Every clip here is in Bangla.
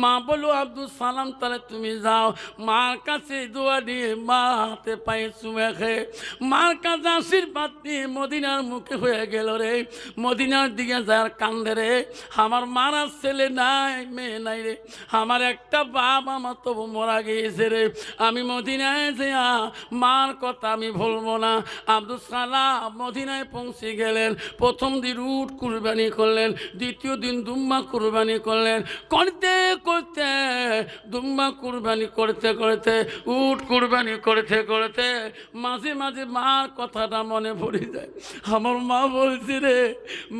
মা বলল আব্দুল সালাম তাহলে তুমি যাও মার কাছে দোয়া দিয়ে মা হাতে পায়ে চুমে খেয়ে মার কাছে আশীর্বাদ দিয়ে মদিনার মুখে হয়ে গেল রে। মদিনার দিকে যার কান্দে রে, আমার মারা ছেলে নাই মেয়ে নাই রে, আমার একটা বাপ আমার তবু মারা গিয়েছে রে। আমি মদিনায় যেয়া মার কথা আমি ভুলবো না। আব্দুল সালাম মদিনায় পৌঁছে গেলেন। প্রথম দিন উট কুরবানি করলেন, দ্বিতীয় দিন দুম্বা কুরবানি করলেন। করতে করতে দুম্বা কুরবানি করতে করতে উট কুরবানি করতে করতে মাঝে মাঝে মার কথাটা মনে পড়ে যায়। আমার মা বলছে রে,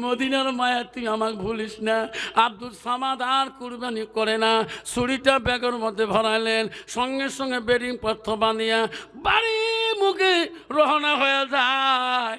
মদিনার মায়া তুই আমাকে ভুলিস না। আব্দুল সামাদ আর কুরবানি করে না, ছুরিটা ব্যাগের মধ্যে ভরাইলেন, সঙ্গে সঙ্গে বেডিং পথ বানিয়া বাড়ি মুখে রওনা হয়ে যায়।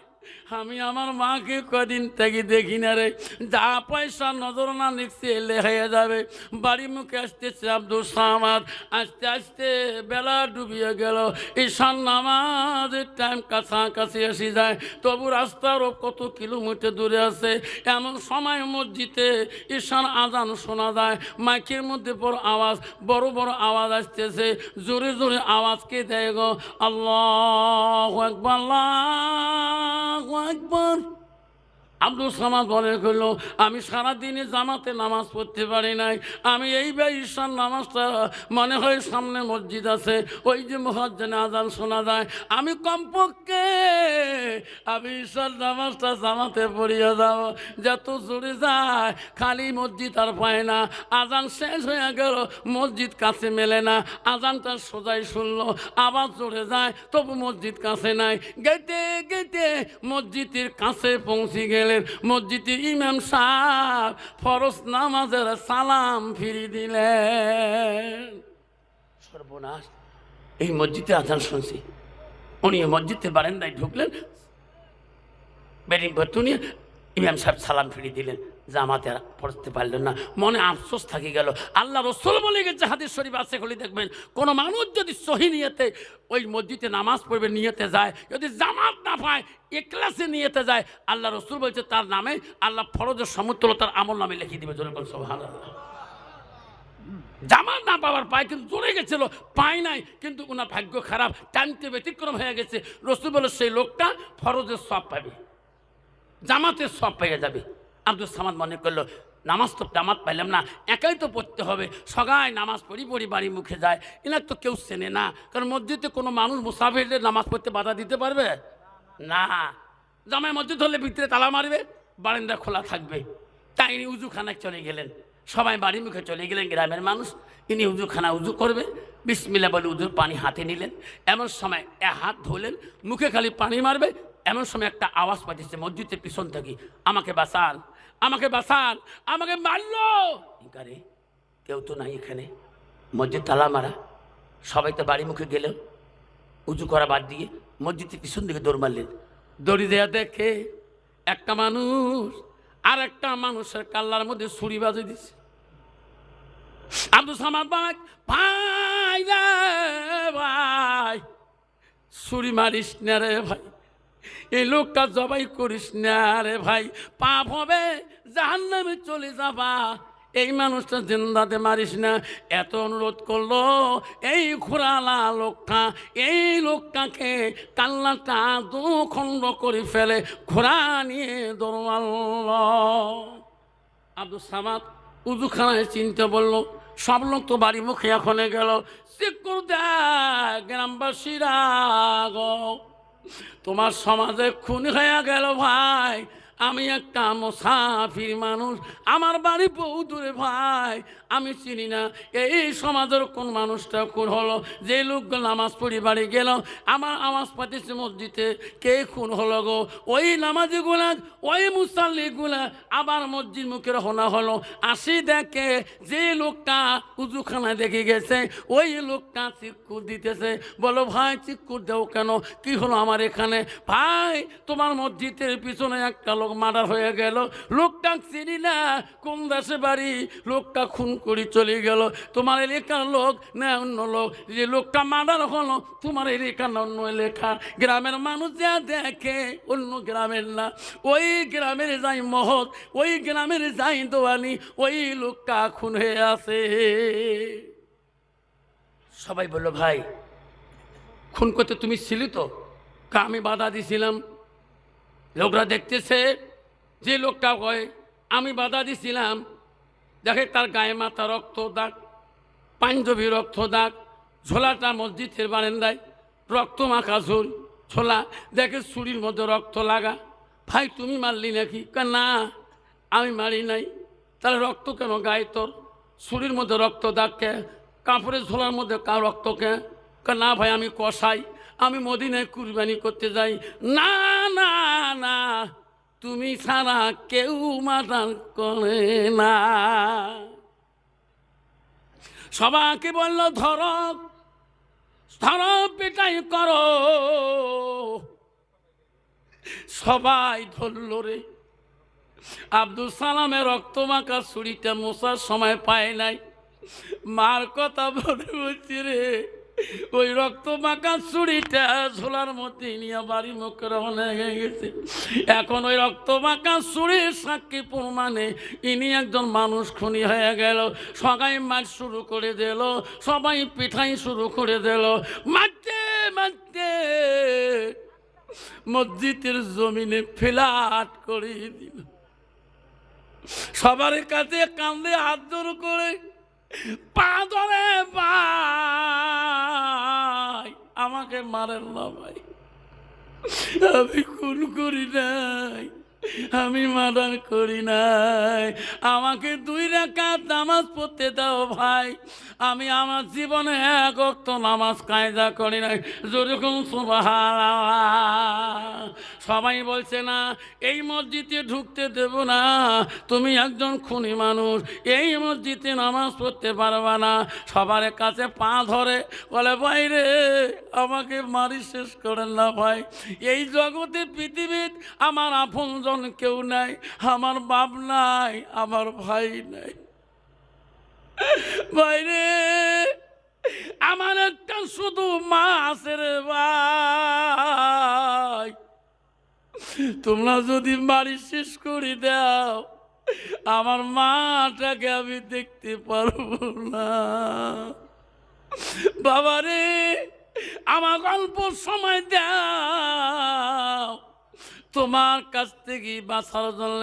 আমি আমার মাকে কদিন থেকে দেখি না রে, যা পয়সা নজর না নিচ্ছে এলে হয়ে যাবে। বাড়ি মুখে আসতেছে আব্দুল সামাদ। আস্তে আস্তে বেলা ডুবিয়ে গেল, ঈশান নামাজের টাইম কাছাকাছি এসে যায়। তবু রাস্তারও কত কিলোমিটার দূরে আছে। এমন সময় মসজিদে ঈশান আজান শোনা যায়। মাইকের মধ্যে বড় বড় আওয়াজ আসতেছে, জোরে জোরে আওয়াজ কে দেয় গো? আল্লাহু আকবার, আল্লাহু আকবার। আব্দুল সামাদ মনে করলো আমি সারাদিনে জামাতে নামাজ পড়তে পারি নাই, আমি এইবার ঈশান নামাজটা মনে হয় সামনে মসজিদ আছে, ওই যে মুয়াজ্জিন আজান শোনা যায়, আমি কমপক্ষে আমি ঈশান নামাজটা জামাতে পড়িয়ে যাবো। যত জোরে যায় খালি মসজিদ আর পায় না। আজান শেষ হয়ে গেল, মসজিদ কাছে মেলে না। আজানটা সোজাই শুনলো, আবার জোরে যায়, তবু মসজিদ কাছে নাই। গেতে গেতে মসজিদের কাছে পৌঁছে গেল। মসজিদে ইমাম সাহেব ফরজ নামাজের সালাম ফিরি দিলেন। সর্বনাশ, এই মসজিদে আজান শুনছি। উনি মসজিদের বারান্দায় ঢুকলেন, বেডিং ভর্তি নিয়ে ইমাম সাহেব সালাম ফিরিয়ে দিলেন। জামাতে পড়তে পারলেন না, মনে আফসোস থাকি গেল। আল্লাহ রসুল বলে গেছে, হাদিস শরীফ আছে, খুলে দেখবেন, কোনো মানুষ যদি সহি নিয়তে ওই মসজিদে নামাজ পড়বে নিয়তে যায়, যদি জামাত না পায় ইখলাসে নিয়তে যায়, আল্লাহ রসুল বলছে তার নামে আল্লাহ ফরজের সমতুল্য তার আমল নামে লিখে দিবে। জোরে বল সুবহানাল্লাহ। জামাত না পাওয়ার পায়, কিন্তু জোরে গেছিল, পায় নাই, কিন্তু ওনার ভাগ্য খারাপ, টানতে ব্যতিক্রম হয়ে গেছে। রসুল বলে সেই লোকটা ফরজের সব পাবে, জামাতের সব পেয়ে যাবে। আব্দুল সামাদ মনে করলো নামাজ তো জামাত পাইলাম না, একাই তো পড়তে হবে। সবাই নামাজ পড়ি বাড়ি মুখে যায়, এনার তো কেউ চেনে না। কারণ মসজিদে কোনো মানুষ মুসাফিরদের নামাজ পড়তে বাধা দিতে পারবে না। জামাই মসজিদ হলে ভিতরে তালা মারবে, বারান্দা খোলা থাকবে। তাই ইনি উজুখানায় চলে গেলেন। সবাই বাড়ি মুখে চলে গেলেন, গ্রামের মানুষ। ইনি উজু করবে, বিসমিল্লাহ বলে উজুর পানি হাতে নিলেন। এমন সময় হাত ধুলেন, মুখে খালি পানি মারবে। এমন সময় একটা আওয়াজ পাঠিয়েছে মসজিদের পিছন থেকে, আমাকে বাঁচান, আমাকে বাঁচান, আমাকে মারলো। রে কেউ তো নাই এখানে, মসজিদ তালা মারা, সবাই তো বাড়ি মুখে গেলেন। উজু করা বাদ দিয়ে মসজিদের পিছন দিকে দৌড় মারলেন। দড়ি দেয়া দেখে একটা মানুষ আর একটা মানুষের কাল্লার মধ্যে ছুরি বাজে দিচ্ছে। আব্দুল সামাদ ভাই, ভাই রে ভাই, ছুরি মারিস না রে ভাই, এই লোকটা জবাই করিস না রে ভাই, পাপ হবে, জাহান্নামে চলে যাবা। এই মানুষটা জিন্দাতে মারিস না। এত অনুরোধ করলো, এই ঘোরালা লোকটা, এই লোকটাকে কাল্লাটা দুখণ্ড করে ফেলে ঘোড়া নিয়ে দৌড়াল। আব্দুল সামাদ উজুখানায় চিনতে বলল। সব লোক তো বাড়ি মুখে এখনে গেল। চিকুর দেয় গ্রামবাসীরা, গো তোমার সমাজে খুন হয়ে গেল ভাই। আমি একটা মুসাফির মানুষ, আমার বাড়ি বহু দূরে ভাই, আমি চিনি না এই সমাজের কোন মানুষটা খুন হলো। যে লোকগুলো নামাজ পড়ি বাড়ি গেল, আমার আওয়াজ পাঠিয়েছে মসজিদে, কে খুন হলো গো? ওই নামাজিগুলা, ওই মুসাল্লিগুলা আবার মসজিদ মুখে রওনা হলো। আসি দেখে যে লোকটা উজুখানায় দেখে গেছে, ওই লোকটা চিৎকুর দিতেছে। বলো ভাই চিৎকুর দেও কেন, কি হলো আমার এখানে? ভাই তোমার মসজিদের পিছনে একটা লোক লোক মার্ডার হয়ে গেল, লোকটা চিনি না কোন দেশে বাড়ি, লোকটা খুন করে চলে গেল। তোমার এলাকার লোক না অন্য লোক, যে লোকটা মার্ডার হলো তোমার এলাকার অন্য এলাকার গ্রামের মানুষ যা দেখে অন্য গ্রামের না, ওই গ্রামের যাই মহৎ, ওই গ্রামের যাই দোয়ানি, ওই লোকটা খুন হয়ে আছে। সবাই বলল ভাই খুন করতে তুমি ছিলি তো? আমি বাধা দিছিলাম। লোকরা দেখতেছে যে লোকটা কয় আমি বাধা দিছিলাম, দেখে তার গায়ে মাথা রক্ত দাগ, পাঞ্জাবি রক্ত দাগ, ঝোলাটা মসজিদের বারান্দায় রক্ত মাখা ঝোলা, দেখে ছুরির মধ্যে রক্ত লাগা। ভাই তুমি মারলি নাকি? না আমি মারি নাই। তাহলে রক্ত কেন গায়ে তোর? ছুরির মধ্যে রক্ত দাগ কে? কাপড়ের ঝোলার মধ্যে রক্ত কে? না ভাই আমি কষাই, আমি মদিনায় কুরবানি করতে যাই। না না না, তুমি ছাড়া কেউ মার্ডার করে না। সবাইকে বলল ধরো ধরো পিটাই করো, সবাই ধরল রে। আব্দুল সালামের রক্তমাখা ছুরিটা মোছার সময় পায় নাই, মার কথা বলে বলছি রে, ওই রক্ত মাখা ছুরিটা ঝোলার মধ্যে নিয়ে বাড়ি মুখে রওনা হয়ে গেছে। এখন ওই রক্ত মাখা ছুরির সাক্ষী প্রমাণে ইনি একজন মানুষ খুনি হয়ে গেল। সবাই মার শুরু করে দিল, সবাই পিঠাই শুরু করে দিল, মারতে মারতে মসজিদের জমিনে ফ্ল্যাট করে দিল। সবার কাছে কান্দে হাত জোর করে পা ধরে ভাই আমাকে মারেন না ভাই, আমি খুন করি নাই, আমি মার্ডার করি নাই, আমাকে 2 রাকাত নামাজ পড়তে দাও ভাই, আমি আমার জীবনে 1 ওয়াক্ত নামাজ কায়দা করি নাই। যেরকম সুবহানাল্লাহ। সবাই বলছে না এই মসজিদে ঢুকতে দেব না, তুমি একজন খুনি মানুষ, এই মসজিদে নামাজ পড়তে পারবা না। সবার কাছে পা ধরে বলে ভাই রে আমাকে মারি শেষ করেন না ভাই, এই জগতে পৃথিবীর আমার আপনজন কেউ নাই, আমার বাপ নাই, আমার ভাই নাই, ভাইরে আমার একটা শুধু মা আছে রে ভাই, তোমরা যদি বাড়ি শেষ করে দাও আমার মাটাকে আমি দেখতে পারবো না। বাবারে আমার অল্প সময় দাও, তোমার কাছ থেকে বাঁচার জন্য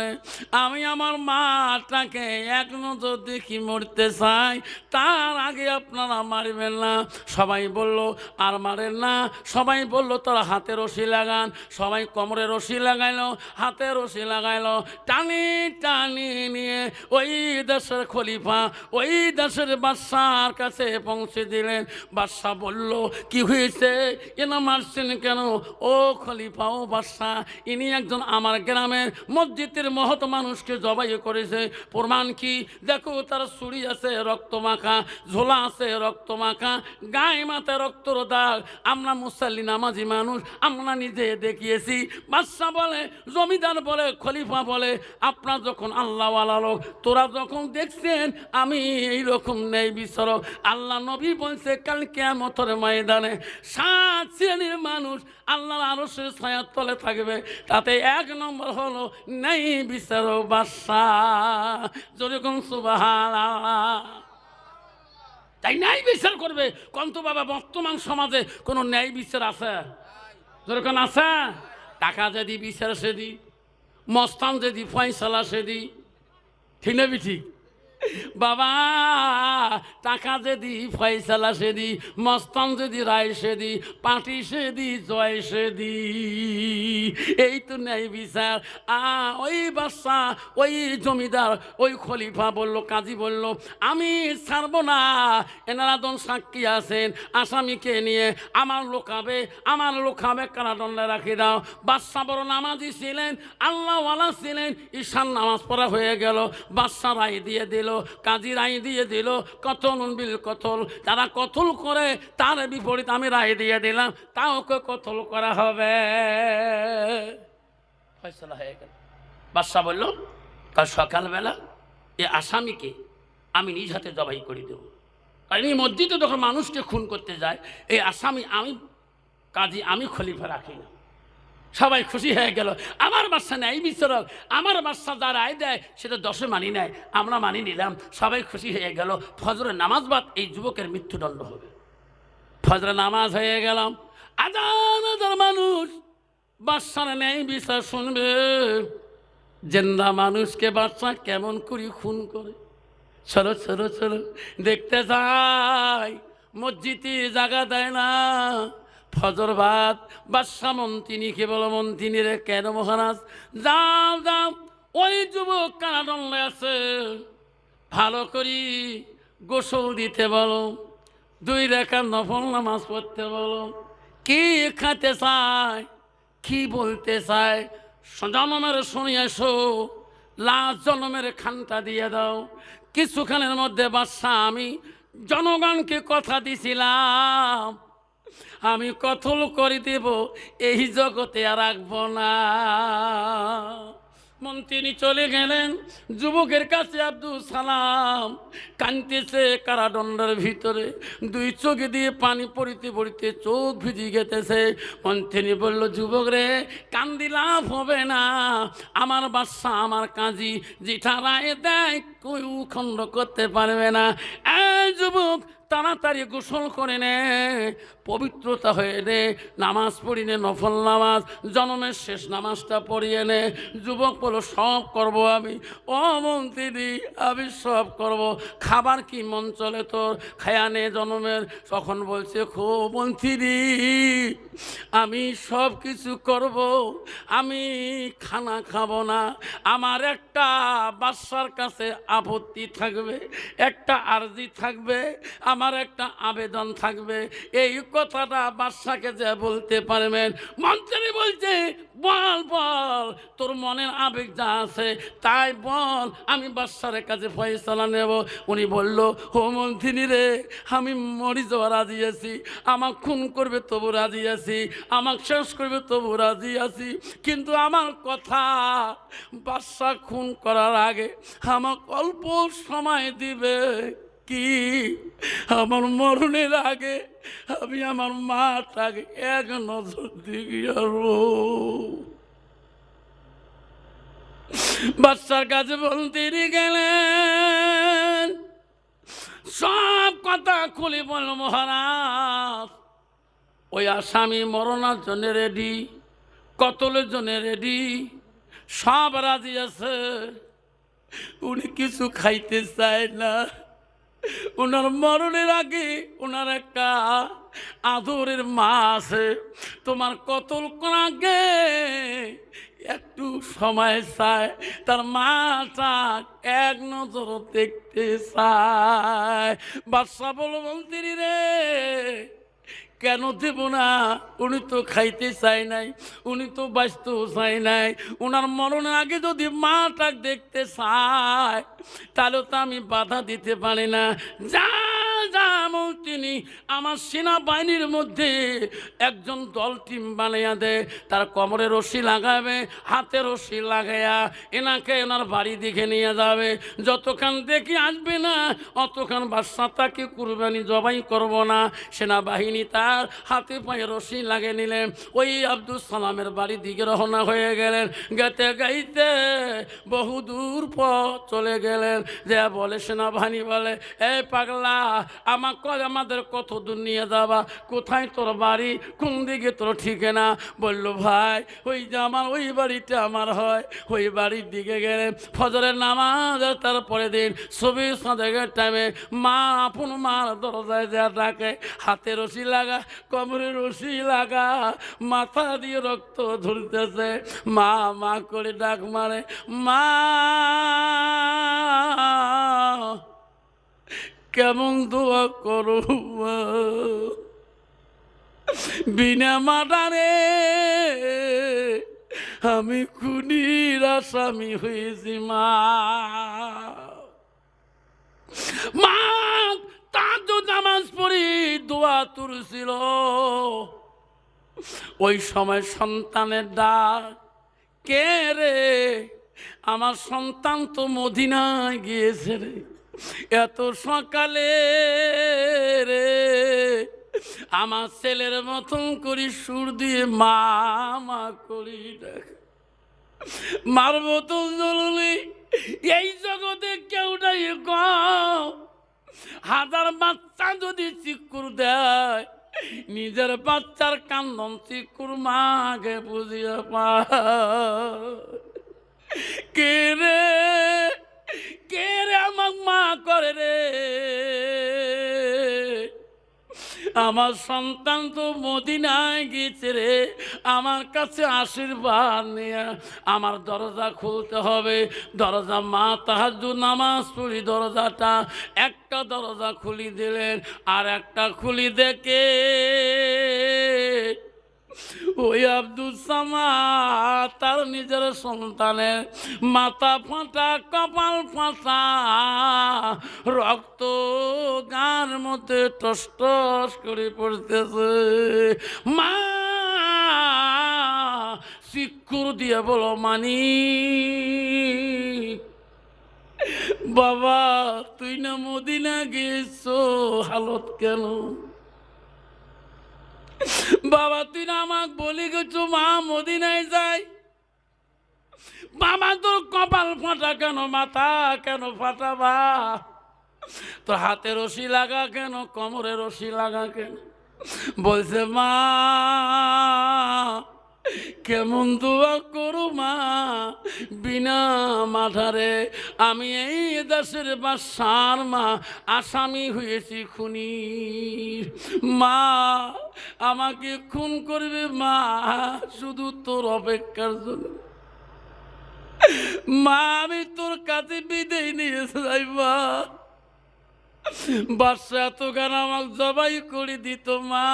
আমি আমার মাটাকে 1 নজর দেখি মরতে চাই, তার আগে আপনারা মারবেন না। সবাই বলল আর মারেন না। সবাই বলল তোর হাতে রশি লাগান। সবাই কোমরে রশি লাগাইলো, হাতে রশি লাগাইলো, টানি টানি নিয়ে ওই দেশের খলিফা, ওই দেশের বাদশার কাছে পৌঁছে দিলেন। বাদশা বলল কি হয়েছে, এনা মারছেন কেন? ও খলিফা ও বাদশা, ইনি একজন আমার গ্রামের মসজিদের মহৎ মানুষকে জবাই করেছে। প্রমাণ কি? দেখো তার ছুরি আছে রক্ত মাখা, ঝোলা আছে রক্ত মাখা, গায়ে মাথায় রক্তর দাগ, আমরা মুসাল্লি নামাজি মানুষ, আমরা নিজে দেখিয়েছি। বাদশা বলে, জমিদার বলে, খলিফা বলে, আপনার যখন আল্লাহওয়ালা লোক, তোরা যখন দেখছেন আমি এইরকম নেই বিচারক, আল্লাহ নবী বলছে কাল কিয়ামতের ময়দানে 7 শ্রেণীর মানুষ আল্লাহর আরশের ছায়ার তলে থাকবে, তাতে 1 নম্বর হলো নেই বিচারক বাদশা। যেরকম সুবহানাল্লাহ। তাই ন্যায় বিচার করবে কোন তো বাবা? বর্তমান সমাজে কোনো ন্যায় বিচার আছে? যেরকম আছে টাকা যদি বিচার সে দি, মস্তান যদি ফয়সালা সে দি, ঠিক না ঠিক? বাবা টাকা যদি ফয়সালা সে দি, মস্তান যদি রায় সে দি, পার্টি সে দি, জয় সে দি, এই তো ন্যায় বিচার। ওই বাদশা, ওই জমিদার, ওই খলিফা বলল, কাজী বলল আমি ছাড়বো না, এনারা জন সাক্ষী আছেন, আসামিকে নিয়ে আমার লোকাবে কারাদণ্ডে রাখি দাও। বাদশা বড় নামাজি ছিলেন, আল্লাহওয়ালা ছিলেন, ঈশান নামাজ পড়া হয়ে গেল। বাদশা রায় দিয়ে দিল, কাজী রায় দিয়ে দিল, কতল বিল কতল, যারা কতল করে তার বিপরীত আমি রায় দিয়ে দিলাম, তাওকে কতল করা হবে। ফয়সালা হয়ে গেল। বাদশা বলল, কাল সকালবেলা এ আসামিকে আমি নিজ হাতে জবাই করে দেব। কারণ এই মসজিদে যখন মানুষকে খুন করতে যায়, এই আসামি আমি কাজী, আমি খলিফা রাখি না। সবাই খুশি হয়ে গেল, আমার বাদশা ন্যায় বিচারক, আমার বাদশা যার রায় দেয় সেটা দশে মানি নেয়, আমরা মানি নিলাম। সবাই খুশি হয়ে গেল। ফজরের নামাজ বাদ এই যুবকের মৃত্যুদণ্ড হবে। ফজরের নামাজ হয়ে গেলাম, হাজার হাজার মানুষ বাদশার ন্যায় বিচার শুনবে। জেন্দা মানুষকে বাদশা কেমন করে খুন করে। চলো চলো চলো দেখতে যাই। মসজিদে জায়গা দেয় না। ফজর বাদ বাদশা মন্ত্রিনীকে বলো, মন্ত্রিনী রে, কেন মহারাজ? যাও যাও, ওই যুবক কারাদণ্ডে আছে, ভালো করি গোসল দিতে বলো, 2 রাকাত নফল নামাজ পড়তে বলো। কি খাতে চায়, কি বলতে চায়, জন্মের শুনে এসো, লাস্ট জন্মের খানটা দিয়ে দাও। কিছুখানের মধ্যে বাদশা, আমি জনগণকে কথা দিছিলাম, আমি কতল করে দেব, এই জগতে আর রাখবো না। মন্ত্রী চলে গেলেন। যুবকের কাছে আব্দুল সালাম কাঁদতেছে কারাদণ্ডের ভিতরে, 2 চোখ দিয়ে পানি পড়িতে পড়িতে চোখ ভিজে গেতেছে। মন্ত্রী বলল, যুবক রে, কান্দি লাভ হবে না, আমার বাদশা আমার কাজী, যেটা রায় দেয় কেউ খণ্ড করতে পারবে না। এই যুবক, তাড়াতাড়ি গোসল করে নে, পবিত্রতা হয়ে নে, নামাজ পড়ি নে, নফল নামাজ, জন্মের শেষ নামাজটা পড়িয়ে নে। যুবক বলো, সব করব আমি। ও মন্ত্রী, আমি সব করব, খাবার কি মন চলে তোর, খায়া নে জন্মের। তখন বলছে, খো মন্ত্রী, আমি সব কিছু করব, আমি খানা খাবো না। আমার একটা বাদশার কাছে আপত্তি থাকবে, একটা আরজি থাকবে, আমার একটা আবেদন থাকবে। এই কথাটা বাদশাকে যে বলতে পারবেন। মন্ত্রী বলছে, বল বল, তোর মনের আবেগ যা আছে তাই বল, আমি বাদশার কাছে ফয়সালা নেব। উনি বলল, ও মন্ত্রী রে, আমি মরি যাওয়া রাজি আছি, আমাক খুন করবে তবু রাজি আছি, আমাক শেষ করবে তবু রাজি আছি, কিন্তু আমার কথা, বাদশা খুন করার আগে আমাক অল্প সময় দিবে। কি, আমার মরণের আগে আমি আমার মাটাকে এক নজর দিকে বাদশার কাছে বলতে গেলেন। সব কথা খুলে বলল, মহারাজ, ওই আসামি মরণার জন্য রেডি, কতলের জন্য রেডি, সব রাজি আছে, উনি কিছু খাইতে চায় না। ওনার মরণের আগে ওনার একটা আদরের মা আছে, তোমার কতল করার আগে একটু সময় চায়, তার মাটা এক নজর দেখতে চায়। বাদশা বলল, মন্ত্রী রে, কেন দেব না? উনি তো খাইতে চাই নাই, উনি তো বাঁচতেও চাই নাই। ওনার মরণের আগে যদি মাটা দেখতে চায় তাহলে তো আমি বাধা দিতে পারি না। যা যা মন্ত্রী, আমার সেনাবাহিনীর মধ্যে একজন দল টিম বানাইয়া দে, তার কোমরে রশি লাগাবে, হাতে রশি লাগাইয়া এনাকে এনার বাড়ি দিকে নিয়ে যাবে। যতক্ষণ দেখি আসবে না অতক্ষণ বাদশা তাকে কুরবানি জবাই করব না। সেনাবাহিনী তার হাতে পায়ে রশি লাগিয়ে নিলেন, ওই আব্দুল সালামের বাড়ির দিকে রওনা হয়ে গেলেন। গাইতে গাইতে বহুদূর পথ চলে গেলেন। যে বলে সেনাবাহিনী বলে, এই পাগলা, আমাদের কত দূর নিয়ে যাবা, কোথায় তোর বাড়ি, কোন দিকে তোর ঠিকানা? বলল, ভাই, ওই যে আমার ওই বাড়িটা আমার হয়, ওই বাড়ির দিকে গেলেন। ফজরের নামাজ তারপরে দিন ছবি সাদেকের টাইমে মা আপন মার দরজায় যা ডাকে, হাতে রশি লাগা, কোমরে রশি লাগা, মাথা দিয়ে রক্ত ঝরতেছে, মা মা করে ডাক মারে, মা কেমন দোয়া করো, বিনা মাদারে আমি খুনির আসামি হয়েছি। মা মা তাহাজ্জুদ নামাজ পড়ি দোয়া তুলছিল, ওই সময় সন্তানের ডাক, কে রে? আমার সন্তান তো মদিনায় গিয়েছে রে, এত সকালে রে আমার ছেলের মতন করি সুর দিয়ে মা মা করি দেখ, মার মতন জরুরি এই জগতে কেউ নাই। হাজার বাচ্চা যদি চিকুর দেয়, নিজের বাচ্চার কান্দন চিকুর মাকে বুঝিয়ে পা। কে রে আমার মা করে রে, আমার সন্তান তো মদিনায় গেছে রে, আমার কাছে আশীর্বাদ নিয়ে আমার দরজা খুলতে হবে। দরজা মা তাহাজ্জুদ নামাজ পড়ি দরজাটা একটা দরজা খুলি দিলেন, আর একটা খুলি দেখে ওই আব্দুল সামাদ তার নিজের সন্তানের মাথা ফাটা, কপাল ফাটা, রক্ত গার মধ্যে টস টস করে পড়তেছে। মা চিকুর দিয়ে বলো মানি, বাবা তুই না মদিনা গেছো, হালত কেন? বাবা তুই না আমাকে বলি গেছো মা মদিনায় যাই। বাবা তোর কপাল ফাটা কেন, মাথা কেন ফাটাবা? তোর হাতে রশি লাগা কেন, কোমরে রশি লাগা কেন? বলছে মা কেমন দোয়া করো মা, বিনা মাথারে আমি এই দেশের বাদশার মা, আসামি হয়েছি খুনি। মা আমাকে খুন করবে মা, শুধু তোর অপেক্ষার জন্য। মা আমি তোর কাছে বিদায় নিয়ে যাই মা, বাদশা এত গান আমাকে জবাই করে দিত মা।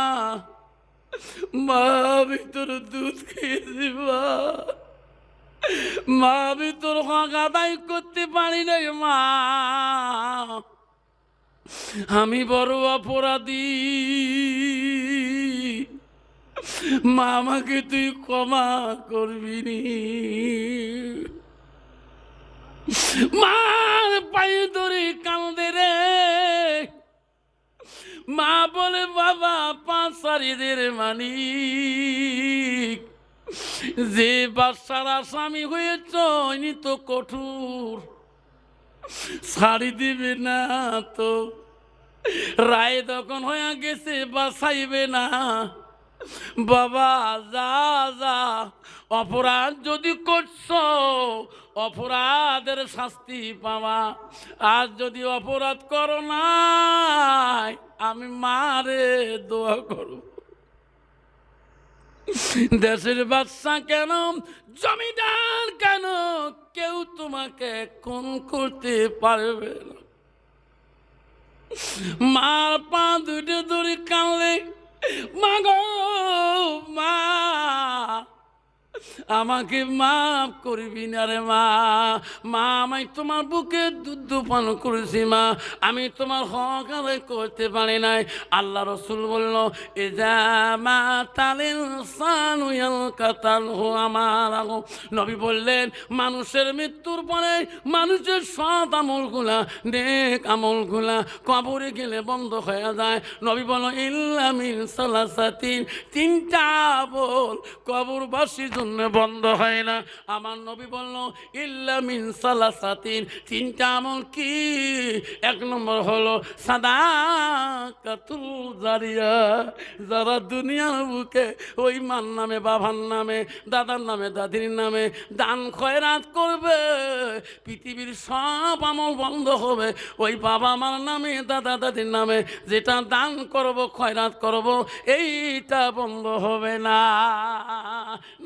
মা আমি তোর দুধ খেয়েছি মা, মা আমি তোর হক আদায় করতে পারি নাই মা, আমি বড় অপরাধী মা, আমাকে তুই ক্ষমা করবি নি। মার পায়ে ধরে কাঁদে রে, মা বলে বাবা পাঁচারিদের মালিক, যে বাদশার আসামি হয়েছ ইনি তো কঠোর, ছাড়ি দিবে না তো, রায় তখন হয়ে গেছে বাঁচাইবে না। বাবা যা যা, অপরাধ যদি করছ অপরাধের শাস্তি পাওয়া, আর যদি অপরাধ করো নাই আমি মারে দোয়া করব। দেশের বাদশা কেন, জমিদার কেন, কেউ তোমাকে খুন করতে পারবে না। মার পা দুটো ধরে কানলে, মা গো মা আমাকে মাফ করবি না রে মা, মা আমি তোমার বুকে দুধ পান করেছি মা, আমি তোমার হক আদায় করতে পারি নাই। আল্লাহ রসুল বলল এজা মা তালিল সানুয়াল কাতাল হো আমার আগো। নবী বললেন মানুষের মৃত্যুর পরে মানুষের সৎ আমলগুলা, নেক আমলগুলা কবরে গেলে বন্ধ হয়ে যায়। নবী বলল ইল্লা মিন সালাসাতিন, তিনটা বল কবরবাসীর জন্য বন্ধ হয় না। আমার নবী বলল ইল্লা মিন সালাসাতিন, তিনটা আমল কি? এক নম্বর হলো সাদাকাতুল জারিয়া, যারা দুনিয়ার বুকে ওই মার নামে, বাবার নামে, দাদার নামে, দাদির নামে দান খয়রাত করবে, পৃথিবীর সব আমল বন্ধ হবে। ওই বাবা মার নামে, দাদা দাদির নামে যেটা দান করব, খয়রাত করব, এইটা বন্ধ হবে না,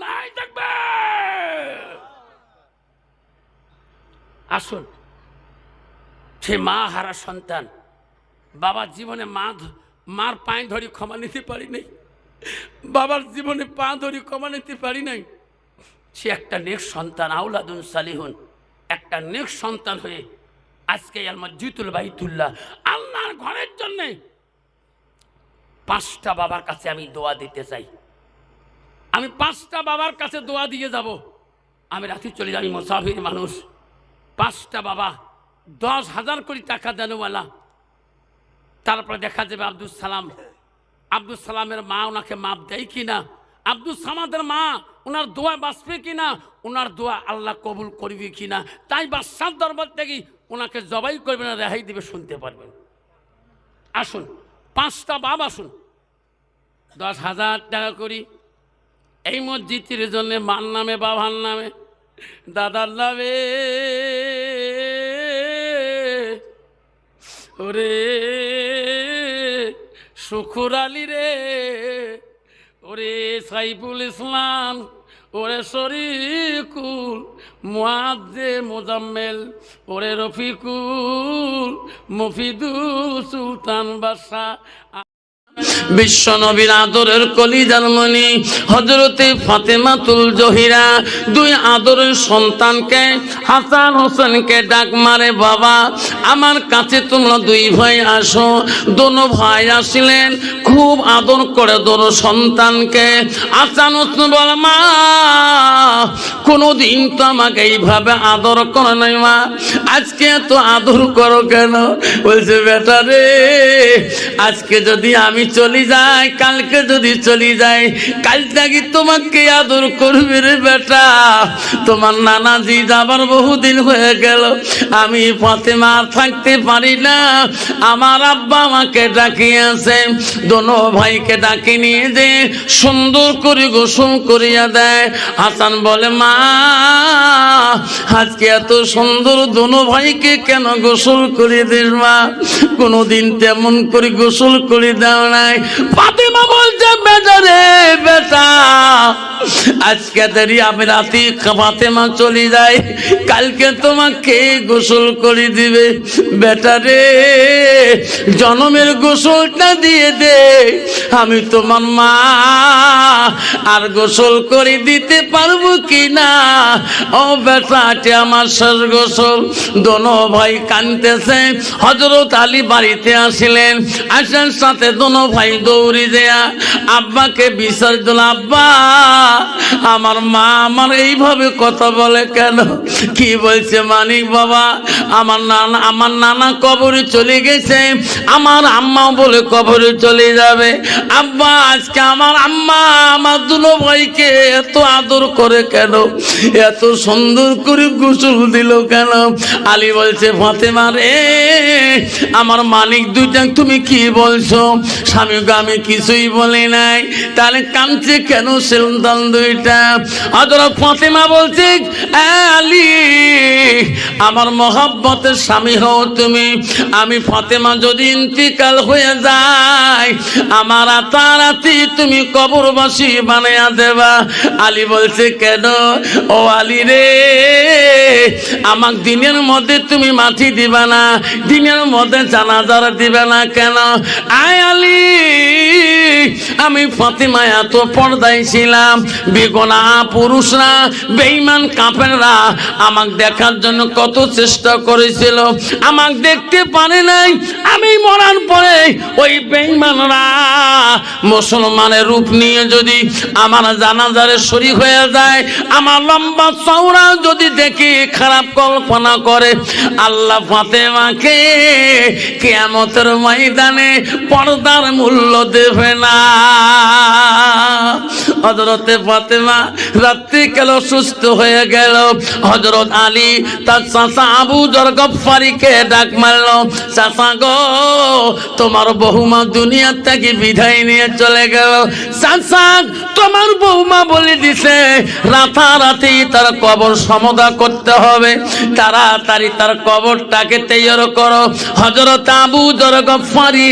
নাই থাকবে। আসুন, সে মা হারা সন্তান, বাবার জীবনে মার পায়ে ধরি ক্ষমা নিতে পারি নাই, বাবার জীবনে পা ধরি ক্ষমা নিতে পারি নাই। সে একটা নেক সন্তান, আউলাদুন সালিহুন, একটা নেক সন্তান হয়ে আজকে আল মসজিদুল বাইতুল্লাহ আল্লাহর ঘরের জন্য 5টা বাবার কাছে আমি দোয়া দিতে চাই। আমি 5টা বাবার কাছে দোয়া দিয়ে যাব। আমি রাতে চলে যাই, মুসাফির মানুষ। 5টা বাবা 10,000 কোটি টাকা দেনওয়ালা। তারপরে দেখা যাবে আব্দুল সালামের মা ওনাকে মাপ দেয় কিনা, আব্দুল সামাদের মা ওনার দোয়া বাঁচবে কিনা, ওনার দোয়া আল্লাহ কবুল করবে কিনা। তাই বাদশার দরবার থেকে ওনাকে জবাই করবে না, রেহাই দিবে, শুনতে পারবেন। আসুন 5টা বাপ, আসুন 10,000 টাকা করি এই মসজিদের জন্য, মার নামে, বাবার নামে, দাদার নামে। ওরে শুকুর আলী রে, ওরে সাইফুল ইসলাম, ওরে শরীকুল, মুয়াজ্জে মোজাম্মেল, ওরে রফিকুল, মফিদুল, সুলতান বাদশা, বিশ্ব নবীর আদরের কলিজার মণি হযরতে ফাতেমাতুল জহিরা 2 আদরের সন্তানকে হাসান হোসেনকে ডাক মারে, বাবা আমার কাছে তোমরা 2 ভাই আসো। দোনো ভাই আসলেন, খুব আদর করে দোনো সন্তানকে। হাসান হোসেন বলে, মা কোনোদিন তো আমাকে এইভাবে আদর করে নাই মা, আজকে এত আদর করো কেন? বলছে, বেটা রে, আজকে যদি আমি চলে যাই, কালকে যদি চলে যাই, কাল থেকে তোমাকে আদর করবে রে বেটা। তোমার নানাজি যাবার বহুদিন হয়ে গেল, আমি ফাতেমা থাকতে পারি না। আমার আব্বা আমাকে ডাকিয়েছে, দোনো ভাইকে ডাকি নিয়ে যে সুন্দর করে গোসল করিয়া দেয়। হাসান বলে, মা আজকে এত সুন্দর দোনো ভাইকে কেন গোসল করে দিস মা? কোনোদিন তেমন করে গোসল করে দাও নাই। ফাতেমা বলছে, বেটা রে বেটা, আজকে দেরি আমি রাতে ফাতেমা চলে যাই, কালকে তোমাকে গোসল করে দিবে। বেটা রে, জনমের গোসলটা দিয়ে দে, আমি তোমার মা আর গোসল করে দিতে পারবো কি না? ও বেটা, আমার শেষ গোসল। দোনো ভাই কাঁদতেছে। হযরত আলী বাড়িতে আসলেন, আসার সাথে দোনো ভাই দৌড়ি দেয়া আব্বাকে বিচার দিল, আব্বা আমার মা আমার এইভাবে কথা বলে কেন? কি বলছে? মানিক বাবা, আমার নানা কবরে চলে গেছে, আমার আম্মাও বলে কবরে চলে যাবে। আব্বা আজকে আমার আম্মা আমার দুনো ভাইকে এত আদর করে কেন, এত সুন্দর করে গোসল দিল কেন? আলী বলছে, ফাতেমা রে আমার মানিক দুইটা, তুমি কি বলছো? স্বামীকে আমি কিছুই বলি নাই, তাহলে কাঁদছে কেন সন্তান দুইটা? হযরত ফাতেমা বলছে, আলী আমার মহব্বতের স্বামী হও তুমি, আমি ফাতেমা যদি ইন্তিকাল হয়ে যায় আমার রাতারাতি তুমি কবরবাসী বানাইয়া দেবা। আলী বলছে, কেন? ও আলী রে, আমাক দিনের মধ্যে তুমি মাটি দিবা না, দিনের মধ্যে জানাজার দিবে না কেন? আয় আলী, আমি ফাতেমা এত পর্দায় ছিলাম, বেগুনা পুরুষরা, বেঈমান কাফেররা আমাকে দেখার জন্য কত চেষ্টা করেছিল, আমাকে দেখতে পারে নাই। আমি মরার পরে ওই বেঈমানরা মুসলমানের রূপ নিয়ে যদি আমার জানাজারে শরীক হয়ে যায়, আমার লম্বা চওড়া যদি দেখি খারাপ কল্পনা করে, আল্লাহ ফাতেমাকে কিয়ামতের ময়দানে পর্দার মূল্য দেবে না। হযরতে ফাতেমা রাত্রিকাল অসুস্থ হয়ে গেল। হযরত আলী তার চাচা আবু যর গফফারিকে ডাক মারল, চাচা গো, তোমার বহুমা দুনিয়া থেকে বিদায় নিয়ে চলে গেল। চাচা, তোমার বহুমা বলে দিছে রাতারাতি তার কবর সমাধা করতে হবে, তাড়াতাড়ি তার কবরটাকে তৈরি করো। হযরত আবু যর গফফারি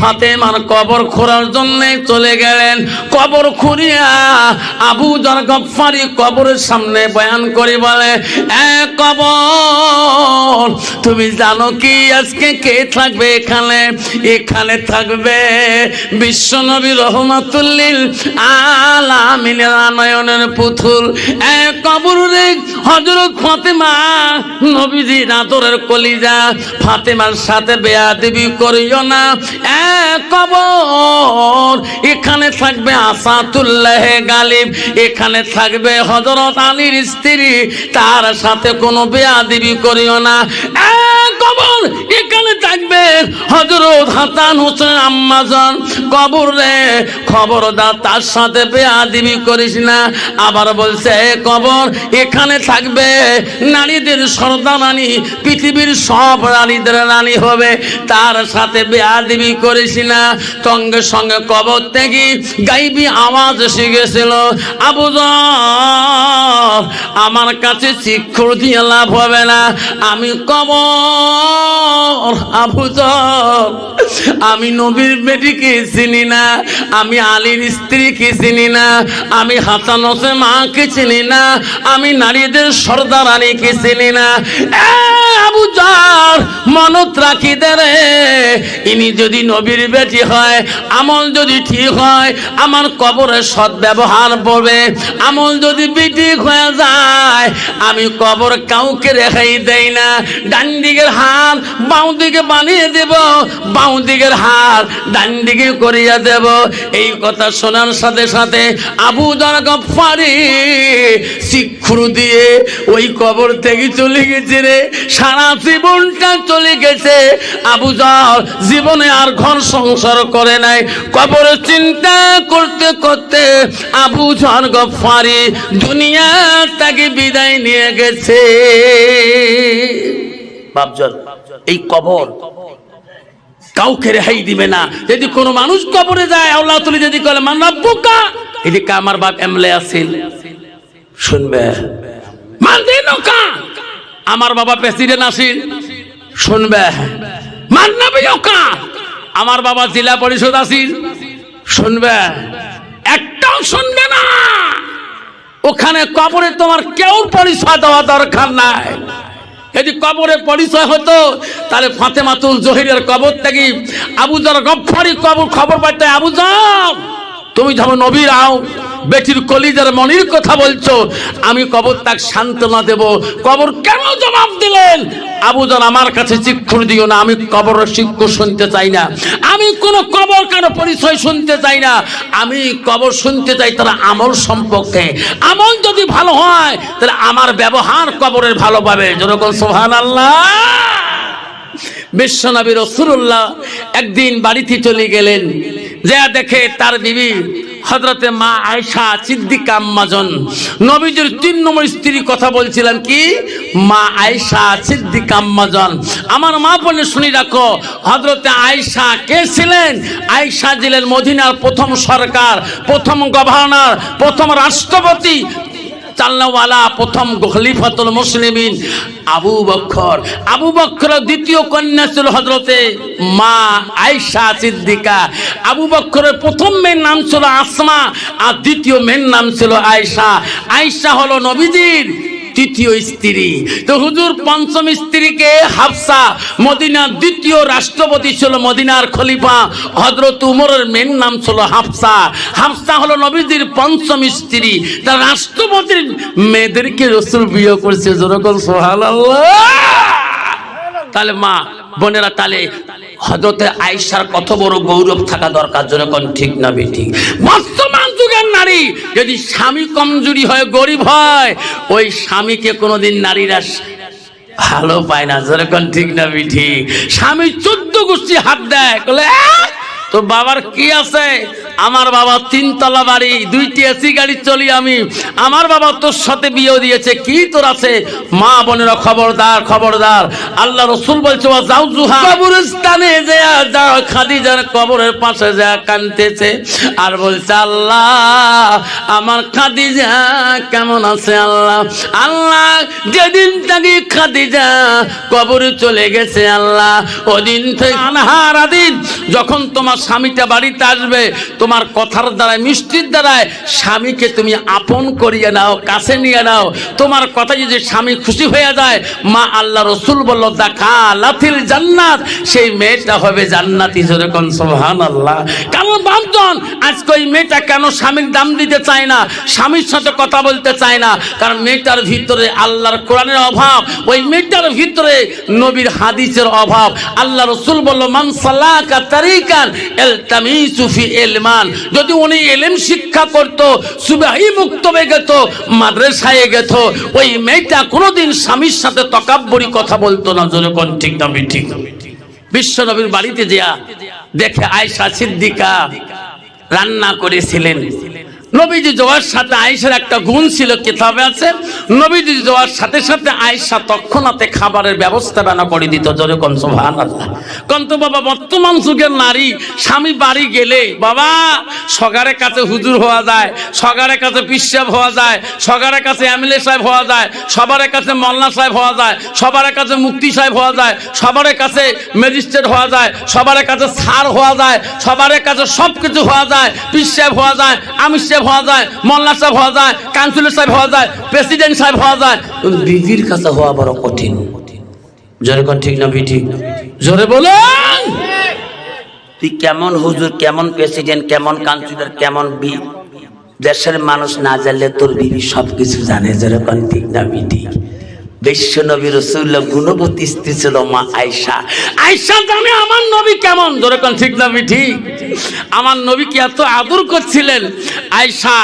ফাতেমার কবর খোঁড়ার জন্য চলে গেলেন। কবর খুঁড়িয়া আবু যর গফফারি কবরের সামনে বয়ান করে বলে, কবর, তুমি জানো কি আজকে কে থাকবে এখানে? এই এখানে থাকবে বিশ্বনবী রহমাতুল লিল আলামিনের নয়নের পুতুল কবরে হযরত ফাতেমা নবীজির আদরের কলিজা ফাতেমার সাথে বেয়াদবি করিও না কবর এখানে থাকবে আসাতুল্লাহ গালিব এখানে থাকবে হযরত আলীর স্ত্রী তার সাথে কোনো বেয়াদবি করিও না কবর এখানে থাকবে হযরত হাসান হোসেন আম্মাজান কবর রে খবরদার তার সাথে বেয়াদবি করিস না আবার বলছে কবর এখানে থাকবে নারীদের সর্দারানী পৃথিবীর সব নারীদের রানী হবে তার সাথে বেয়াদবি করিস না সঙ্গে সঙ্গে কবর থেকে গাইবি আওয়াজ এসে গেছিল আবু যর আমার কাছে চিৎকার দিয়ে লাভ হবে না আমি কবর আবু যর আমি নবীর বেটিকে চিনি না আমি আলীর স্ত্রীকে চিনি না আমি হাসান হোসেন মাকে চিনি না আমি নারীদের সর্দারানীকে চিনি না আবু যর মনত রাখি দে রে ইনি যদি নবীর বেটি হয় আমল যদি ঠিক হয় আমার কবরে সৎ ব্যবহার পড়বে আমল যদি বিঠিক হয়ে যায় আমি কবর কাউকে রেখাই দেই না ডান দিকের হাত বাঁ দিকে বানিয়ে দেব বাঁ দিকের হাত ডান দিকে করিয়া দেব এই কথা শোনার সাথে সাথে আবু যর গফফারি চিৎকার দিয়ে ওই কবর থেকে চলে গেছে রে সারা জীবনটা চলে গেছে আবু যর জীবনে আর ঘর সংসার করে নাই কবরে চিন্তা করতে করতে আবু যর গফফারি দুনিয়া থেকে বিদায় নিয়ে গেছে বাপজান এই কবর কাউকে রেহাই দিবে না যদি কোনো মানুষ কবরে যায় আল্লাহ তুলি যদি বলে মান রাব্বুকা এদিকে আমার বাপ এমলে আছিল শুনবে মান দিনুকা আমার বাবা প্রেসিডেন্ট আছিল শুনবে মান নবিয়ুকা আমার বাবা জেলা পরিষদ আছিল শুনবে একটাও শুনবে না ওখানে কবরে তোমার কেউ পরিচয় দেওয়া দরকার নাই যদি কবরে পরিচয় হতো তাহলে ফাতেমাতুল জহিরের কবর থেকে আবু যর গফফারি খবর পাইতে আবু যর তুমি যখন নবীর আও বেটির কলিজার মনির কথা বলছো আমি কবর তাক সান্ত্বনা দেব কবর কেন জবাব দিলেন আবু যর আমার কাছে চিৎকার দিও না আমি কবরের শিক্ষা শুনতে চাই না আমি কোনো কবর কেন পরিচয় শুনতে চাই না আমি কবর শুনতে চাই তার আমল সম্পর্কে আমল যদি ভালো হয় তাহলে আমার ব্যবহার কবরের ভালো পাবে যেরকম সুবহানাল্লাহ বিশ্বনবী রাসূলুল্লাহ একদিন বাড়িতে চলে গেলেন যা দেখে তার বিবি হযরতে মা আয়েশা সিদ্দিকা আম্মাজান নবীজির 3 নম্বর স্ত্রী কথা বলছিলেন কি মা আয়েশা সিদ্দিকা আম্মাজান আমার মা বলে শুনি রাখো হযরতে আয়েশা কে ছিলেন আয়েশা ছিলেন মদিনার প্রথম সরকার প্রথম গভর্নর প্রথম রাষ্ট্রপতি চাল্লাওয়ালা প্রথম খলিফাতুল মুসলিমিন আবু বকর দ্বিতীয় কন্যা ছিল হযরতে মা আয়েশা সিদ্দিকা আবু বকরের প্রথম মেয়ের নাম ছিল আসমা আর দ্বিতীয় মেয়ের নাম ছিল আয়েশা হলো নবীজির তৃতীয় স্ত্রী তো হুজুর পঞ্চম স্ত্রীকে হাফসা মদিনার দ্বিতীয় রাষ্ট্রপতি ছিল মদিনার খলিফা হযরত উমরের মেয়ের নাম ছিল হাফসা হলো নবীজির পঞ্চম স্ত্রী তার রাষ্ট্রপতির মেয়েদেরকে রাসূল বিয়ে করেছে যেরকম সুবহানাল্লাহ তাহলে মা বোনেরা তাহলে হযরতে আয়েশার কত বড় গৌরব থাকা দরকার যেরকম ঠিক না বেঠিক বর্তমান যুগের নারী যদি স্বামী কমজোরি হয় গরিব হয় ওই স্বামীকে কোনোদিন নারীরা ভালো পায় না যেরকম ঠিক না বেঠিক স্বামী 14 গোষ্ঠী হাত দেয় বলে তোর বাবার কি আছে আমার বাবা 3 তলা বাড়ি 2টি এসি গাড়ি চলি আমি আমার বাবা তোর সাথে বিয়ে দিয়েছে কি তোর আছে মা বোনেরা খবরদার আল্লাহ রাসূল বলছে ওয়া যাওজুহা কবরস্থানে যা খাদিজার কবরের পাশে যা কাঁদতেছে আর বলছে আল্লাহ আমার খাদিজা কেমন আছে আল্লাহ যেদিন থেকে খাদিজা কবরে চলে গেছে আল্লাহ ওদিন থেকে আনহারা দিন যখন তোমার স্বামীটা বাড়িতে আসবে তোমার কথার দ্বারায় মিষ্টির দ্বারায় স্বামীকে তুমি আপন করিয়ে নাও, কাছে নিয়ে নাও। তোমার কথা যদি স্বামী খুশি হয়ে যায়, মা আল্লাহ রসুল বলল দাখালাতিল জান্নাত, সেই মেয়েটা হবে জান্নাতি। জোরে কোন সুবহানাল্লাহ। কারণ বাপজন আজকে ওই মেয়েটা কেন স্বামীর দাম দিতে চায় না, স্বামীর সাথে কথা বলতে চায় না? কারণ মেয়েটার ভিতরে আল্লাহর কোরআনের অভাব, ওই মেয়েটার ভিতরে নবীর হাদিসের অভাব। আল্লাহ রসুল বলল মান সালাকা তারিকান ইলতামিসু ফি ইলমান, যদি উনি ইলম শিক্ষা করত, সুবহি মুক্তবে গেত, মাদ্রাসায় গেত, ওই মেয়েটা কোনোদিন স্বামীর সাথে তকাব্বুরি কথা বলতো না। জোরে কোন ঠিক না ঠিক? বিশ্ব নবীর বাড়িতে যা দেখে আয়েশা সিদ্দিকা রান্না করেছিলেন। নবীজি যাওয়ার সাথে আয়েশার একটা গুণ ছিল, কিতাবে আছে, নবীজি যাওয়ার সাথে সাথে আয়েশা তৎক্ষণাৎ খাবারের ব্যবস্থা বানা করে দিত। জোরে কোন সুবহানাল্লাহ। কিন্তু বাবা বর্তমান যুগের নারী স্বামী বাড়ি গেলে বাবা সগারের কাছে হুজুর হওয়া যায়, সগারের কাছে পিসাব হওয়া যায়, সগারের কাছে এমএলএ সাহেব হওয়া যায়, সবার কাছে মোল্লা সাহেব হওয়া যায়, সবার কাছে মুফতি সাহেব হওয়া যায়, সবার কাছে ম্যাজিস্ট্রেট হওয়া যায়, সবার কাছে স্যার হওয়া যায়, সবার কাছে সব কিছু হওয়া যায়, পিসাব হওয়া যায়, আমির সাহেব হওয়া যায়, মোল্লা সাহেব হওয়া যায়, কাউন্সিলর সাহেব হওয়া যায়, প্রেসিডেন্ট সাহেব হওয়া যায়, বিবির কাছে হওয়া বড় কঠিন। জোরে কোন ঠিক না ঠিক? জোরে বলেন। তুই কেমন হুজুর, কেমন প্রেসিডেন্ট, কেমন কাউন্সিলর, কেমন দেশের মানুষ না জানলে তোর বিবি সবকিছু জানে। জোরে কোন ঠিক না ঠিক? বিশ্ব নবী রাসূলুল্লাহ গুণবতী স্ত্রী ছিল মা আয়েশা। আয়েশা জানে আমার নবী কেমন। জোরে কোন ঠিক না ঠিক? আমার নবীকে এত আদর করছিলেন। আয়েশা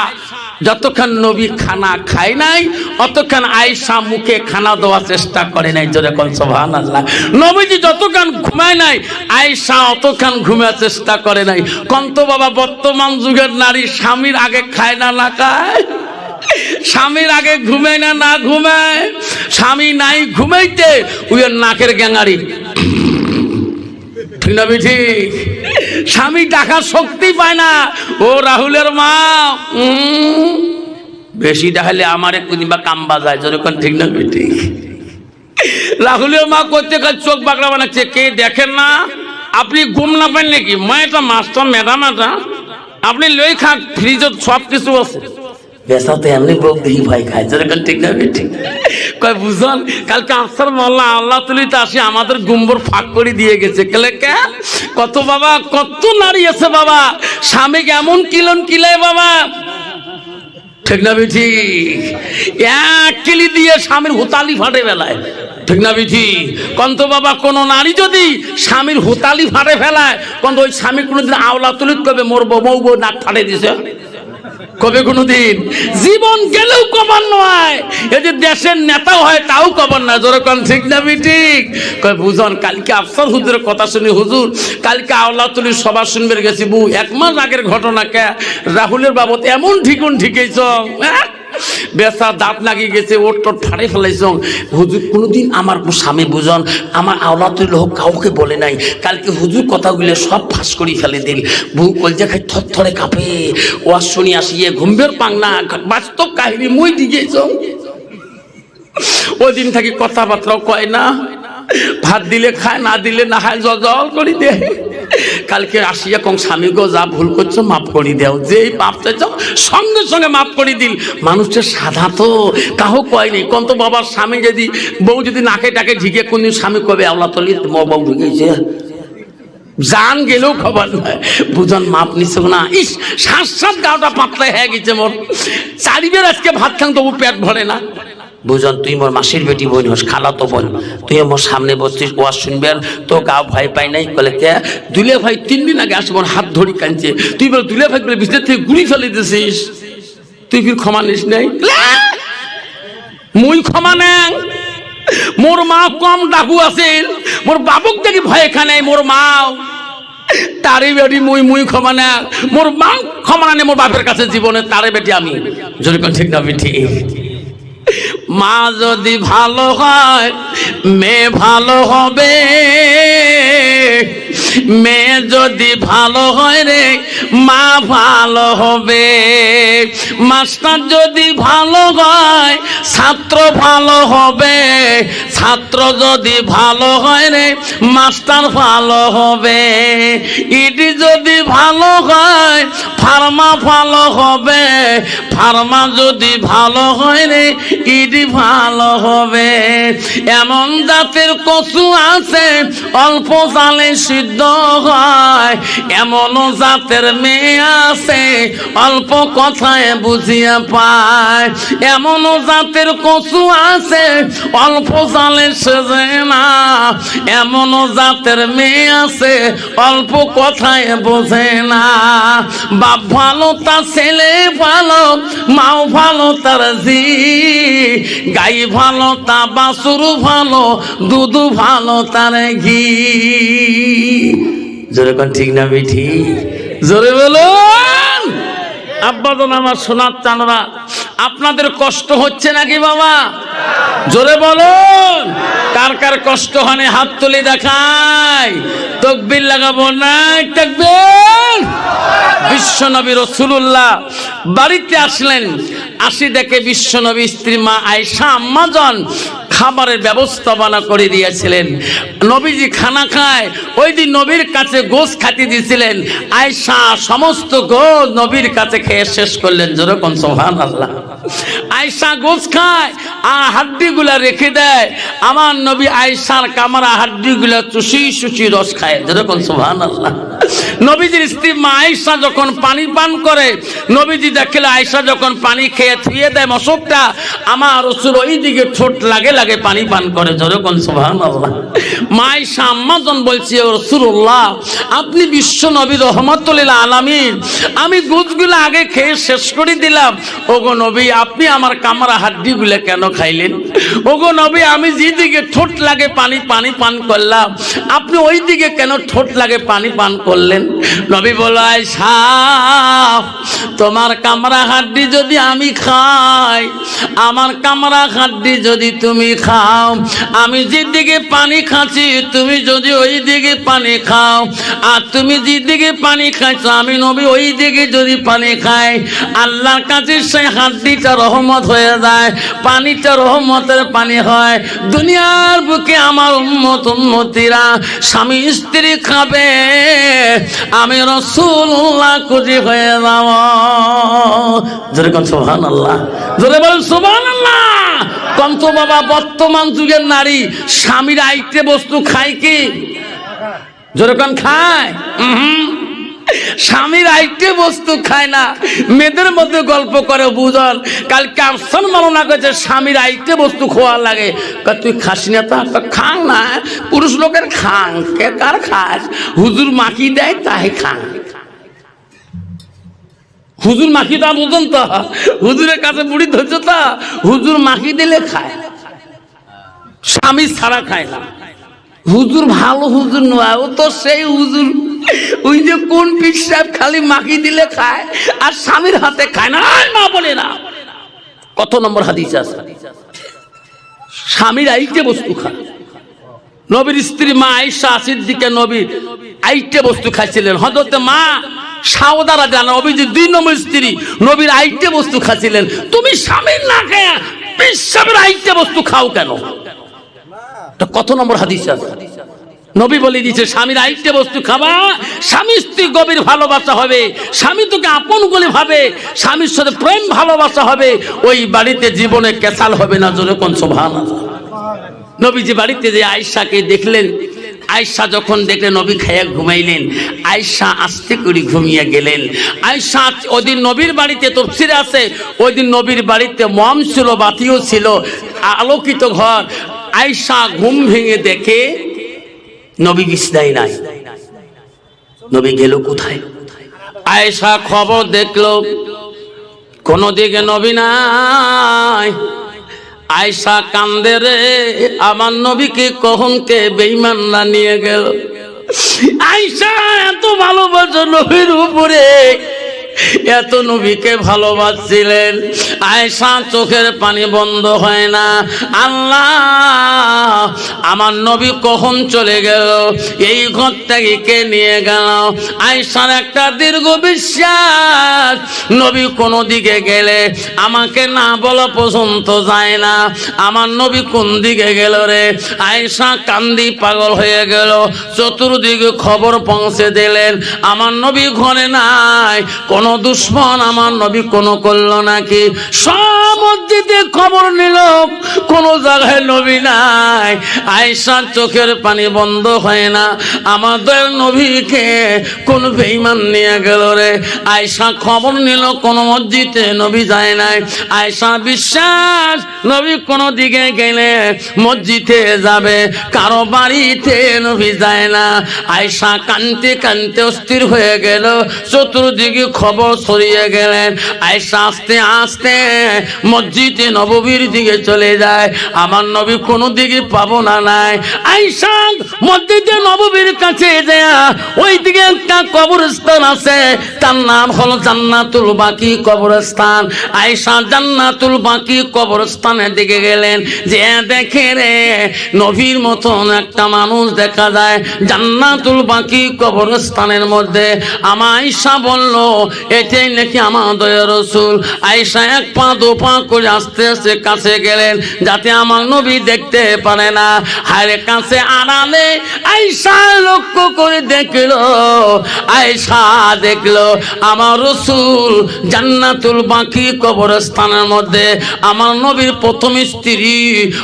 যতক্ষণ নবী খানা খায় নাই, অতক্ষণ আয়েশা মুখে খানা দেওয়ার চেষ্টা করে নাই। জোরে কোন সুবহানাল্লাহ। নবীজি যতক্ষণ ঘুমায় নাই, আয়েশা অতক্ষণ ঘুমার চেষ্টা করে নাই। কন্ত বাবা বর্তমান যুগের নারী স্বামীর আগে খায় না, না খায়, স্বামীর আগে ঘুমায় না, না ঘুমায়, স্বামী নাই ঘুমাইতে ওই নাকের গ্যাঙারি, ঠিক না ঠিক? স্বামী ডাকার শক্তি পায় না। ও রাহুলের মা বেশি ডাকলে আমার কোনবা কাম বাজায়। যখন ঠিক না ঠিক? রাহুলের মা করতে কাজ চোখ বাঁকড়া বানাচ্ছে, কে দেখেন না? আপনি ঘুম না পান নাকি? মা এটা মাস্টার ম্যাডাম, এটা আপনি লই খান, ফ্রিজত সব কিছু আছে। বেসাতে এমনি বউ দেখি ভয় খায়। যেরকম ঠিক না ঠিক? কয় বুঝন কালকে আফসার মোল্লা আল্লাহ তুলিতে আসি আমাদের গুম্বর ফাঁক করে দিয়ে গেছে। কেলে কে? কত বাবা, কত নারী আছে বাবা স্বামীকে এমন কিলন কিলায় বাবা, ঠিক না ঠিক? এক কিলি দিয়ে স্বামীর হুতালি ফাটে বেলায়, ঠিক না ঠিক? কন্ত বাবা কোন নারী যদি স্বামীর হুতালি ফাটে ফেলায়, কন্ত ওই স্বামী কোনোদিন আওলা তুলিত কবে মরবো মৌবো নাক ফাটে দিছে কবে? কোনদিন জীবন গেলেও কবার নয়। এই যে দেশের নেতাও হয় তাও কবার না। যেরকম ঠিক না ঠিক? কয় বুঝন কালকে আফসার হুজুরের কথা শুনি, হুজুর কালকে আওলাতুলির সভা শুনবে গেছি, বউ 1 মাস আগের ঘটনা। কে? রাহুলের বাবদ এমন ঠিকুন ঠিকেছ, বেসা দাঁত লাগিয়ে গেছে, ওর তোর ফাড়ে ফেলাইছ। হুজুর কোনোদিন আমার স্বামী বুঝন আমার আওলাতুল হোক কাউকে বলে নাই, কালকে হুজুর কথাগুলো সব ফাঁস করে ফেলে দিল। বউ কলজা খাই থর থরে কাঁপে। ওয়াজ শুনি আসিয়ে ঘুমবের পাংনা, বাস্তব কাহিনী মই দিয়েছ। ওই দিন থাকি কথাবার্তাও কয় না, ভাত দিলে খায়, না দিলে না খায়, জল করে দেয়। কালকে আসিয়া কম স্বামী গো যা ভুল করছো মাফ করে দেও, যেই পাপ চাইছ সঙ্গে সঙ্গে মাফ করে দিল। মানুষের সাধা তো কাহো কয় নেই। কন্ত বাবার স্বামী যদি বউ যদি নাকে টাকে ঢিকে কোন স্বামী কবে আওলা তলি বউ ঢুকেছে, জান গেলেও খবর নয়। বুঝন মাপ নিছ না। ইস সাত গাওটা পাতলা হয়ে গেছে মোর, চারিবের আজকে ভাত খান তবু পেট ভরে না। বুঝন তুই মোর মাসির বেটি বোন হোস, খালা তো বোন, তুই মোর সামনে বসছিস, ওয়াজ শুনবে তো গাও ভয় পাই নাই। বলে কে? দুলে ভাই 3 দিন আগে আসবো হাত ধরি কাঁদছে, তুই বলে দুলে ভাই বলে ভিতর থেকে গুলি ফেলে দিছিস, তুই ফির ক্ষমা নিস নাই? মুই ক্ষমা নেন। মোর মা কম ডাকু আছে, মোর বাবুক দেখি ভয় খানে, মোর মা তারে বেটি মুই ক্ষমা না, মোর মা ক্ষমা না, মোর বাপের কাছে জীবনে তারে বেটি আমি। যদি কোন ঠিক না ঠিক? মা যদি ভালো হয় মেয়ে ভালো হবে, মেয়ে যদি ভালো হয় রে মা ভালো হবে, মাস্টার যদি ভালো হয় ছাত্র ভালো হবে, ছাত্র যদি ভালো হয় রে মাস্টার ভালো হবে, ইডি যদি ভালো হয় ফার্মা ভালো হবে, ফার্মা যদি ভালো হয় রে ইডি ভালো হবে। এমন জাতের কচু আছে অল্প জালে সিদ্ধ হয়, এমন জাতের মেয়ে আছে অল্প কথায় বুঝিয়া পায়, এমন জাতের কচু আছে অল্প জালে সেজে না, এমন জাতের মেয়ে আছে অল্প কথায় বোঝে না। বাপ ভালো তার ছেলে ভালো, মাও ভালো তার জি, গাই ভালো তা বাছুর ভালো, দুধ ভালো তার ঘি। জোরে কোন ঠিক না বেঠি? জোরে বলুন। আব্বাজন আমার সোনার চাঁদরা, আপনাদের কষ্ট হচ্ছে নাকি বাবা? জোরে বলুন। কার কার কষ্ট হয় হাত তুলে দেখায়, তাকবীর লাগাবো না? তাকবীর। বিশ্বনবী রাসূলুল্লাহ বাড়িতে আসলেন, আসি দেখে বিশ্বনবী স্ত্রী মা আয়েশা আম্মাজান খাবারের ব্যবস্থাপনা করে দিয়েছিলেন। নবীজি খানা খায়, ওই দিন নবীর কাছে গোশ খাতি দিয়েছিলেন। আয়েশা সমস্ত গোশ নবীর কাছে খেয়ে শেষ করলেন। যেরকম সুবহানাল্লাহ। আয়েশা গোশ খায় আর হাড্ডিগুলা রেখে দেয়, আমার নবী আয়েশার কামরা হাড্ডিগুলা চুষি চুষি রস খায়। যেরকম সুবহানাল্লাহ। নবীজির স্ত্রী মা আয়েশা যখন পানি পান করে, নবীজি দেখলে আয়েশা যখন পানি খেয়ে থুয়ে দেয় মশকটা, আমার রাসূল ওই দিকে ঠোঁট লাগে লাগে পানি পান করে। যেরকম সুবহানাল্লাহ। মা আয়েশা আম্মাজান বলছে, ও রাসূলুল্লাহ আপনি বিশ্ব নবী রহমাতুল লিল আলামিন, আমি গুজগুলো আগে খেয়ে শেষ করে দিলাম। ওগো নবী আপনি আমার কামরা হাড্ডিগুলো কেন খাইলেন? ওগো নবী আমি যেদিকে ঠোঁট লাগে পানি পান করলাম, আপনি ওই দিকে কেন ঠোঁট লাগে পানি পান করলেন? নবী বলে, আয়েশা তোমার কামরা হাড্ডি যদি আমি খাই, আমার কামরা হাড্ডি যদি তুমি খাও, আমি যেদিকে পানি খাচ্ছি তুমি যদি ওই দিকে পানি খাও, আর তুমি যেদিকে পানি খাইছো আমি নবী ওই দিকে যদি পানি খাই, আল্লাহর কাছে সেই হাড্ডিটা রহমত হয়ে যায়, পানিটা রহমতের পানি হয়। দুনিয়ার বুকে আমার উম্মত উম্মতিরা স্বামী স্ত্রী খাবে, আমি রাসূলুল্লাহ খুশি হয়ে যাব। জোরে কোন সুবহানাল্লাহ। জোরে বল সুবহানাল্লাহ। কন্ত বাবা বর্তমান যুগের নারী স্বামীর আইটে বস্তু খায় কি? জোরে কোন খায়? স্বামীর আইটে বস্তু খায় না। মেয়েদের মধ্যে গল্প করে বুঝল, কালকে আফসান মালনা করেছে স্বামীর আইটে বস্তু খোয়া লাগে। তুই খাস না? তো খাং না, পুরুষ লোকের খাং, কে কার খাস? হুজুর মাখি দেয় তাই খাং। হুজুর মাখি তা বুঝুন তো, হুজুরের কাছে বুড়ি ধরছে তো, হুজুর মাখি দিলে খায়, স্বামী ছাড়া খায় না। হুজুর ভালো হুজুর নয়, ও তো সেই হুজুর ওই যে কোন পীর সাহেব খালি মাখি দিলে খায় আর স্বামীর হাতে খায় না। মা বলে না কত নম্বর হাদিস আছে, স্বামীর আইটে বস্তু খায়। নবীর স্ত্রী মা আয়েশা সিদ্দিকা নবী আইটে বস্তু খাইছিলেন। হযরত মা সাউদা রাদিয়াল্লাহু আনহা নবীর 2 নম্বর স্ত্রী, নবীর আইটে বস্তু খাচ্ছিলেন। তুমি স্বামীর না খায়া পীর সাহেবের আইটে বস্তু খাও কেন? তো কত নম্বর হাদিস আছে? নবী বলে দিয়েছে স্বামীর আইটে বস্তু খাবা, স্বামী স্ত্রী গভীর ভালোবাসা হবে, স্বামী তোকে আপন বলে ভাবে, স্বামীর সাথে প্রেম ভালোবাসা হবে, ওই বাড়িতে জীবনে কেসাল হবে না। জোরে কোন সুবহানাল্লাহ। নবীজি বাড়িতে যে আয়েশাকে দেখলেন, আয়েশা যখন দেখলেন নবী খাইয়া ঘুমাইলেন, আয়েশা আস্তে করে ঘুমিয়ে গেলেন। আয়েশা ওইদিন নবীর বাড়িতে তাফসীরে আছে, ওইদিন নবীর বাড়িতে মম ছিল, বাতিও ছিল, আলোকিত ঘর। আয়েশা ঘুম ভেঙে দেখে নবী বিছানায় নাই। নবী গেল কোথায়? আয়েশা খবর দেখলো কোন দিকে নবী নাই। আয়েশা কান্দে রে, আমার নবীকে কখনকে বেঈমানরা নিয়ে গেল। আয়েশা এত ভালোবাসা নবীর উপরে, এত নবীকে ভালোবাসছিলেন। আয়েশা চোখের পানি বন্ধ হয় না, আল্লাহ আমার নবী কখন চলে গেল, এই ঘর থেকে কে নিয়ে গেল। আয়েশার একটা দীর্ঘ বিশ্বাস, নবী কোনো দিকে গেলে আমাকে না বলা পর্যন্ত যায় না, আমার নবী কোন দিকে গেল রে। আয়েশা কান্দি পাগল হয়ে গেল, চতুর্দিকে খবর পৌঁছে দিলেন আমার নবী ঘরে নাই। কোন দুশ্মন আমার নবী কোনো করলো নাকি? সব মসজিদে খবর নিল, কোন জায়গায় নবী নাই। আয়েশার চোখের পানি বন্ধ হয় না, আমাদের নবীকে কোন বেঈমান নিয়ে গেল রে। আয়েশা খবর নিল কোন মসজিদে নবী যায় নাই। আয়েশা বিশ্বাস নবী কোন দিকে গেলে মসজিদে যাবে, কারো বাড়িতে নবী যায় না। আয়েশা কানতে কানতে অস্থির হয়ে গেল, চতুর্দিকে খবর ছড়িয়ে গেলেন। আয়েশা আস্তে আস্তে মসজিদে নববীর দিকে চলে যায়, আমার নবী কোনো দিকে পাবো না নাই। আয়েশা মসজিদে নববীর কাছে যায়, ওই দিকে একটা কবরস্থান আছে, তার নাম হলো জান্নাতুল বাকি কবরস্থান। আয়েশা জান্নাতুল বাকি কবরস্থানের দিকে গেলেন, যে দেখে রে নবীর মতন একটা মানুষ দেখা যায় জান্নাতুল বাকি কবরস্থানের মধ্যে। আমার আয়েশা বলল, এটাই নাকি আমাদের রাসূল। আয়েশা এক পা দু পা করে আস্তে আস্তে কাছে গেলেন, যাতে আমার নবী দেখতে পারে না। হায়রে কাছে আড়ালে আয়েশা লক্ষ্য করে দেখলো, আয়েশা দেখলো আমার রাসূল জান্নাতুল বাকি কবরস্থানের মধ্যে আমার নবীর প্রথম স্ত্রী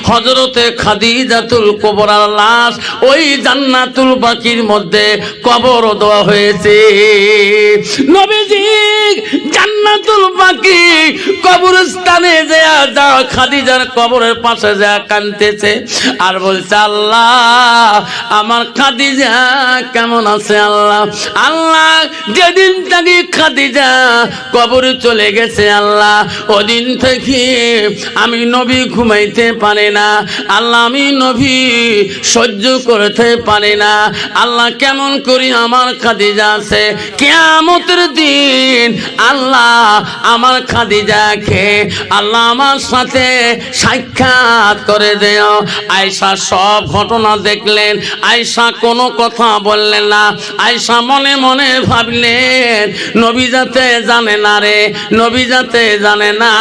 হযরতে খাদিজাতুল কুবরার লাশ ওই জান্নাতুল বাকির মধ্যে কবর দেওয়া হয়েছে। নবীজি জান্নাতুল বাকি কবরস্থানে যা খাদিজার কবরের পাশে যা কাঁদতেছে আর বলছে, আল্লাহ আমার খাদিজা কেমন আছে। আল্লাহ আল্লাহ যেদিন থেকে খাদিজা কবরে চলে গেছে, আল্লাহ ওদিন থেকে আমি নবী ঘুমাইতে পারে না। আল্লাহ আমি নবী সহ্য করতে পারে না। আল্লাহ কেমন করি আমার খাদিজা আছে, কিয়ামতের দিন আল্লাহ আমার খাদিজাকে আল্লাহ আমার সাথে সাক্ষাৎ করে দেও। আয়েশা সব ঘটনা দেখলেন, আয়েশা কোনো কথা বললেন না। আয়েশা মনে মনে ভাবলেন, নবী যাতে জানে না রে, নবী যাতে জানে না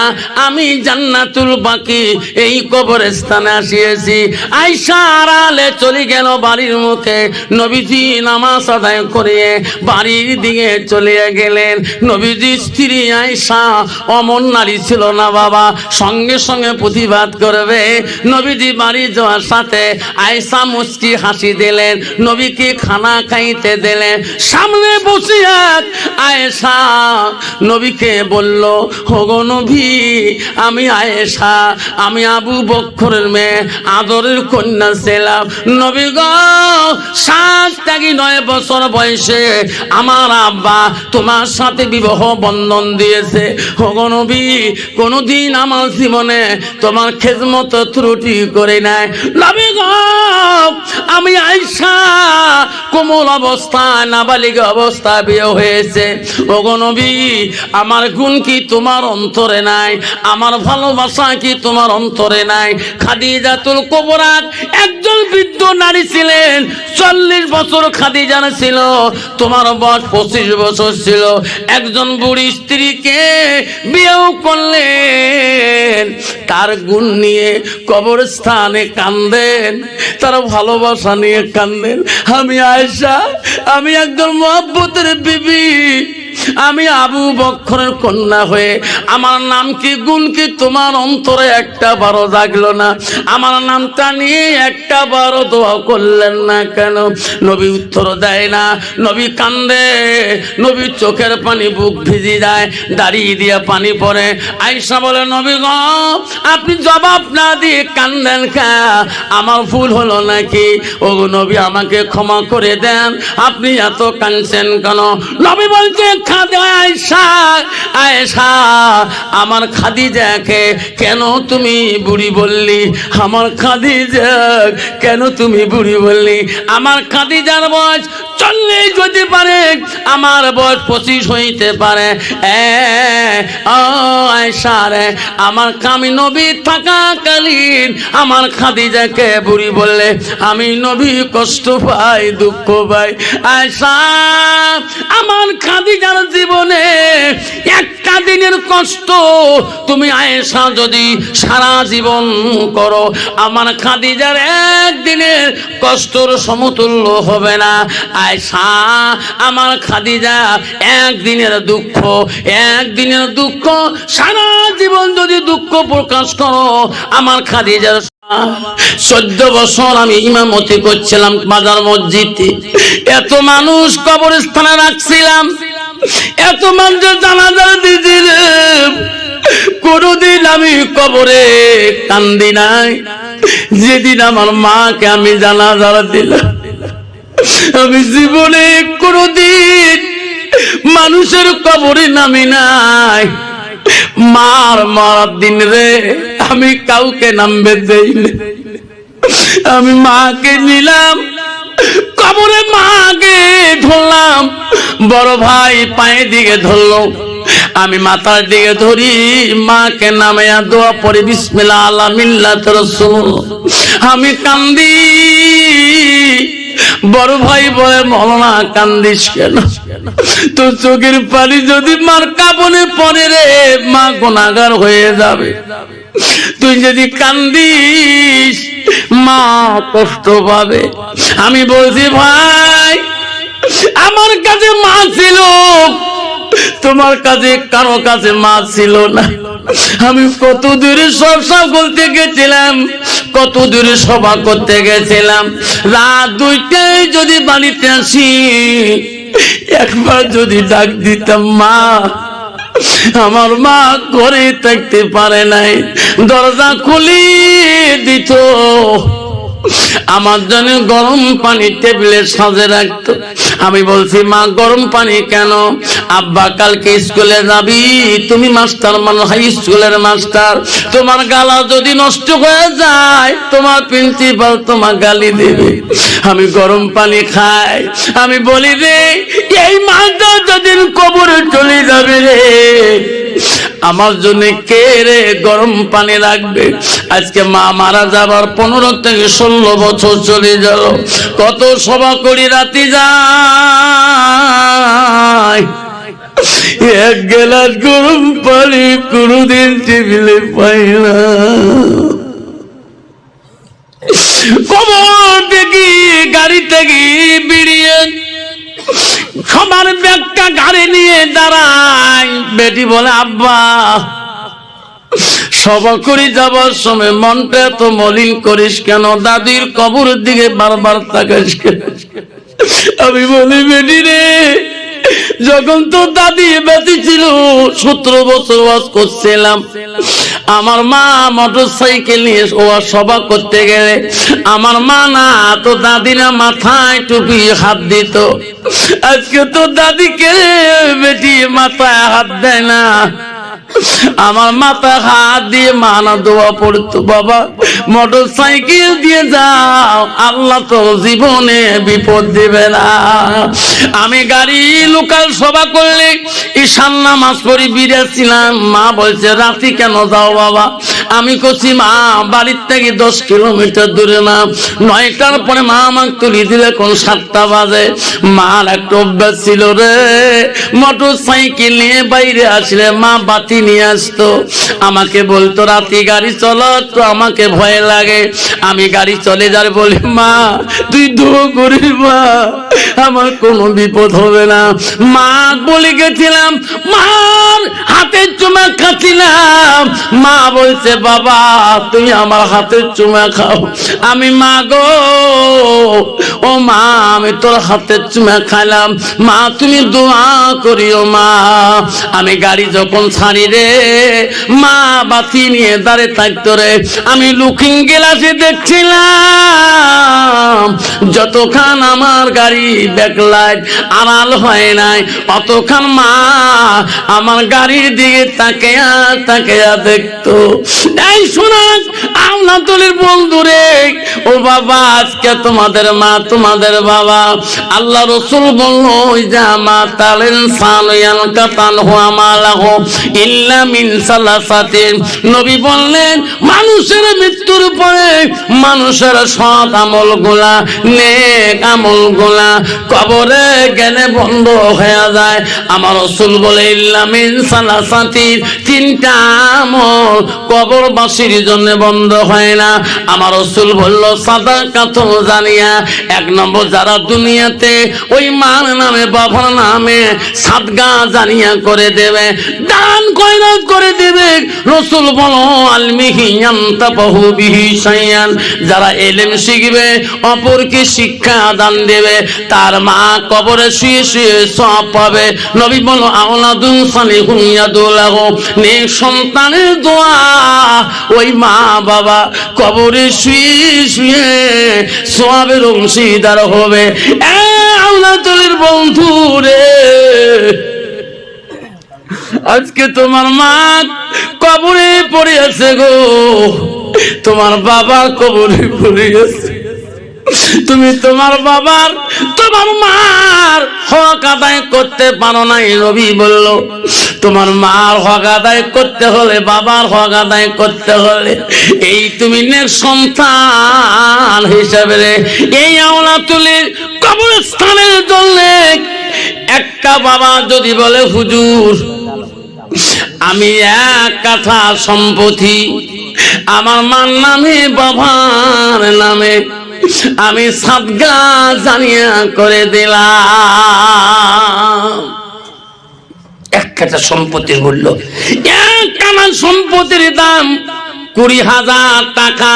আমি জান্নাতুল বাকি এই কবরস্থানে আসিয়েছি। আয়েশা আড়ালে চলে গেল বাড়ির মুখে। নবীজি নামাজ আদায় করিয়ে বাড়ির দিকে চলে গেলেন। নবীজি স্ত্রী আয়েশা অমন নারী ছিল না বাবা, সঙ্গে সঙ্গে প্রতিবাদ করবে। নবীজি বাড়ি যাওয়ার সাথে আয়েশা মুচকি হাসি দিলেন, নবীকে খানা খাইতে দিলেন। সামনে বসে আয়েশা নবীকে বলল, ওগো নবী আমি আয়েশা, আমি আবু বকরের মেয়ে, আদরের কন্যা ছিলাম। নবী গো 7 থেকে 9 বছর বয়সে আমার আব্বা তোমার সাথে বিবাহ বন্ধন দিয়েছে। ওগো নবী কোনদিন আমার জীবনে তোমার খেদমত ত্রুটি করে নাই। নবী গো আমি আয়েশা কোমল অবস্থায় নাবালিকা অবস্থায় বিয়ে হয়েছে। ওগো নবী আমার গুণ কি তোমার অন্তরে নাই, আমার ভালোবাসা কি তোমার অন্তরে নাই। খাদিজাতুল কুবরা একজন বৃদ্ধ নারী ছিলেন, 40 বছর খাদিজা ছিল, তোমার বয়স 25 বছর ছিল। একজন বুড়ি স্ত্রীকে বিয়েও করলেন, তার গুণ নিয়ে কবরস্থানে কান্দেন, তার ভালোবাসা নিয়ে কান্দেন। আমি আয়েশা, আমি একজন মহব্বতের বিবি, আমি আবু বকরের কন্যা হয়ে আমার নাম কি গুণ কি তোমার অন্তরে একটা বারো জাগলো না? আমার নামটা নিয়ে একটা বারো দোয়া করলেন না কেন? নবী উত্তর দেয় না, নবী কান্দে, নবী চোখের পানি বুক ভিজে যায়, দাঁড়িয়ে দিয়ে পানি পড়ে। আয়েশা বলে, নবী গো আপনি জবাব না দিয়ে কান্দেন কে? আমার ভুল হলো নাকি? ও নবী আমাকে ক্ষমা করে দেন, আপনি এত কাঁদছেন কেন? নবী বলছে, আয়েশা আয়েশা আমার খাদিজাকে কেন তুমি বুড়ি বললি? আমার খাদিজা কেন তুমি বুড়ি বললি? আমার খাদিজার বয়স 40 হইতে পারে, আমার বয়স 25 হইতে পারে। আয়েশা রে, আমার আমি নবী থাকাকালীন আমার খাদিজাকে বুড়ি বললে আমি নবী কষ্ট পাই, দুঃখ পাই। আয়েশা, আমার খাদিজার জীবনে একটা দিনের কষ্ট তুমি আয়েশা যদি সারা জীবন করো, আমার খাদিজার একদিনের কষ্টর সমতুল্য হবে না। আয়েশা, আমার খাদিজা একদিনের দুঃখ সারা জীবন যদি দুঃখ প্রকাশ করো, আমার খাদিজার 14 বছর আমি ইমামতি করছিলাম বাজার মসজিদে, এত মানুষ কবরস্থানে রাখছিলাম, এত মানুষের জানাজা দিয়েছিলাম, কোনদিন আমি কবরে কান্দি নাই। যেদিন আমার মাকে আমি জানাজা দিলাম, আমি জীবনে কোনদিন মানুষের কবরে নামি নাই। মারার দিন রে আমি কাউকে নামবে দেইনি, আমি মাকে নিলাম কবরে, মাকে ধরলাম, বড় ভাই পায়ের দিকে ধরলো, আমি মাথার দিকে ধরি, মাকে নামাইয়া দোয়া পড়ি বিসমিল্লাহ আলা মিল্লাত রাসূল, আমি কান্দি। বড় ভাই বলে মওলানা কান্দিস কেন, তো চোখের পানি যদি মার কাপড়ে পড়ে রে মা গুনাহগার হয়ে যাবে, তুই যদি কান্দিস মা কষ্ট পাবে। আমি বলছি ভাই আমার কাছে মা ছিল, তোমার কাছে কারো কাছে মা ছিল না। আমি কত দূরে সব করতে গেছিলাম, কত দূরে সভা করতে গেছিলাম, রাত 2টায় যদি বাড়িতে আসি, একবার যদি ডাক দিতাম মা, আমার মা ঘরে থাকতে পারে নাই, দরজা খুলে দিত, আমার জন্য গরম পানি টেবিলে সাজে রাখতো। আমি বলছি মা গরম পানি কেন? আব্বা কালকে স্কুলে যাবি, তুমি মাস্টার মানুষ, হাই স্কুলের মাস্টার, তোমার গালা যদি নষ্ট হয়ে যায় তোমার প্রিন্সিপাল তোমার গালি দেবে। আমি গরম পানি খাই, আমি বলি রে এই মাটা যেদিন কবরে চলে যাবে রে, আমার জন্য কে রে গরম পানি রাখবে? আজকে মা মারা যাবার 15 থেকে 16 বছর চলে গেল, কত সভা করি রাতে যায়, এক গ্লাস গরম পানি কোনদিন টেবিলে পাই না। কবর দেখি গাড়ি থেকে বেরিয়ে সবার ব্যাগটা গাড়ি নিয়ে দাঁড়ায়, বেটি বলে আব্বা সভা করি যাবার সময় মনটা এত মলিন করিস কেন, দাদির কবরের দিকে বারবার তাকাস কেন? আমি বলি বেটি রে, যখন তো দাদি বেঁচে ছিল 17 বছর ওয়াজ করছিলাম, আমার মা মোটরসাইকেল নিয়ে ওয়াজ সভা করতে গেলে আমার মা না তো দাদিরা মাথায় টুপি হাত দিত, আজকে তো দাদিকে বেটি মাথায় হাত দেয় না, আমার মাথা হাত দিয়ে মানা দোয়া পড়তো, বাবা মোটরসাইকেল দিয়ে যাও, আল্লাহ তো জীবনে বিপদ দিবে না। আমি গাড়ি লোকাল সভা করলে ঈশান নামাজ পড়ি বিরেছিলাম, মা বলছে রাতে কেন যাও বাবা? আমি কছি মা বাড়ির থেকে 10 কিলোমিটার দূরে না, 9টার পরে মা আমাকে তুলি দিলে কোন 7টা বাজে। মার একটা অভ্যাস ছিল রে, মোটরসাইকেল নিয়ে বাইরে আসলে মা বাতি নিয়ে আসতো, আমাকে বলতো রাতে গাড়ি চলো, তো আমাকে ভয় লাগে, আমি গাড়ি চলে যার বলি মা তুই দোয়া করিস মা আমার কোনো বিপদ হবে না। মা বলে গেছিলাম, মার হাতের চুমা খাচ্ছিলাম, মা বলছে বাবা তুমি আমার হাতের চুমা খাও, আমি মা গো ও মা আমি তোর হাতের চুমা খাইলাম, মা তুমি দোয়া করিও মা। আমি গাড়ি যখন ছাড়ি রে মা বাতি নিয়ে দাঁড়িয়ে থাকতো রে, আমি লুকিং গ্লাসে দেখছিলাম যতক্ষণ আমার গাড়ি ব্যাকলাইট আড়াল হয় নাই, অতক্ষণ মা আমার গাড়ির দিকে তাকিয়া তাকিয়া দেখতো। এই শোনাস আওলাদুলের বন্ধুরে, ও বাবা আজকে তোমাদের মা তোমাদের বাবা, আল্লাহ রসুল বললো জামা তালেন সালয়ান কাতান হুয়া মালাহু ইল্লা মিন সালাসাতিন। নবী বললেন মানুষের মৃত্যুর পরে মানুষের সৎ আমলগুলা নেক আমলগুলা কবরে গেলে বন্ধ হয়ে যায়। আমার রাসূল বলে ইল্লা মিন সালাসাতিন, তিনটা আমল কবরবাসীর জন্য বন্ধ হয় না। আমার রাসূল বলল সাদাকাতুন জারিয়া, এক নম্বর যারা দুনিয়াতে ওই মার নামে বাবার নামে সাদকা জারিয়া করে দেবে, দান খয়রাত করে দেবে। রাসূল বলো আলমিহি ইয়ানতাফাহু বিহি শাইয়ান, যারা ইলম শিখবে অপরকে শিক্ষা দান দেবে, তার মা কবরে শুয়ে শুয়ে সওয়াব পাবে। নবী বলো আওলাদুন সালিহুন ইয়াদুলাহু, নেক সন্তানের দোয়া ওই মা বাবা কবরে শুয়ে শুয়ে সওয়াবের অংশীদার হবে। এ আওলাদুলের বন্ধু রে, আজকে তোমার মা কবরে পড়ে আছে গো, তোমার বাবা কবরে পড়ে আছে। তুমি তোমার বাবার তোমার মার হক আদায় করতে পারো নাই। নবী বলল তোমার মার হক আদায় করতে হলে, বাবার হক আদায় করতে হলে এই তুমি নেক সন্তান হিসাবে এই আওলাদুলের কবরস্থানের জন্য একটা বাবা যদি বলে হুজুর আমি এক কাঠা সম্পত্তি আমার মার নামে বাবার নামে আমি সাদকা জারিয়া করে দিলাম। এক কাঠা সম্পত্তির মূল্য, এক কাঠা সম্পত্তির দাম 20,000 টাকা।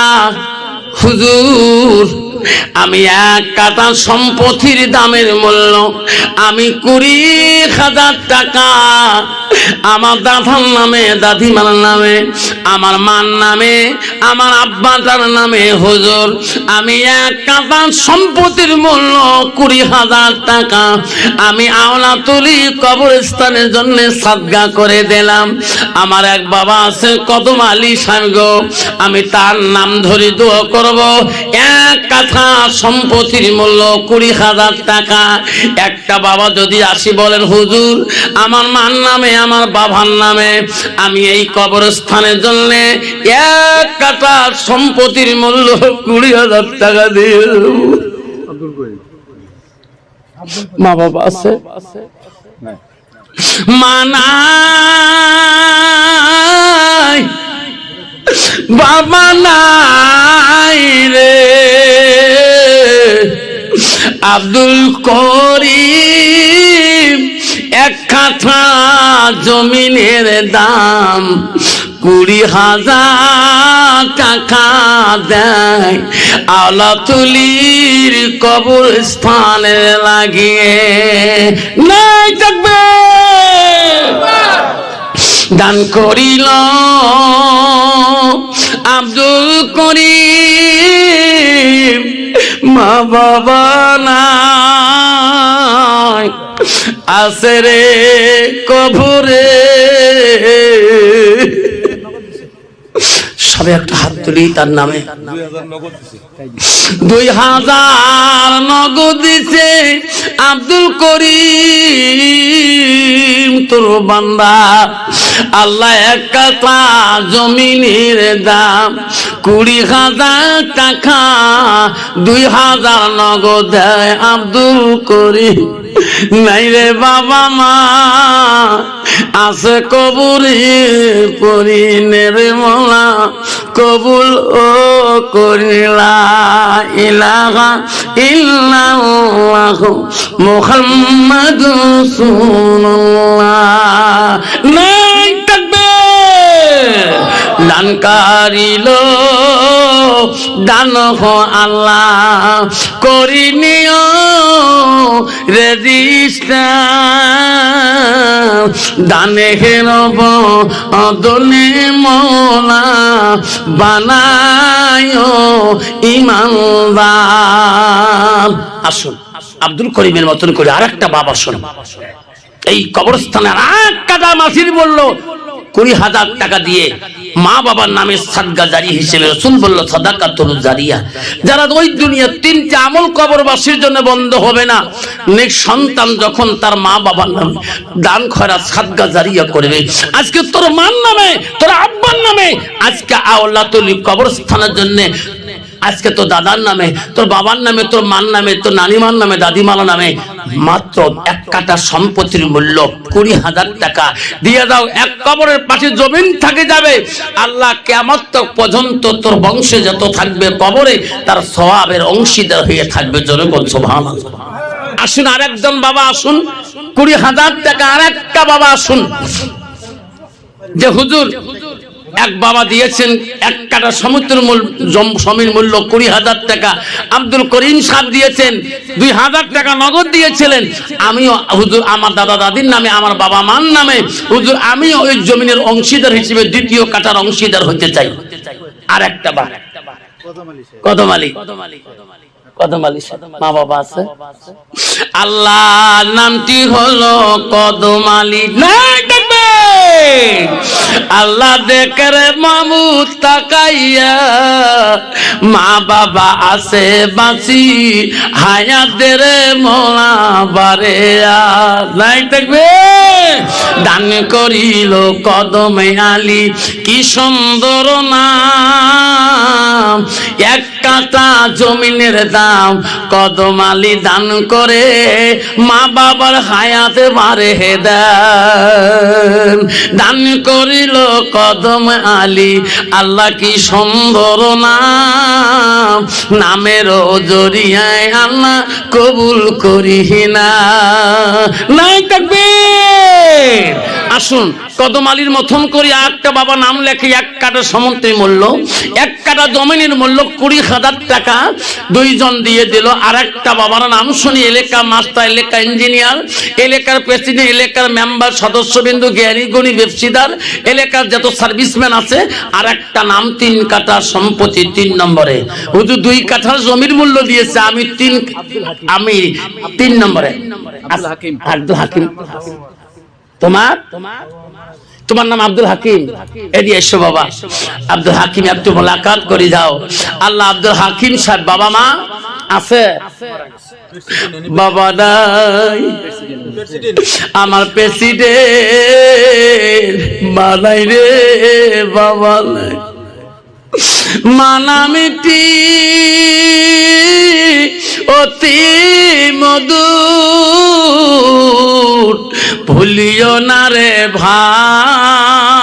হুজুর আমি এক কাঠা সম্পত্তির দামের মূল্য আমি 20,000 টাকা আমার দাদার নামে দাদিমার নামে আমার মার নামে আমার আব্বাটার নামে হুজুর আমি এক কাঠা সম্পত্তির মূল্য 20,000 টাকা আমি আওলাদুলি কবরস্থানের জন্য সাদকা করে দিলাম। আমার এক বাবা আছে কদম আলী সাহেব গো, আমি তার নাম ধরে দোয়া করব। এক কাঠা সম্পত্তির মূল্য 20,000 টাকা। একটা বাবা যদি আসি বলেন হুজুর আমার মার নামে আমার বাবার নামে আমি এই কবরস্থানের জন্য এক কাঠা সম্পত্তির মূল্য 20,000 টাকা দিয়ে মা বাবা আছে মানাই বাবা নাই রে আব্দুল করিম এক কাঠা জমিনের দাম 20,000 টাকা দেয় আওলাদুলির কবরস্থানে লাগিয়ে। নাই থাকবে দান করিল আব্দুল করিম মা বাবা নাই আছে রে কবরে। সবে একটা হাত তুলি তার নামে 2,000 নগদ দিছে আব্দুল করিম তোর বান্দা। আল্লাহ এক কাঠা জমিনের দাম 20,000 টাকা 2,000 নগদ দেয় আব্দুল করিম। নাই রে বাবা মা আছে কবরে পরিনে রে মোলা কবুল ও করিলা ইলাহা ইল্লাল্লাহু মুহাম্মাদুর রাসূলুল্লাহ। নাই থাকবে দান কারিল দান হো আল্লাহ করিনিও রেজিস্টার দানে হেরব অদলে মোলা বানায় ইমানদার। আসুন আব্দুল করিমের মতন করে আরেকটা বাবা শোন, এই কবরস্থানে আর কাদা মাসির বললো 20,000 টাকা দিয়ে মা বাবার নামে সাদকা জারি হিসেবে রাসূল বলল সাদাকাতুল জারিয়া। যারা ওই দুনিয়ার 3টা আমল কবরবাসীর জন্য বন্ধ হবে না, নেক সন্তান যখন তার মা বাবার নামে দান খয়রাত সাদকা জারিয়া করবে। আজকে তোর মার নামে, তোর আব্বার নামে আজকে আওলাতুল কবরস্থানের জন্য, আজকে তো দাদার নামে, তোর বাবার নামে, তোর মার নামে, তোর নানিমার নামে, দাদিমার নামে মাত্র 1 কাঠা সম্পত্তির মূল্য 20,000 টাকা দিয়ে দাও। এক কবরের পাশে জমিন থাকে যাবে, আল্লাহ কিয়ামত পর্যন্ত তোর বংশে যত থাকবে কবরে তার সওয়াবের অংশীদার হয়ে থাকবে। জোরে বল সুবহানাল্লাহ। আসুন আরেকজন বাবা আসুন, 20,000 টাকা আরেকটা বাবা আসুন। যে হুজুর এক বাবা দিয়েছেন 1 কাঠা জমির মূল্য 20,000 টাকা। আব্দুল করিম সাহেব দিয়েছেন 2,000 টাকা নগদ দিয়েছিলেন। আমিও হুজুর আমার দাদা দাদির নামে, আমার বাবা মার নামে হুজুর আমিও ওই জমিনের অংশীদার হিসেবে 2য় কাঠার অংশীদার হতে চাই। আর একটা বাবা কদমালি মা বাবা আছে। আল্লাহ নামটি হলো কদমালি। আল্লাহ দেখরে মামুদ তাকাইয়া, মা বাবা আছে বাঁচি হায়াতের মোলা বারে নাই দেখবে। দান করিল কদমে আলী, কি সুন্দর নাম। 1 কাঠা জমিনের দাম কদম আলী দান করে মা বাবার হায়াতে বারে দেন। দান করিল কদম আলী, আল্লাহ কি সুন্দর নাম। নামের জরিয়ায় আল্লাহ কবুল করি না নাই থাকবে। আসুন কদম আলীর মতন করে একটা বাবা নাম লেখে 1 কাঠা সমন্ত্রী মূল্য, 1 কাঠা জমিনের মূল্য 20,000 টাকা 2 জন দিয়ে দিল। আর একটা বাবার নাম শুনি, এলাকা মাস্টার, এলাকা ইঞ্জিনিয়ার, এলাকার প্রেসিডেন্ট, এলাকার মেম্বার, সদস্যবিন্দু, জ্ঞানী গুণী ব্যবসাদার, এলাকার যত সার্ভিসম্যান আছে। আর একটা নাম 3 কাঠা সম্পত্তি 3 নম্বরে। হুজুর 2 কাঠার জমির মূল্য দিয়েছে, আমি 3 নম্বরে। আব্দুল হাকিম। তোমার নাম আব্দুল হাকিম? এদিকে এসো বাবা, আব্দুল হাকিম একটু মোলাকাত করে যাও। আল্লাহ আব্দুল হাকিম সাহেব বাবা মা আছে? বাবা নাই, আমার প্রেসিডেন্ট বানাই রে বাবা নাই। মানামিটি অতি মধুর, ভুলিও না রে ভাই।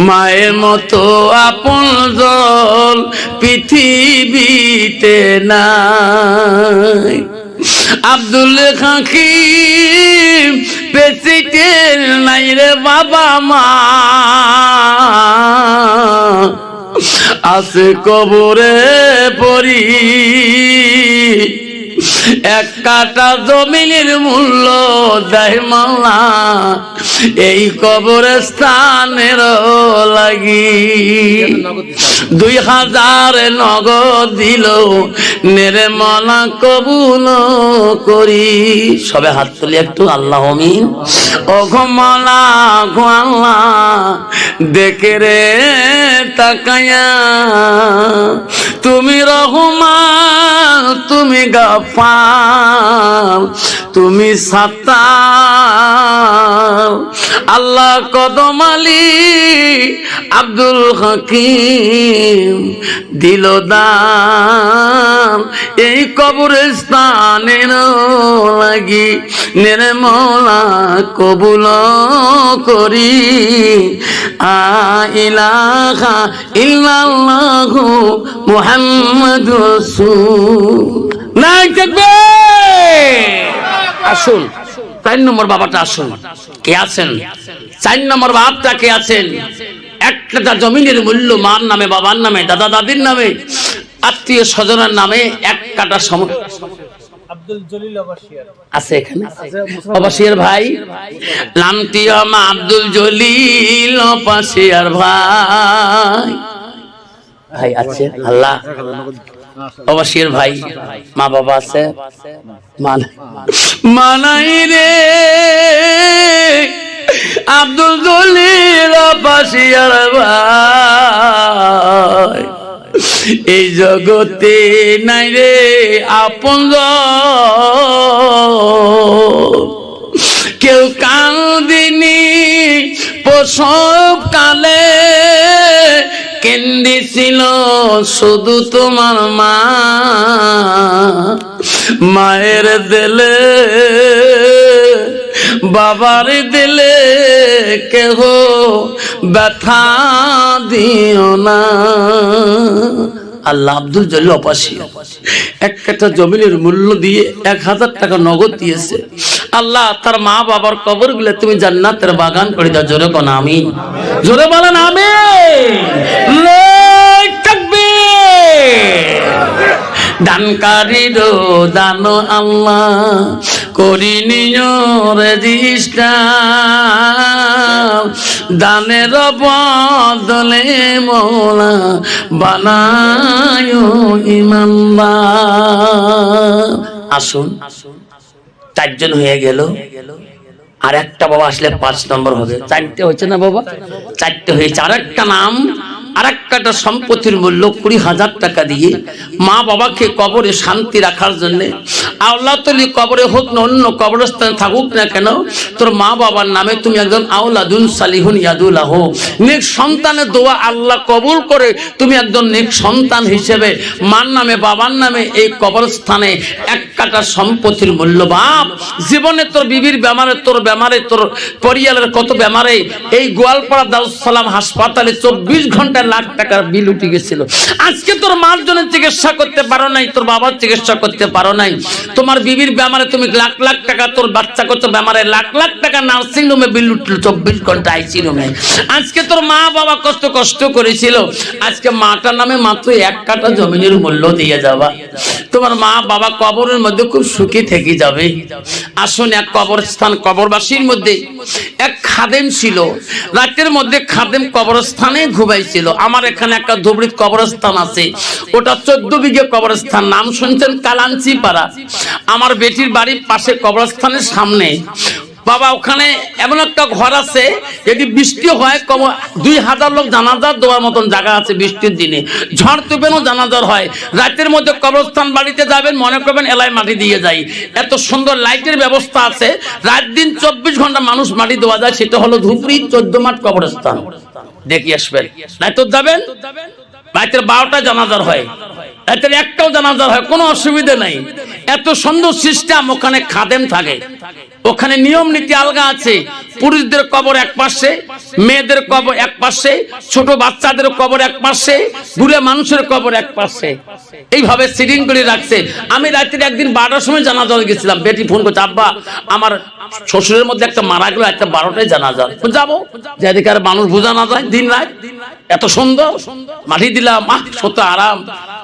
মায়ের মতো আপন জল পৃথিবীতে নাই। আব্দুল হাকিম প্রেসিডেন্ট নাই রে বাবা মা, আছে কবরে পড়ি। 1 কাঠা জমিনের মূল্য দেয় মাওলা এই কবরস্থানের লাগি। 2,000 নগদ দিল, নেরে মাওলা কবুল করি। সবে হাত তুলি একটু আল্লাহ আমিন। ওগো মাওলা গো আল্লাহ, দেখে রে তাকায়া, তুমি রহমান, তুমি গাফার, তুমি সাত্তার। আল্লাহ কদম আলী আব্দুল হাকিম দিল দান এই কবরস্থানের লাগি। নেরে মওলা কবুল করি। ইলাহা ইল্লাল্লাহু মুহাম্মাদুর রাসূল। নাই থাকবে। আসুন 4 নম্বর বাবাটা আসুন। কে আছেন 4 নম্বর বাবাটা? কে আছেন? 1 কাঠা জমিনের মূল্য মার নামে, বাবার নামে, দাদা দাদির নামে, আত্মীয় স্বজনের নামে 1 কাঠা আব্দুল জলিল আছে এখানে? অবাসিয়ার ভাই নামটি আমার আব্দুল জলিল অবাসিয়ার ভাই। ভাই আছে? আল্লাহ অবশ্যই ভাই মা বাবা আছে মানাই রে আব্দুল জলিল পাশিয়ার ভাই এই জগতে নাই রে আপনজন কেউ কান্দিনি প্রসব কালে কেন্দিছিল শুধু তোমার মা মায়ের দিলে বাবার দিলে কেহ ব্যথা দিও না। আল্লাহ আব্দুল জলিল অপাসী এক কাঠা জমিনের মূল্য দিয়ে 1000 টাকা নগদ দিয়েছে। আল্লাহ তার মা বাবার কবর গুলো তুমি জান্নাতের বাগান করে দাও। জোরে কোন আমিন, জোরে বলেন আমিন। দানকারীর দান আল্লাহ করি নিও রেজিস্টার দানের বদলে মৌলা বানায় ইমানদার। আসুন 4 জন হয়ে গেল, আর একটা বাবা আসলে 5 নম্বর হবে। 4টে হয়েছে না বাবা? 4টে হয়েছে। আর একটা নাম, আর একটা সম্পত্তির মূল্য 20,000 টাকা দিয়ে মা বাবাকে কবরে শান্তি রাখার জন্য আল্লাহ তলি কবরে হোক না অন্য কবরস্থানে থাকুক না কেন, তোর মা বাবার নামে তুমি একজন আওলাদুন সালিহুন ইয়াদুল্লাহ নেক সন্তানের দোয়া আল্লাহ কবুল করে তুমি একজন নেক সন্তান হিসেবে মার নামে বাবার নামে এই কবরস্থানে 1 কাঠা সম্পত্তির মূল্য। বাপ জীবনে তোর বিবির বেমারে, তোর বেমারে, তোর পরিবারের কত বেমারে, এই গোয়ালপাড়া দারুস সালাম হাসপাতালে 24 ঘন্টা লাখ টাকার বিল উঠে গেছিল। আজকে তোর মার জন্য চিকিৎসা করতে পারো নাই, তোর বাবার চিকিৎসা করতে পারো নাই, তোমার বিবির বেমারে তুমি লাখ লাখ টাকা, তোর বাচ্চা কত বেমারে লাখ লাখ টাকা নার্সিং রুমে বিল উঠলো, 24 ঘন্টা আইসি রুমে। আজকে তোর মা বাবা কষ্ট করেছিল, আজকে মাটার নামে মাত্র 1 কাঠা জমিনের মূল্য দিয়ে যাবা। তোমার মা বাবা কবরের মধ্যে খুব সুখী থেকে যাবে। আসুন, এক কবরস্থান, কবরবাসীর মধ্যে এক খাদেম ছিল। রাতের মধ্যে খাদেম কবরস্থানে ঘুমাইছিল। আমার এখানে একটা ধুবড়ির কবরস্থান আছে, ওটা 14 বিঘে কবরস্থান, নাম শুনছেন কালাঞ্চি পাড়া। আমার বেটির বাড়ির পাশে কবরস্থানের সামনে বাবা ওখানে এমন একটা ঘর আছে, যদি বৃষ্টি হয় 2000 লোক জানাজার দেওয়ার মতন জায়গা আছে। বৃষ্টির দিনে ঝড় তুফানও জানাজার হয়। রাতের মধ্যে কবরস্থান বাড়িতে যাবেন, মনে করবেন এলাই মাটি দিয়ে যাই, এত সুন্দর লাইটের ব্যবস্থা আছে। রাত দিন 24 ঘন্টা মানুষ মাটি দেওয়া যায়। সেটা হলো ধুবড়ি 14 মাঠ কবরস্থান। দেখি আসবেন, নাই তো যাবেন। রাতের 12টা জানাজার হয়, রাতের 1টাও জানাজার হয়, কোনো অসুবিধা নাই। এত সুন্দর সিস্টেম। ওখানে খাদেম থাকে, ওখানে নিয়ম নীতি আলগা আছে। পুরুষদের কবর এক পাশে, মেয়েদের কবর এক পাশে, ছোট বাচ্চাদের কবর এক পাশে, বুড়ে মানুষের কবর এক পাশে, এইভাবে সিটিং করে রাখছে। আমি রাত্রে একদিন 12টার সময় জানাজা গেছিলাম। বেটি ফোন করছে, আব্বা আমার শ্বশুরের মধ্যে একটা মারা গেল, একটা 12টায় জানাজা, যাবো। যেদিকে আর মানুষ বোঝা না যায়, দিন রাত এত সুন্দর মাটি দিলাম, কত আরাম।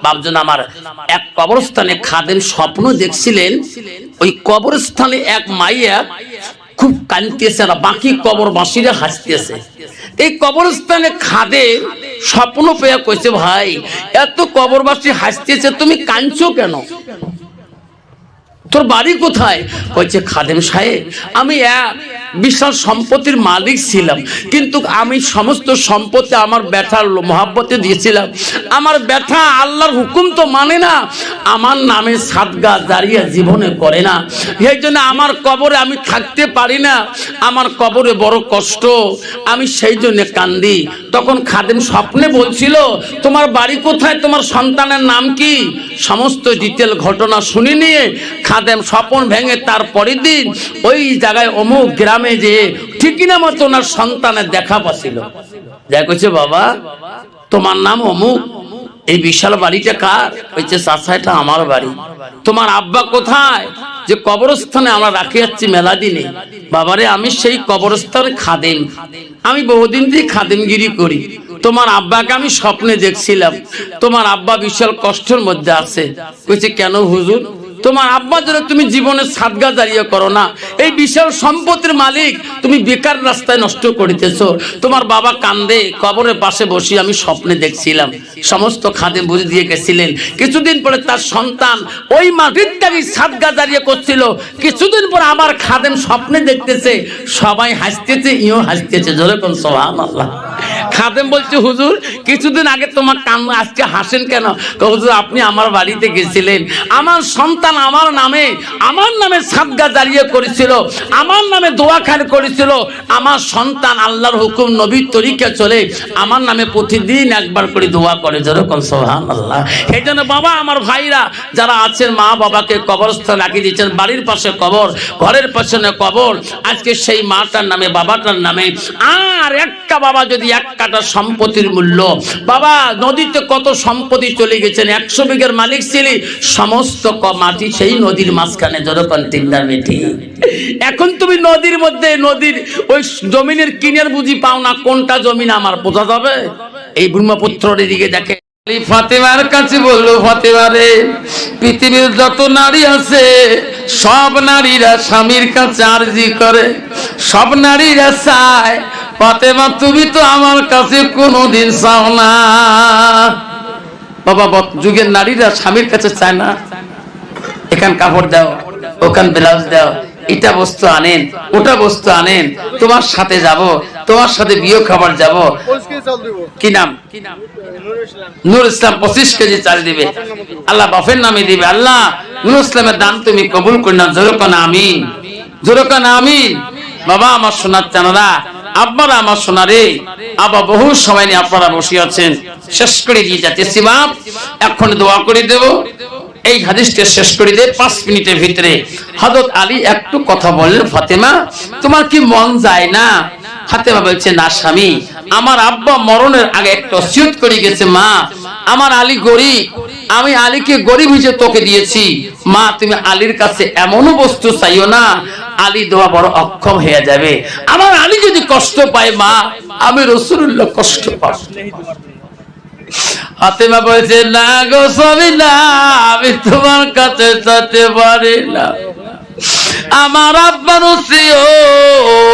বাপজন আমার এক কবরস্থানে খাদেম স্বপ্ন দেখছিলেন, ওই কবরস্থানে এক মাইয়া খুব কাঁদতেছে, আর বাকি কবরবাসীরা হাসতেছে। এই কবরস্থানে খাদেম স্বপ্ন পেয়ে কইছে, ভাই এত কবরবাসী হাসতেছে, তুমি কাঁদছো কেন? তোর বাড়ি কোথায়? কইছে, খাদেম সাহেব আমি বিশাল সম্পত্তির মালিক ছিলাম, কিন্তু আমি সমস্ত সম্পত্তি আমার ব্যথার মহাব্বতে দিয়েছিলাম। আমার ব্যথা আল্লাহর হুকুম তো মানে না, আমার নামে সাদগা জারিয়া জীবনে করে না, এই জন্য আমার কবরে আমি থাকতে পারি না, আমার কবরে বড় কষ্ট, আমি সেই জন্য কান্দি। তখন খাদেম স্বপ্নে বলছিল, তোমার বাড়ি কোথায়, তোমার সন্তানের নাম কি? সমস্ত ডিটেল ঘটনা শুনে নিয়ে খাদেম স্বপ্ন ভেঙে তার পরের দিন ওই জায়গায় অমুক গ্রামে যে ঠিকই না মতো ওনার সন্তানের দেখা পাচ্ছিল। যা কইছে, বাবা তোমার নাম অমুক, এই বিশাল বাড়িটা কার? কইছে, চাচা এটা আমার বাড়ি। তোমার আব্বা কোথায়? যে কবরস্থানে আমরা রাখে যাচ্ছি মেলা দিনে। বাবারে আমি সেই কবরস্থানে খাদেম, আমি বহুদিন থেকে খাদেমগিরি করি। তোমার আব্বাকে আমি স্বপ্নে দেখছিলাম, তোমার আব্বা বিশাল কষ্টের মধ্যে আছে। কইছে, কেন হুজুর? তোমার আব্বার জন্য তুমি জীবনে সাদগা জারিয়া করো না। এই বিশাল সম্পত্তির মালিক তুমি বেকার রাস্তায় নষ্ট করিতেছো। তোমার বাবা কান্দে কবরের পাশে বসে আমি স্বপ্নে দেখছিলাম, সমস্ত খাদেম বুঝে দিয়ে গেছিলেন। কিছুদিন পরে তার সন্তান ওই মাটির দাবি সাদগা জারিয়া করছিল। কিছুদিন পর আবার খাদেম স্বপ্নে দেখতেছে, সবাই হাসতেছে, ইও হাসতেছে। যেরকম সুবহানাল্লাহ। খাদেম বলছে, হুজুর কিছুদিন আগে তোমার কান, আজকে হাসেন কেন? হুজুর আপনি আমার বাড়িতে গেছিলেন, আমার সন্তান আমার নামে সাদগা জারিয়া করেছিল, আমার নামে দোয়া খান করেছিল। আমার সন্তান আল্লাহর হুকুম নবীর তরিকা চলে, আমার নামে প্রতিদিন একবার করে দোয়া করে। যেরকম সুবহানাল্লাহ। এই জন্য বাবা, আমার ভাইরা যারা আছেন, মা বাবাকে কবরস্থানে রাখিয়ে দিচ্ছেন, বাড়ির পাশে কবর, ঘরের পেছনে কবর। আজকে সেই মাটার নামে, বাবাটার নামে আর একটা বাবা যদি এক কাটা সম্পত্তির মূল্য, বাবা নদীতে কত সম্পত্তি চলে গেছেন, 100 বিঘার মালিক ছিলি, সমস্ত মাটি সেই নদীর মাঝখানে। যেরকম তিনদার মেটি। এখন তুমি নদীর মধ্যে, নদীর ওই জমিনের কিনের বুঝি পাও না, কোনটা জমিন আমার বোঝা যাবে? এই ব্রহ্মপুত্রের দিকে দেখে ফাতেমার কাছে বললো, ফাতেমা রে, পৃথিবীর যত নারী আছে সব নারীরা স্বামীর কাছে আরজি করে, সব নারীরা চায়, ফাতেমা তুমি তো আমার কাছে কোনোদিন চাও না। বাবা, যুগের নারীরা স্বামীর কাছে চায় না। এখান কাপড় দাও, ওখান ব্লাউজ দাও, এটা বস্তু আনেন, ওটা বস্তু আনেন, তোমার সাথে যাব, তোমার সাথে বিয়ে খাবার যাব। কি নাম? নূর ইসলাম 25 কেজি চাল দিবে, আল্লাহ বাপের নামে দিবে। আল্লাহ নূর ইসলামের দান তুমি কবুল করে নাও। জোরকান আমিন, জোরকান আমিন। বাবা আমার সোনার চানারা, আপনারা আমার সোনারে, আবার বহু সময় নিয়ে আপনারা বসে আছেন, শেষ করে দিয়ে যাচ্ছি। বাপ এখন দোয়া করে দেব, এই হাদিসটা শেষ করে দে 5 মিনিটের ভিতরে। হযরত আলী একটু কথা বললেন, ফাতেমা তোমার কি মন যায় না? ফাতেমা বলছে, না স্বামী, আমার আব্বা মরণের আগে একটা ওসিয়ত করে গেছে, মা আমার আলী গরিব, আমি আলীকে গরিব হিসেবে তোকে দিয়েছি, মা তুমি আলীর কাছে এমনও বস্তু চাইও না, আলী দোয়া বড় অক্ষম হয়ে যাবে। আমার আলী যদি কষ্ট পায় মা, আমি রাসূলুল্লাহ কষ্ট পাব। ফাতেমা বলছে, না গো স্বামী না, আমি তোমার কাছে যেতে পারি না। আমার আব্বার ওসিয়ত,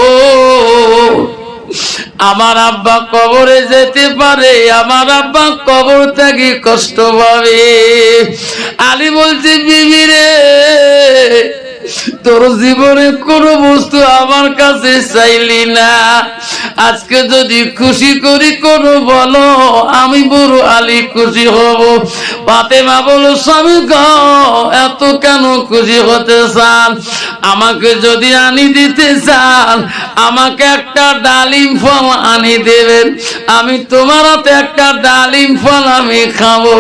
আমার আব্বা কবরে যেতে পারে, আমার আব্বা কবর থেকে কষ্ট পাবে। আলী বলছে, বিবি রে, তোর জীবনে কোনো বস্তু আমার কাছে চাইলি না, আজকে যদি খুশি করি কোনো বলো, আমি বড় আলী খুশি হব। ফাতেমা বলো, স্বামী গো, এত কেন খুশি হতে চান? আমাকে যদি আনি দিতে চান, আমাকে একটা ডালিম ফল আনি দেবেন, আমি তোমার হাতে একটা ডালিম ফল আমি খাবো।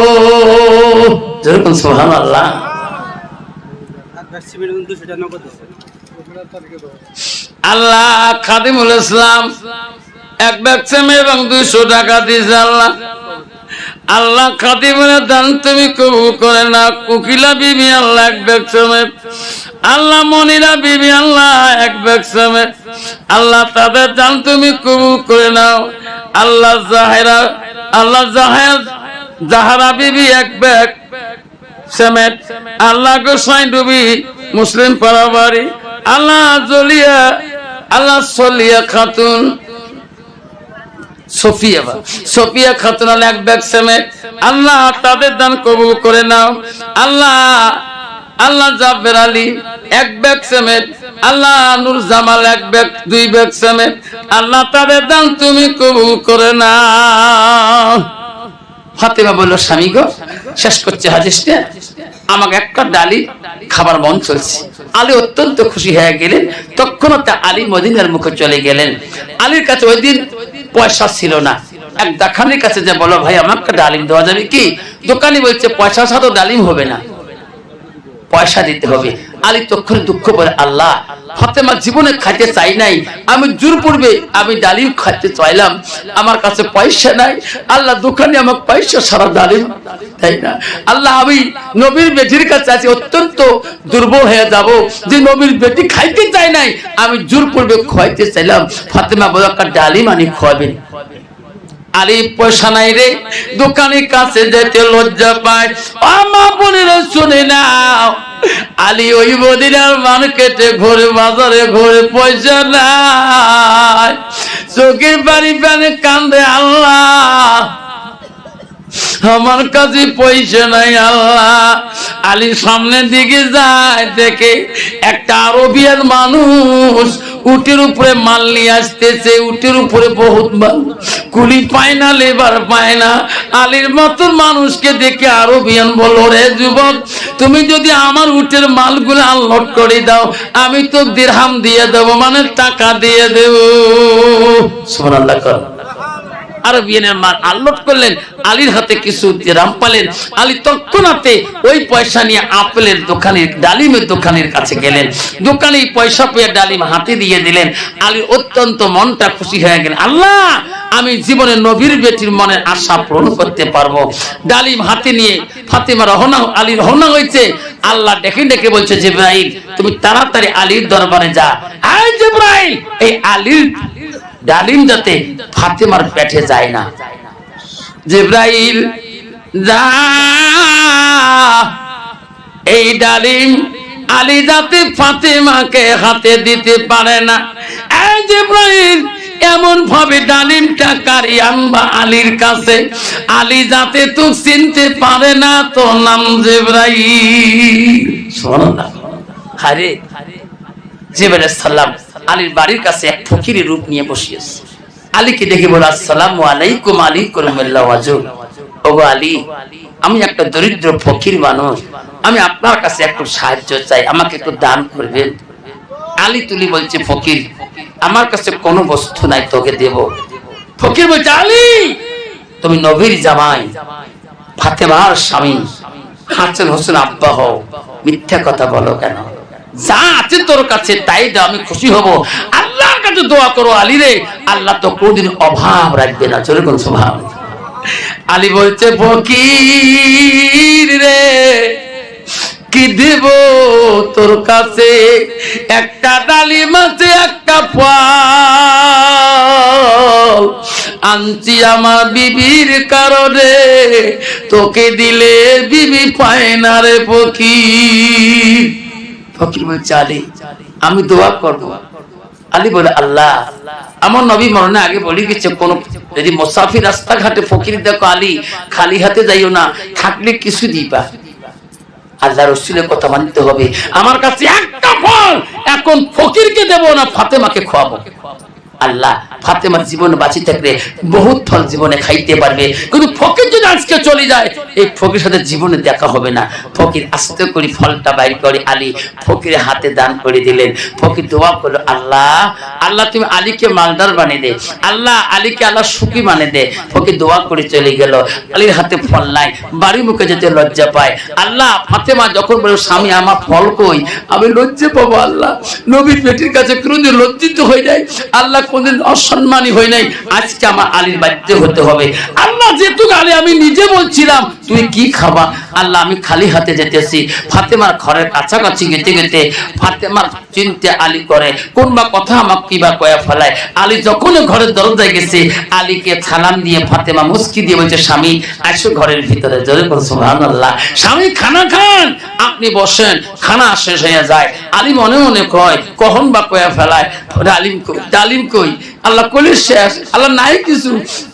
যেরকম সুবহানাল্লাহ। আল্লাহ খাদিমুল ইসলাম 1 ব্যাগ সেমের এবং 200 টাকা দিয়েছে। আল্লাহ, আল্লাহ খাদিমের দান তুমি কবুল করে না। কুকিলা বিবি আল্লাহ 1 ব্যাগ সেমের, আল্লাহ মনিরা বিবি আল্লাহ 1 ব্যাগ সেমের, আল্লাহ তাদের দান তুমি কবুল করে নাও। আল্লাহ জাহেরা, আল্লাহ জাহারা বিবি 1 ব্যাগ সেমেট, আল্লাহ গোসাই ডুবি মুসলিম পাড়াবাড়ি, আল্লাহ জলিয়া, আল্লাহ সলিয়া খাতুন, সোফিয়া খাতুন আল্লাহ 1 ব্যাগ সেমেট, আল্লাহ তাদের দান কবুল করে নাও। আল্লাহ, আল্লাহ জাবের আলী 1 ব্যাগ সেমেট, আল্লাহ নূর জামাল 1 ব্যাগ 2 ব্যাগ সেমেট, আল্লাহ তাদের দান তুমি কবুল করে নাও। ফাতেমা বলল, স্বামী গো, শেষ করছে হাদিসটা, আমাকে একটা ডালি খাবার মন চলছে। আলী অত্যন্ত খুশি হয়ে গেলেন। তৎক্ষণাৎ আলী মদিনার মুখে চলে গেলেন। আলীর কাছে ওই দিন পয়সা ছিল না। এক দোকানের কাছে যে বলো, ভাই আমাকে ডালিম দেওয়া যাবে কি? দোকানি বলছে, পয়সা ছাড়া ডালিম হবে না, পয়সা দিতে হবে। আলী তখন দুঃখ করে, আল্লাহ ফাতেমা জীবনে খাইতে চাই নাই, আমি জোর পূর্বে আমি ডালিম খাইতে চাইলাম, আমার কাছে পয়সা নাই, আল্লাহ দোকানে আমাকে পয়সা সারা ডালিম তাই না। আল্লাহ আমি নবীর বেটির কাছে আছি, অত্যন্ত দুর্বল হয়ে যাব, যে নবীর বেটি খাইতে চাই নাই, আমি জোর পূর্বে খাইতে চাইলাম। ফাতেমা বলে, একটা ডালিম আনি খাওয়াবেন। আলী পয়সা নাই রে, দোকানের কাছে যেতে লজ্জা পায়। মা বোনেরা শুনে নাও, আলী ওই মদিনার মার্কেটে ঘুরে, বাজারে ঘুরে, পয়সা নাই, চোখের পানি পানি কান্দে, আল্লাহ আমার কাছে পয়সা নাই আল্লাহ। আলী সামনের দিকে যায়, দেখে একটা আরবিয়ান মানুষ উটের উপরে মাল নিয়ে আসতেছে। উটের উপরে বহুত মাল, কুলি পায় না, লেবার পায় না। আলীর মতন মানুষকে দেখে আরবিয়ান বলল, রে যুবক, তুমি যদি আমার উটের মালগুলো আনলোড করে দাও, আমি তো দিরহাম দিয়ে দেবো, মানে টাকা দিয়ে দেবো। সুবহানাল্লাহ। আরবিয়ানের মাল আনলোড করলেন, আলীর হাতে কিছু দিরহাম পেলেন। আলী তৎক্ষণাৎ ওই পয়সা নিয়ে আপেলের দোকানের, ডালিমের দোকানের কাছে গেলেন। দোকানে পয়সা পেয়ে ডালিম হাতে দিয়ে দিলেন। আলীর অত্যন্ত মনটা খুশি হয়ে গেলেন, আল্লাহ আমি জীবনে নবীর বেটির মনের আশা পূরণ করতে পারবো। ডালিম হাতে নিয়ে ফাতেমা রওনা, আলী রওনা হয়েছে। আল্লাহ ডেকে ডেকে বলছে, জিবরাইল তুমি তাড়াতাড়ি আলীর দরবারে যা। এই জিবরাইল, এই আলীর ডালিম যাতে ফাতেমার পেটে যায় না। জিবরাইল যা, এই ডালিম আলী যাতে ফাতেমাকে হাতে দিতে পারে না। এই জিবরাইল এমন ভাবে ডালিমটা কারি আনবা আলীর কাছে, আলী যাতে তো চিনতে পারে না তোর নাম জিবরাইল। সুবহানাল্লাহ। আরে জিবরাইল সালাম আলীর বাড়ির কাছে এক ফকিরের রূপ নিয়ে বসিয়েছে। আলীকে দেখে বলে, আসসালামু আলাইকুম আলী করুমিল্লাহ ওয়াজু। ওগো আলী, আমি একটা দরিদ্র ফকির মানুষ, আমি আপনার কাছে একটু সাহায্য চাই, আমাকে একটু দান করবেন। আলী তুলি বলছে, ফকির আমার কাছে কোনো বস্তু নাই, তোকে দেব। ফকির বলছে, আলী তুমি নবীর জামাই, ফাতেমার স্বামী, হাসান হোসেন আব্বা হও, মিথ্যা কথা বলো কেন? যা আছে তোর কাছে তাই দাও, আমি খুশি হব। আল্লাহর কাছে দোয়া করো আলী রে, আল্লাহ তো কোনদিন অভাব রাখবে না। চলে কোন স্বভাব। আলী বলছে, ফকির রে কি দেব তোর কাছে, একটা ডালিম আছে, একটা ফল আনছি আমার বিবির কারণে, তোকে দিলে বিবি পায় না রে ফকির। ফকির বলছে, আলী আমি দোয়া করবো। আলী বলে, আল্লাহ আমার নবী মরণে আগে বলে গেছে, কোন যদি মুসাফির রাস্তাঘাটে ফকির দেখো, আলী খালি হাতে যাইও না, থাকলে কিছু দিবা। আল্লাহ রসুলের কথা মানতে হবে। আমার কাছে একটা ফল, এখন ফকিরকে দেব না, ফাতেমাকে খাওয়াবো। আল্লাহ ফাতেমার জীবন বাঁচি থাকলে বহুত ফল জীবনে খাইতে পারবে, কিন্তু ফকির যদি আজকে চলে যায়, এই ফকির সাথে জীবনে দেখা হবে না। ফকির আস্তে করে ফলটা বাইর করে আলী ফকিরের হাতে দান করে দিলেন। ফকির দোয়া করলো, আল্লাহ আল্লাহ তুমি আলীকে মালদার বানিয়ে দে, আল্লাহ আলীকে আল্লাহ সুখী বানিয়ে দে। ফকির দোয়া করে চলে গেল। আলীর হাতে ফল নাই, বাড়ি মুখে যেতে লজ্জা পায়। আল্লাহ ফাতেমা যখন বলল, স্বামী আমার ফল কই, আমি লজ্জা পাবো। আল্লাহ নবীর বেটির কাছে কোনদিন লজ্জিত হয়ে যায়, আল্লাহ কোনদিন অসম্মানী হই নাই, আজকে আমার আলীর বাড়িতে হতে হবে। আল্লাহ যেটুকু আলী আমি নিজে বলছিলাম তুই কি খাবা, আল্লাহ আমি খালি হাতে যেতেছি। ফাতেমার ঘরের কাছাকাছি যেতে যেতে ফাতেমার চিন্তা আলী করে, কোন বা কথা আমাকে কিবা কয়া ফেলায়। আলী যখন ঘরের দরজায় গেছে, আলীকে সালাম দিয়ে ফাতেমা মুস্কি দিয়ে বলছে, স্বামী আসো ঘরের ভিতরে। জোরে বল সুবহানাল্লাহ। স্বামী খানা খান, আপনি বসেন, খানা শেষ হয়ে যায়। আলী মনে মনে কয় কখন বা কয়া ফেলায়, ডালিম কই, ডালিম কই, আল্লাহ কলি শেষ, আল্লাহ নাই কিছু।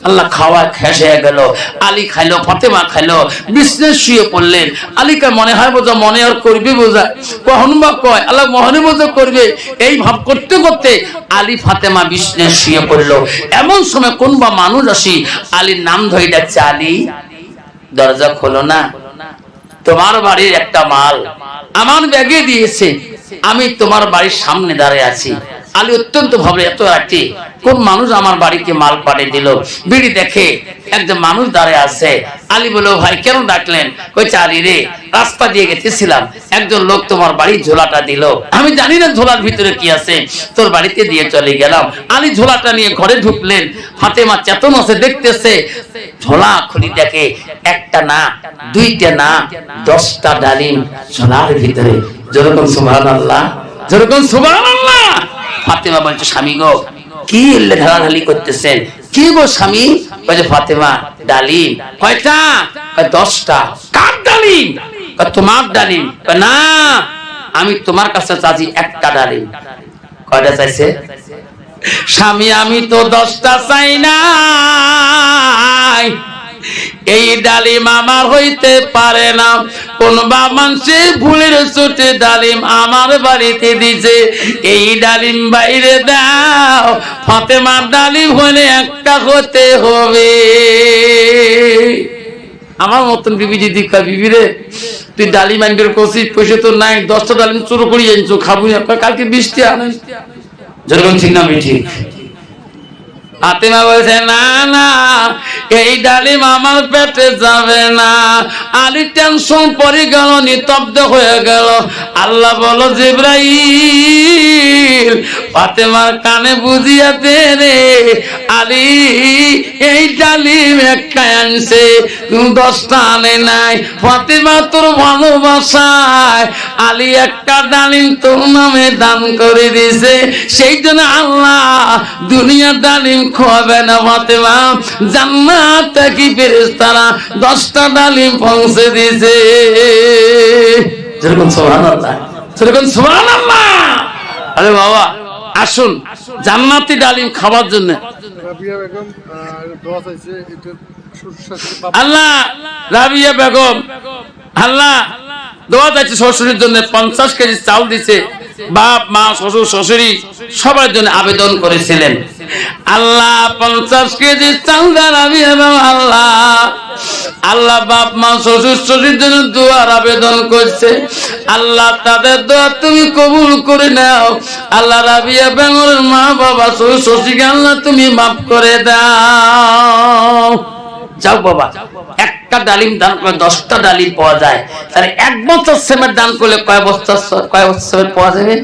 আল্লাহ খাওয়া শেষ হয়ে গেল। আলী খাইলো, ফাতেমা খাইলো, বিছনায় শুয়ে পড়লেন। আলীকে মনে হয় বোঝা, মনে আর করবে বোঝা, কখন বা কয় আল্লাহ মনে বোঝা করবে, এই ভাব করতে করতে আলী ফাতেমা বিছনায় শুয়ে পড়লো। এমন সময় কোন বা মানুষ আসি আলীর নাম ধরে যাচ্ছে, আলী দরজা খোলো না, তোমার বাড়ির একটা মাল আমার ব্যাগে দিয়েছে, আমি তোমার বাড়ির সামনে দাঁড়িয়ে আছি। আলী অত্যন্ত ভাবে, এত রাতে কোন মানুষ আমার বাড়িতে মাল পাঠিয়ে দিল। বিড়ি দেখে একজন মানুষ দাঁড়িয়ে আছে। আলী বলল, ভাই কেন ডাকলেন? কইছে, আলী রে রাস্তা দিয়ে গেছিলাম, একজন লোক তোমার বাড়ি ঝোলাটা দিল, আমি জানি না ঝোলার ভিতরে কি আছে, তোর বাড়িতে দিয়ে চলে গেলাম। আলী ঝোলাটা নিয়ে ঘরে ঢুকলেন। ফাতেমা চেতন আছে, দেখতেছে ঝোলা খুলি, দেখে একটা না, দুইটা না, 10টা ডালিম ঝোলার ভিতরে। যেরকম সুবহানাল্লাহ, যেরকম সুবহানাল্লাহ। ফাতেমা বলছে, স্বামী গো কি ঢালাঢালি করতেছেন? কি গো স্বামী? কয় ফাতেমা ডালিম। কয়টা? কয় 10টা। কার ডালিম? কয় তোমার ডালিম। কয় না, আমি তোমার কাছে চাচ্ছি একটা ডালিম। কয়টা চাইছে? স্বামী আমি তো 10টা চাই না, এই ডালিম আমার হইতে পারে না। কোন মানুষে ভুলের চোটে ডালিম আমার বাড়িতে দিছে, এই ডালিম বাইরে দাও। ফাতেমার ডালিম হলে একটা হতে হবে। আমার মতন বিবি যদি কয় বিবি রে তুই ডালিম আনবে কষিস, পয়সা তো নাই, 10টা ডালিম চুরো করি আনছো, খাবো না। কালকে 20টা আনেন। যেরকম ঠিক না ঠিক? ফাতেমা বলছে না না, এই ডালিম আমার পেটে যাবে না। আলী টেনশন পড়ে গেল, নিস্তব্ধ হয়ে গেল। আল্লাহ বলো জিবরাইল ফাতেমার কানে বুঝিয়া দে রে, আলী এই ডালিম একটা আনছে, 10টা আনে নাই। ফাতেমা তোর ভালোবাসায় আলী একটা ডালিম তোর নামে দান করে দিয়েছে, সেই জন্য আল্লাহ দুনিয়া ডালিম খাবে না। ফাতেমা জান্নাত থেকে ফেরেশতারা 10টা ডালিম পৌঁছে দিয়েছে। যেরকম সুবহানাল্লাহ, যেরকম সুবহানাল্লাহ। আরে বাবা আসুন জান্নাতি ডালিম খাওয়ার জন্য। আল্লাহ রাবিয়া বেগম আল্লাহ দোয়া চাইছে শ্বশুরের জন্য, 50 কেজি চাউল দিছে। বাপ মা শ্বশুর শাশুড়ি সবার জন্য আবেদন করেছিলেন। আল্লাহ 50 কেজি চাউল দেন। আল্লাহ আল্লাহ বাপ মা শ্বশুর শাশুড়ির জন্য দোয়ার আবেদন করছে। আল্লাহ তাদের দোয়া তুমি কবুল করে নাও। আল্লাহ রাবিয়া বেগমের মা বাবা শ্বশুর শাশুড়িকে আল্লাহ তুমি মাফ করে দাও। যাও বাবা, একটা ডালিম দান করে 10টা ডালিম পাওয়া যায়, তাহলে 1 বছর সিমেন্ট দান করলে কয় বছর সিমেন্ট পাওয়া যাবে?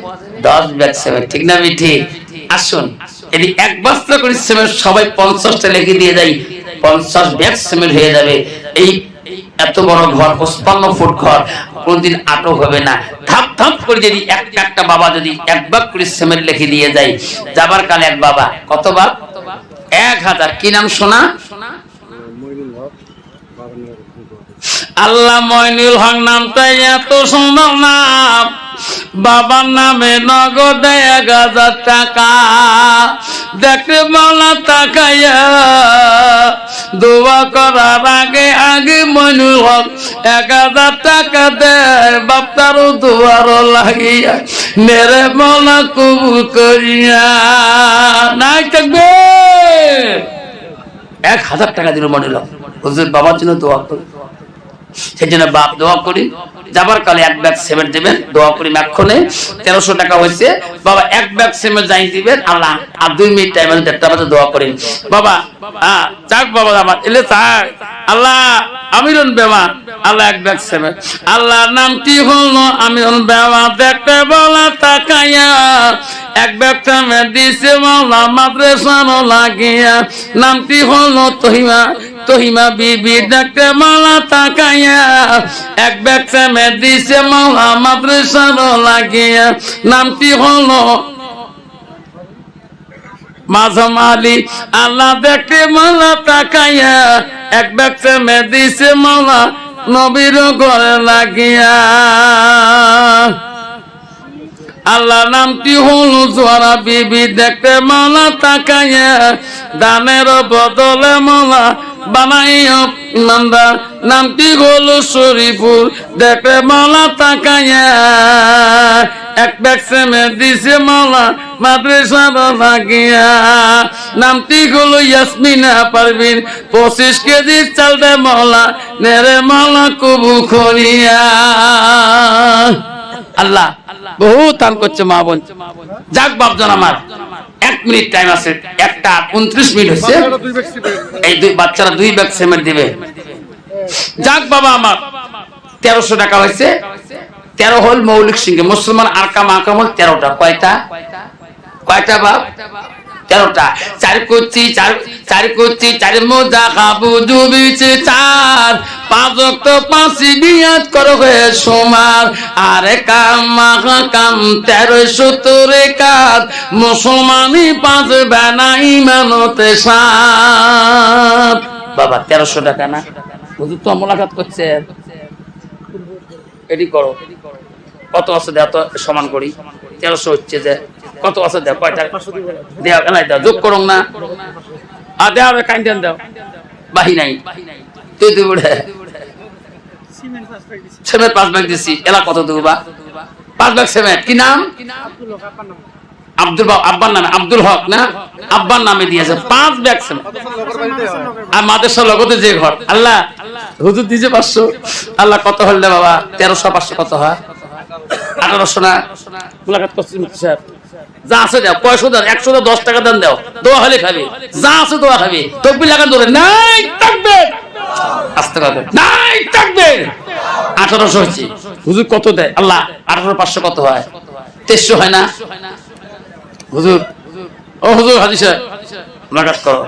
10 ব্যাগ সিমেন্ট। ঠিক না ঠিক? আসুন যদি 1 বস্তা করে সিমেন্ট সবাই 50টা লিখে দিয়ে যাই, 50 ব্যাগ সিমেন্ট হয়ে যাবে। এই এত বড় ঘর, 55 ফুট ঘর, কোনদিন আটক হবে না। ধাপ ধাপ করে যদি একটা বাবা যদি 1 ব্যাগ করে সিমেন্ট লিখে দিয়ে যায়, যাবার কালে এক বাবা কত বাপ? 1000। কি নাম শোনা? আল্লাহ মইনুল হক নামটা এত সুন্দর নাম। বাবার নামে নগদ 1000 টাকা। দেখতে মাওলা তাকাইয়া দোয়া করার আগে আগে মইনুল হক 1000 টাকা দেয়। বাপটারও দোয়ারও লাগিয়া মেরে মাওলা কবুল করিয়া। নাই থাকবে 1000 টাকা দিল মইনুল হক। হুজুর বাবার জন্য দোয়া করি, সেই জন্য বাপ দোয়া করি। যাবার কালে 1 ব্যাগ সিমেন্ট দিবেন, দোয়া করি এক্ষণে 1300 টাকা হয়েছে। বাবা 1 ব্যাগ সিমেন্ট যাই দিবেন। আল্লাহ আর 2 মিনিট টাইম আছে, 1টা বাজে দোয়া করেন বাবা। যাক বাবা আমার এলে থাক। আল্লাহ আমিরুন বেমা আল্লাহ 1 ব্যাগ সিমেন্ট। আল্লাহ নামটি হলো আমিরুন বেমা। দেখতে বলা তাকাইয়া 1 ব্যাগ সিমেন্ট দিছে মাওলা মাদ্রাসারও লাগিয়া। নামটি হলো তহিমা, তহিমা বিবি। দেখতে মাওলা তাকাইয়া 1 ব্যাগ সিমেন্ট দিছে মাওলা মাদ্রাসারও লাগিয়া। নামটি হলো মাঝম আলী। আল্লাহ দেখতে মাওলা তাকাইয়া 1 ব্যাগ সিমেন্ট দিছে মাওলা নবীর ঘরে লাগিয়া। আল্লাহ নামটি হলো জোয়ারা বিবি। দেখতে মাওলা তাকাইয়া দানের বদলে মাওলা বানাইয়া ইমানদার। নামটি হলো শরীফুল। দেখতে মাওলা তাকাইয়া 1 ব্যাগ সিমেন্ট দিছে মাওলা মাদ্রাসার লাগিয়া। নামটি হলো ইয়াসমিনা পারভিন। 25 কেজি চাল দে মাওলা নেরে মাওলা কবুল করিয়া। আল্লাহ বহু দান করছে মা বোন। যাক বাপজন আমার 1 মিনিট টাইম আছে, 1টা 29 মিনিট হচ্ছে। এই বাচ্চারা 2 ব্যাগ সিমেন্ট দিবে। যাক বাবা আমার 1300 টাকা হয়েছে। 13 হল মৌলিক সিংহে মুসলমান আরকাম আকাম হল 13টা। কয়টা? কয়টা বাপ? 13টা। চার কুচি চার মোজা খাবু ডুবিছে চার, 5 ওয়াক্ত 5 নিয়াত করো হে সোমার। আরে কাম 1370 কাত, মুসলমানি 5 বেনা ইমানতে সাত। বাবা 1300 টাকা না? হুজুর তো মোলাকাত করছে, এডি করো। কত আছে দেও তো সমান করি। 1300 হচ্ছে যে কত আছে দেও, কয়টা দেও? এলাই দাও, যোগ করো না। আর দেও কাইন্ডেন দাও, বাহি নাই তুই তুই বড়ে সিমেন্ট 5 ব্যাগ দিছি। এলা কত দেবো বা? 5 ব্যাগ সিমেন্ট। কি নাম? আব্দুল আব্বার নামে, আব্দুল হক না? আব্বার নামে দিয়েছে 5 ব্যাগ সিমেন্ট। আর মাদ্রাসার লগতে যে ঘর, আল্লাহ হুজুর দিয়েছে 500। আল্লাহ কত হল বাবা? 1300 500 কত হয়? 1800 না? মুলাকাত করছিস সাহেব, যা আছে দাও, পয়সা দাও, 100 দাও, 10 টাকা দেন দাও, দোয়া হলে খাবি, যা আছে দোয়া খাবি। তকবির লাগান ধরে নাই তাকবীর, আস্তে কথা নাই তাকবীর। 1800 হচ্ছে। হুজুর কত দেয়? আল্লাহ 1800 500 কত হয়? 2300 হয় না? হুজুর, ও হুজুর হাজী সাহেব মুলাকাত করো,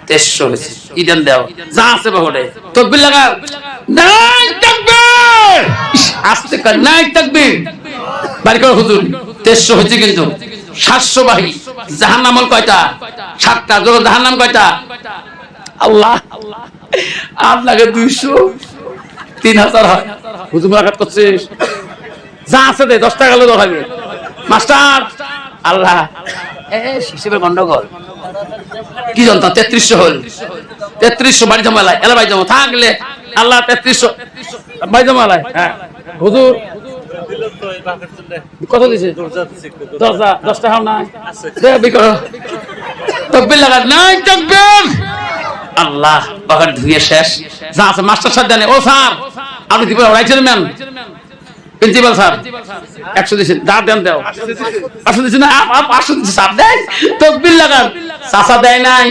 2300 হয়েছে। কি দেন দাও, যা আছে বাহুরে, তকবির লাগাও, নাই তাকবীর, আস্তে কর, নাই তাকবীর। বাড়ি করো হুজুর, 2300 হয়েছে। কিন্তু 700 বাহি। জাহান্নাম কয়টা? 7টা। জাহান্নাম কয়টা? আল্লাহ আর লাগে 200, 3000 হয়। হুজুর মুলাকাত করছিস, যা আছে দে, 10 টাকা হলে দেখাবে মাস্টার। আল্লাহ হিসেবে গন্ডগোল। কি জানতো? 3300 হল। 3300 বাড়ি জমালায়, এলা বাড়ি জমা থাকলে আল্লাহ 3300 বাড়ি জমালায়। হ্যাঁ হুজুর কত দিছে? 10 টাকা নাই? তকবির লাগা, নাই তকবির। আল্লাহ বাগান ধুয়ে শেষ। যা আছে মাস্টার সাহেব জানে। ও স্যার আপনি কি রাইছেন ম্যান? প্রিন্সিপাল স্যার 100 দিছেন, যা দেন দাও। 500 দিছেন না? 500 দিছে স্যার, দেন তকবির লাগান। চাচা দেয় নাই,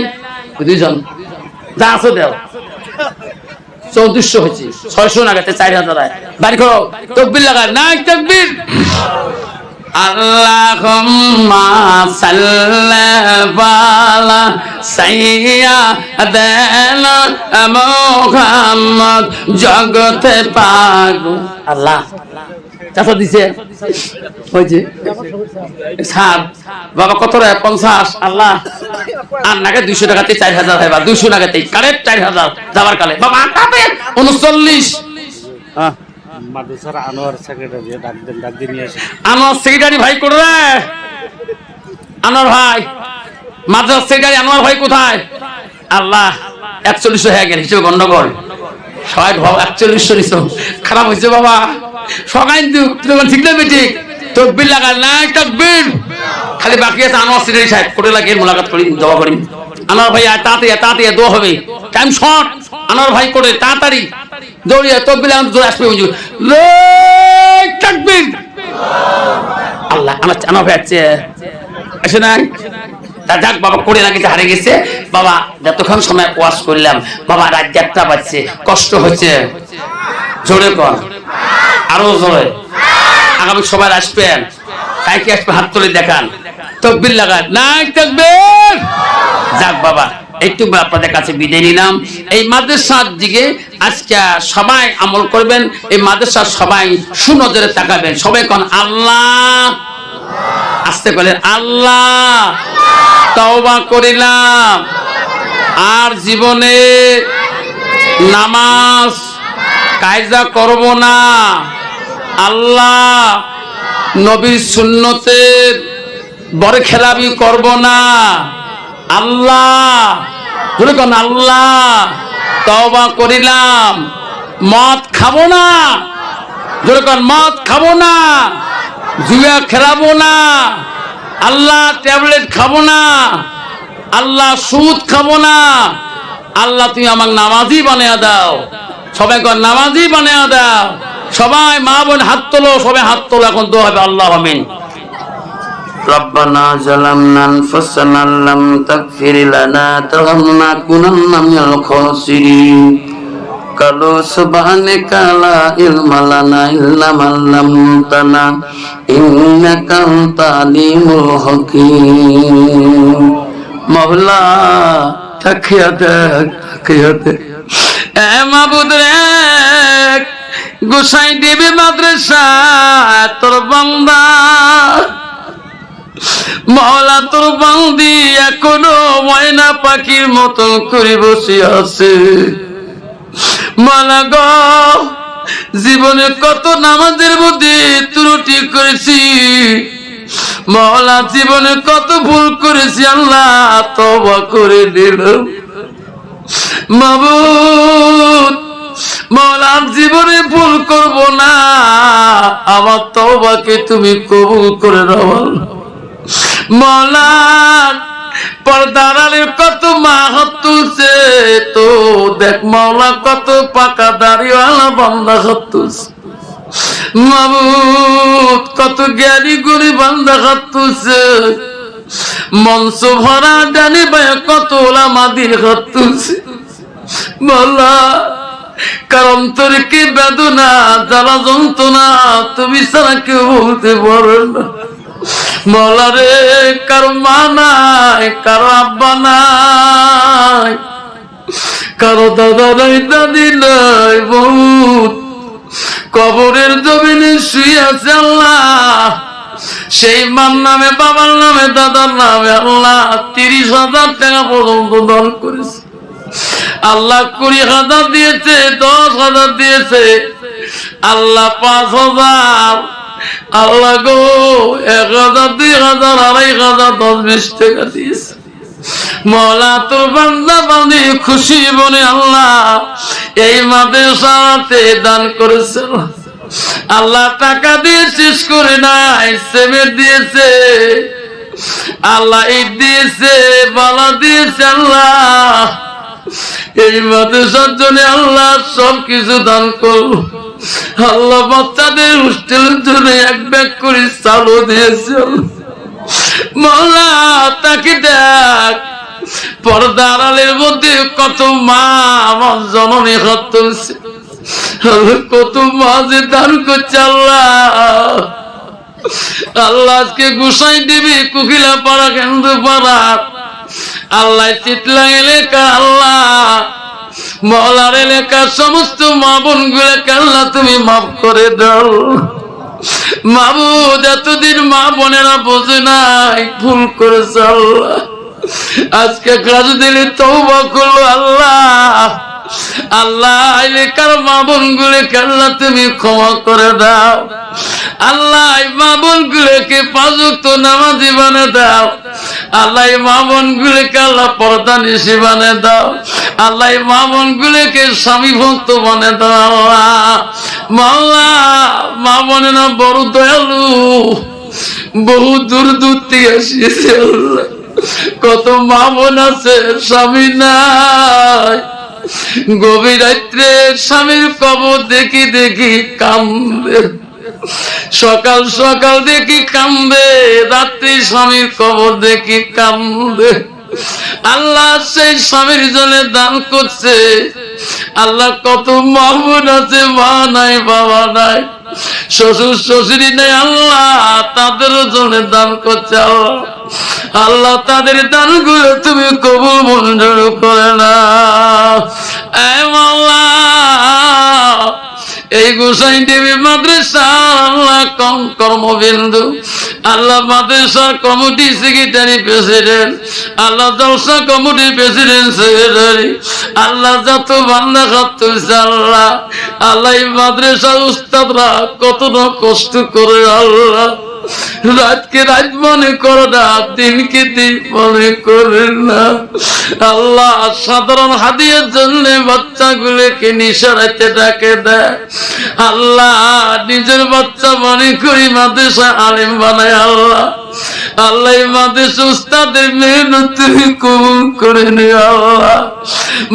দুইজন, যা আছে দাও। 3400 হয়েছে। 600 না গেছে 4000 হয়। বাড়ি করো, তকবির লাগান, নাই তকবির। আল্লাহুম্মা সাল্লি আলা সাইয়্যিদিনা মুহাম্মদ জগতে পাক। আল্লাহ চাচা দিছে হয়েছে স্যার। বাবা কত রে? 50। আল্লাহ আর নাগে 200 টাকাতে 4000 হয়। বা 200 টাকাতে কারেক্ট 4000 যাবার কালে বাবা 39। মাদ্রাসার আনোয়ার সেক্রেটারি ডাক দিয়ে নিয়ে আসে। আনোয়ার সেক্রেটারি ভাই কোন রে? আনোয়ার ভাই, মাদ্রাসা সেক্রেটারি আনোয়ার ভাই কোথায়? আল্লাহ 4100 হয়ে গেল, হিসেবে গন্ডগোল। সবাই ভাব 4100 খারাপ হয়েছে বাবা। সবাই ঠিক না বেঠিক? তকবির লাগা, নাই তকবির। খালি বাকি আছে আনোয়ার সেক্রেটারি সাহেব কোটে লাগিয়ে মোলাকাত করি, দোয়া করি। আনোয়ার ভাই তাড়াতাড়ি দোয়া হবে, টাইম শর্ট। আনোয়ার ভাই করে তাড়াতাড়ি দৌড়িয়ে তকবির লাগান, জোরে আসবে হুজুর। তাকবীর। আল্লাহ আনোয়ার ভাই আসে নাই? তা যাক বাবা, করে না কিছু হারে গেছে বাবা। যতক্ষণ সময় ওয়াশ করলাম বাবা, রাত 1টা বাজছে, কষ্ট হচ্ছে। জোরে কর, আরো জোরে। আগামী সবাই আসবেন, তাই কি আসবে? হাত তুলে দেখান, তকবির লাগান, নাই তকবির। যাক বাবা, একটু আপনাদের কাছে বিদায় নিলাম। এই মাদ্রাসার দিকে আজকে সবাই আমল করবেন। এই মাদ্রাসার সবাই সুনজরে তাকাবেন। সবাই কোন আল্লাহ, আস্তে বলেন আল্লাহ। তওবা করিলাম আর জীবনে নামাজ কায়দা করব না। আল্লাহ নবীর সুন্নতের বরখেলাপি করব না। আল্লাহ বলে কোন আল্লাহ তওবা করিলাম, মদ খাবো না। জোরে কোন মদ খাবো না, জুয়া খেলাবো না। আল্লাহ ট্যাবলেট খাবো না। আল্লাহ সুদ খাবো না। আল্লাহ তুমি আমাকে নামাজি বানিয়ে দাও। সবাই কোন নামাজি বানিয়ে দাও। সবাই মা বোন হাত তোলো, সবাই হাত তোলো। এখন দোয়া হবে, আল্লাহ আমিন। ربنا ظلمنا أنفسنا لم تغفر لنا لنكونن من الخاسرين قالوا سبحانك لا علم لنا إلا ما علمتنا إنك أنت العليم الحكيم মাওলা তাকিয়া দেখ, তাকিয়া দেখ। এ মাবুদ রে, গোসাই দেবী মাদ্রাসা তোর বান্দা, মাওলা তোর বান্দি এখনো ময়না পাখির মতন করে বসে আছে। মাওলা গো, জীবনে কত নামাজের মধ্যে ত্রুটি করেছি, মাওলা জীবনে কত ভুল করেছি, আল্লাহ তওবা করে দিলাম। মাবুদ, মাওলা জীবনে ভুল করব না, আমার তওবাকে তুমি কবুল করে নাও। মাওলা পর্দার আড়ালে কত মা হাত তুলছে, তো দেখ মাওলা কত পাকা দাড়িওয়ালা বান্দা হাত তুলছে। মাবুদ কত জ্ঞানী গুণী বান্দা হাত তুলছে, মঞ্চ ভরা জানি ভাই কত ওলামা দিয়ে হাত তুলছে। মাওলা কারণ তোর কি বেদনা জ্বালা যন্ত্রণা তুমি ছাড়া কেউ বলতে পারে না। মাওলা রে, কারো মা নাই, কারো আব্বা নাই, কারো দাদা নাই, দাদি নাই, বহুত কবরের জমিনে শুয়ে আছে। আল্লাহ সেই মার নামে, বাবার নামে, দাদার নামে আল্লাহ 30,000 টাকা পর্যন্ত দান করেছে। আল্লাহ 20,000 দিয়েছে, 10,000 দিয়েছে, আল্লাহ 5,000, আল্লাহ গো 1,000, 2,000, 2,500, 10-20 টাকা দিয়েছে। মাওলা তোর বান্দা বান্দি খুশি বলে আল্লাহ এই মাদ্রাসাতে দান করেছে। আল্লাহ টাকা দিয়ে শেষ করে নাই, সিমেন্ট দিয়েছে, আল্লাহ ইট দিয়েছে, বালা দিয়েছে। আল্লাহ এই মাদ্রাসার জন্য আল্লাহ সব কিছু দান করলো। আল্লাহ বাচ্চাদের হোস্টেলের জন্য 1 ব্যাগ করে চালও দিয়েছে। মাওলা তাকে দেখ, পর্দার আড়ালের মধ্যে কত মা আমার জননী হাত তুলছে, কত মা যে দান করছে। আল্লাহ আল্লাহ আজকে গোসাই দেবী কুকিলা পাড়া, কেন্দ্র পাড়া, আল্লাহ চিতলা এলাকা, আল্লাহ মহলার এলাকার সমস্ত মা বোন গুলোকে আল্লাহ তুমি মাফ করে দাও। মাবুদ এতদিন মা বোনেরা বোঝে নাই, ভুল করেছে। আল্লাহ আজকে কাজ দিলে তওবা করলো। আল্লাহ আল্লাহ এলাকার মা বোন গুলোকে আল্লাহ তুমি ক্ষমা করে দাও। আল্লাহ মা বোন গুলোকে 5 ওয়াক্ত নামাজি বানিয়ে দাও। আল্লাহ মা বোন গুলোকে আল্লাহ পর্দা নিশি বানিয়ে দাও। আল্লাহ মা বোন গুলোকে স্বামী ভক্ত বানিয়ে দাও। আল্লাহ মাওলা মা বোনেরা বড় দয়ালু, বহু দূর দূর থেকে আসিয়েছে। আল্লাহ কত মা বোন আছে স্বামী নাই, গভীর রাত্রে স্বামীর কবর দেখি দেখি কান্দে, সকাল সকাল দেখি কান্দে, রাত্রি স্বামীর কবর দেখি কান্দে। আল্লাহ সেই স্বামীর জন্য দান করছে। আল্লাহ কত মা বোন আছে, মা নাই, বাবা নাই, শ্বশুর শাশুড়ি নাই, আল্লাহ তাদের জন্য দান করছে। আল্লাহ তাদের দানগুলো তুমি কবুল মঞ্জুর করে না। মাওলা এই গোসাই দেবী মাদ্রাসা আল্লাহ কর্মবিন্দু, আল্লাহ মাদ্রাসার কমিটি সেক্রেটারি প্রেসিডেন্ট, আল্লাহ জলসা কমিটির প্রেসিডেন্ট সেক্রেটারি, আল্লাহ যত বান্দা খাত তুলছে। আল্লাহ আল্লাহ এই মাদ্রাসার উস্তাদরা কতটা কষ্ট করে। আল্লাহ রাতকে রাত মনে করো না, দিনকে দিন মনে করে না। আল্লাহ সাধারণ হাদিয়ার জন্য বাচ্চাগুলোকে নিশারাতে ডাকে দেয়। আল্লাহ নিজের বাচ্চা মনে করি মাদ্রাসা আলেম বানায়। আল্লাহ আল্লাহ মাদ্রাসা উস্তাদের মেহনত তুমি কবুল করে নে। আল্লাহ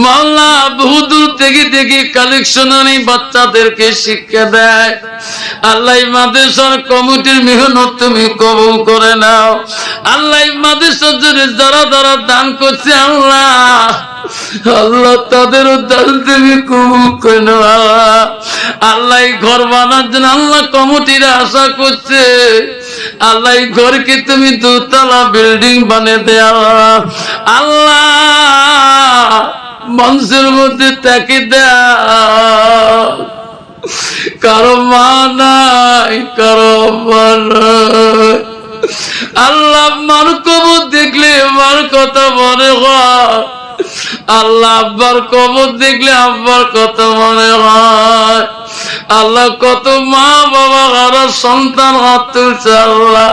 মাওলা বহু দূর থেকে দেখি কালেকশন আনি বাচ্চাদেরকে শিক্ষা দেয়। আল্লাহ মাদ্রাসার কমিটির মেহনত তুমি কবুল করে নাও। আল্লাহ মাদ্রাসার জন্য যারা যারা দান করছে আল্লাহ আল্লাহ তাদেরও দান তুমি কবুল করে নাও। আল্লাহ ঘর বানার জন্য আল্লাহ কমিটিরা আশা করছে। আল্লাহ এই ঘরকে তুমি দুতলা বিল্ডিং বানিয়ে দে আল্লাহ। আল্লাহ মঞ্চের মধ্যে তাকে দাও, কারো মা নাই, কারো মা নাই। আল্লাহ মার কবর দেখলে মার কথা মনে হয়, আল্লাহ আব্বার কবর দেখলে আব্বার কথা মনে হয়। আল্লাহ কত মা বাবা হারা সন্তান হাত তুলছে আল্লাহ।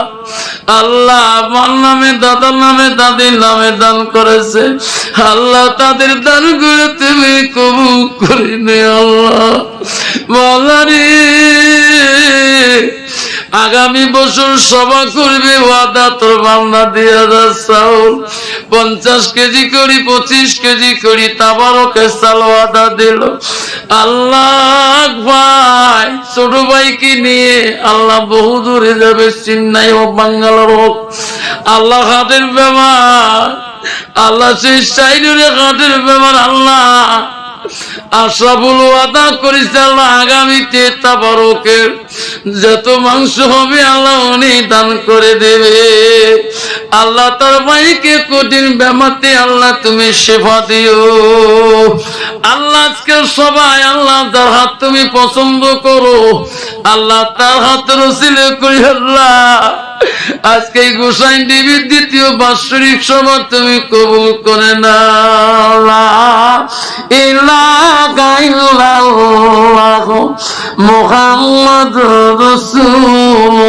আল্লাহ আমার নামে দাদার নামে দাদির নামে দান করেছে আল্লাহ, তাদের দান করে তুমি কবুল করে নে আল্লাহ। বলারে আগামী বছর সভা করবে ওয়াদা তোর বান্দা দিয়ে চাউল 50 কেজি করি 25 কেজি করি তাবারকের চাল ওয়াদা দিল আল্লাহ। ভাই ছোট ভাইকে নিয়ে আল্লাহ বহু দূরে যাবে, চেন্নাই হোক বাঙ্গালোর হোক আল্লাহ, হাটের বেমার আল্লাহ, সেই সাইডে হাটের বেমার আল্লাহ। আশরাফুল ওয়াদা করেছে আল্লাহ আগামীতে তাবারকের যত মাংস হবে আল্লাহ উনি দান করে দেবে আল্লাহ। তার ভাইকে কঠিন বেমাতে আল্লাহ তুমি সেবা দিও আল্লাহ। আজকে সবাই আল্লাহ তার হাত তুমি পছন্দ করো আল্লাহ, তার হাত রসিলে করি আল্লাহ। আজকে গোসাইন দেবীর দ্বিতীয় বাৎসরিক সভা তুমি কবুল করে না মুহাম্মাদুর রাসূলুল্লাহ।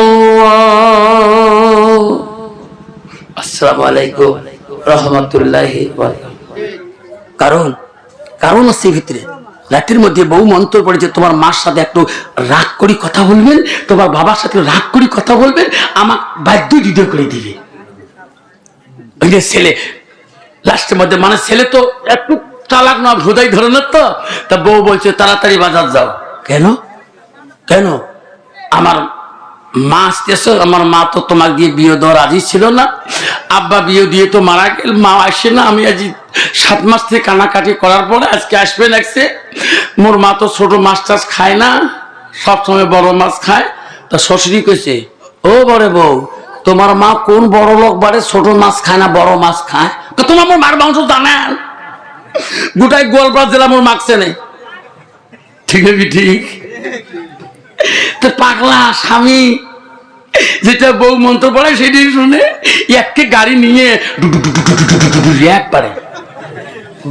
আসসালামু আলাইকুম রাহমাতুল্লাহি ওয়া বারাকাতুহু। কারণ আছে ভিতরে রাতের মধ্যে বহু মন্ত্র পড়েছে, তোমার মার সাথে একটু রাগ করি কথা বলবেন, তোমার বাবার সাথে রাগ করি কথা বলবেন, আমার বাধ্য দিতে করে দিবে। ওই যে ছেলে লাস্টের মধ্যে মানে ছেলে তো একটু চালাক না ভোদাই ধরনের, তো তা বউ বলছে তাড়াতাড়ি বাজার যাও। কেন কেন? আমার মা আসতেছে, আমার মা তো তোমাকে দিয়ে বিয়ে দেওয়ার রাজি ছিল না, আব্বা বিয়ে দিয়ে তো মারা গেল, মা আসে না, আমি আজ 7 মাস থেকে কানাকাটি করার পরে আজকে আসবে লাগছে। মোর মা তো ছোট মাছ টাছ খায় না, সবসময় বড় মাছ খায়। তা শ্বশুরি কইছে, ও বড় বউ তোমার মা কোন বড় লোক বাড়ে ছোট মাছ খায় না বড় মাছ খায়? তো তোমার মোর মার মাংস জানেন গোটাই গোয়ালপাড়া জেলা মোর মাগছে নেই, ঠিক আছে ঠিক। তো পাগলা স্বামী যেটা বউ মন্ত্র পড়ে সেটি শুনে এককে গাড়ি নিয়ে একবারে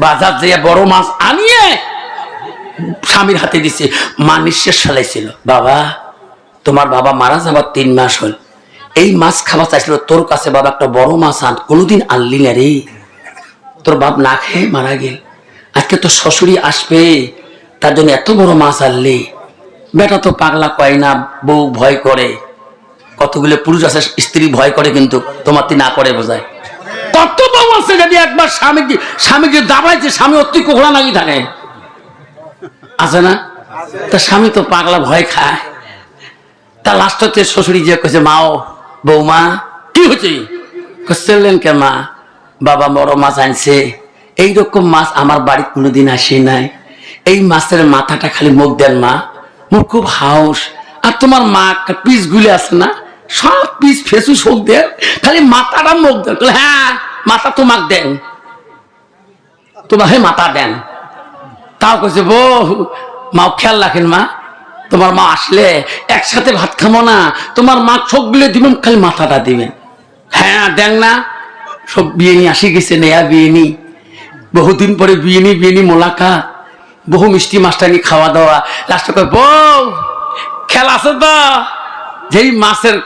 বাজার যেয়ে বড় মাছ আনিয়ে স্বামীর হাতে দিছে। মা নিঃশ্বাস ফেলাইছিল, বাবা তোমার বাবা মারা যাবার 3 মাস হল, এই মাছ খাওয়া চাইছিল তোর কাছে বাবা, একটা বড় মাছ আন, কোনোদিন আনলি না রে, তোর বাপ না খেয়ে মারা গেল, আজকে তোর শ্বশুরি আসবে তার জন্য এত বড় মাছ আনলি। বেটা তো পাগলা কয় না, বউ ভয় করে, কতগুলো পুরুষ আছে স্ত্রী ভয় করে কিন্তু তোমার না করে বোঝায়। কত বউ আছে যদি একবার স্বামীকে দাবাইছে, স্বামী অতি কোহরা নাকি থাকে আছে না, তা স্বামী তো পাগলা ভয় খায়। তা লাস্টতে শ্বশুরি যে কইছে, মাও বৌমা কি হচ্ছে? করছিলেন কে মা? বাবা বড় মাছ আনছে, এইরকম মাছ আমার বাড়ি কোনোদিন আসে নাই, এই মাছের মাথাটা খালি মুখ দেন মা, মোর খুব হাউস। আর তোমার মা পিস গুলি আছে না, সব পিস ফেসু শোক দেন, খালি মাথাটা মুখ দেন। হ্যাঁ মাথা তোমাক দেন, তোমার হে মাথা দেন। তাও কইছে বউ মাও খেয়াল রাখেন মা, তোমার মা আসলে একসাথে ভাত খাবো না, তোমার মা চোখ গুলে দিবেন, খালি মাথাটা দিবেন। হ্যাঁ দেন না, সব বিয়ে নিয়ে আসি গেছে, নেয়া বিয়ে নি, বহুদিন পরে বিয়ে নি মোলাকাত, বহু মিষ্টি মাছটানি খাওয়া দাওয়া। লাস্টে কয় বউ খেলা আছে তো, যেই মাছের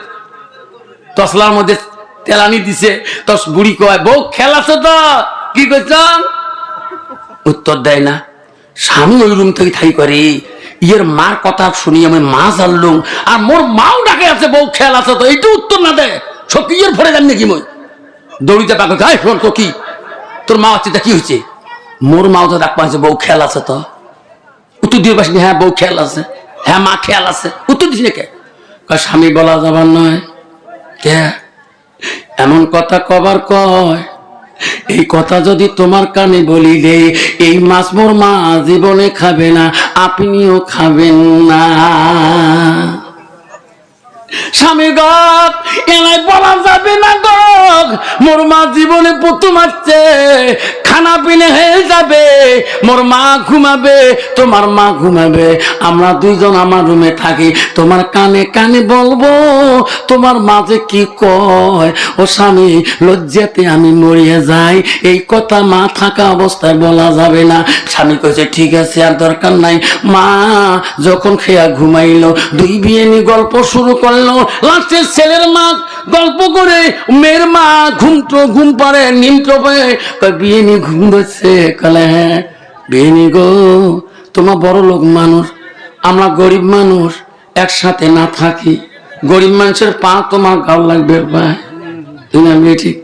তসলার মধ্যে তেলানি দিছে, তস বুড়ি কয় বউ খেলা আছে তো, কি কইছ? উত্তর দেয় না। স্বামী ওই রুম থেকে থাই করে, ইয়ের মার কথা শুনি আমি মা জানলুম, আর মোর মাও ডাকে আছে বউ খেয়াল আছে তো, এইটা উত্তর না দেয়, সত্যি ইয়ের ভরে যান নাকি? মই দৌড়িতে পাকে যাই শোন তো কি তোর মা আছে, তা কি হয়েছে? মোর মাও তো ডাক পাইছে বউ খেয়াল আছে তো, উত্তর দিয়ে পাসনি। হ্যাঁ বউ খেয়াল আছে, হ্যাঁ মা খেয়াল আছে, উত্তর দিস না কে? স্বামী বলা যাবার নয়, কে এমন কথা কবার কয়, এই কথা যদি তোমার কানে বলি দে, এই মাছ মোর মা জীবনে খাবে না, আপনিও খাবেন না। স্বামী গো এলাই বলা যাবে না গো, মোর মা জীবনে প্রথম আসছে, খানা পিনে হয়ে যাবে, মোর মা ঘুমাবে, তোমার মা ঘুমাবে, আমরা দুইজন আমার রুমে থাকি, তোমার কানে কানে বলবো তোমার মাঝে কি কয়। ও স্বামী লজ্জাতে আমি মরিয়ে যাই, এই কথা মা থাকা অবস্থায় বলা যাবে না। স্বামী কইছে ঠিক আছে আর দরকার নাই। মা যখন খেয়া ঘুমাইলো, দুই বিয়েনি গল্প শুরু করলো। লাস্টের ছেলের মা গল্প করে মেয়ের মা ঘুম পারে নিমটো পায়, বিয়েনি ঘুম ধরছে, কলে হ্যাঁ বিয়েনি গো তোমার বড় লোক মানুষ, আমরা গরিব মানুষ, একসাথে না থাকি, গরিব মানুষের পা তোমার গাও লাগবে ভাই, তুমি ঠিক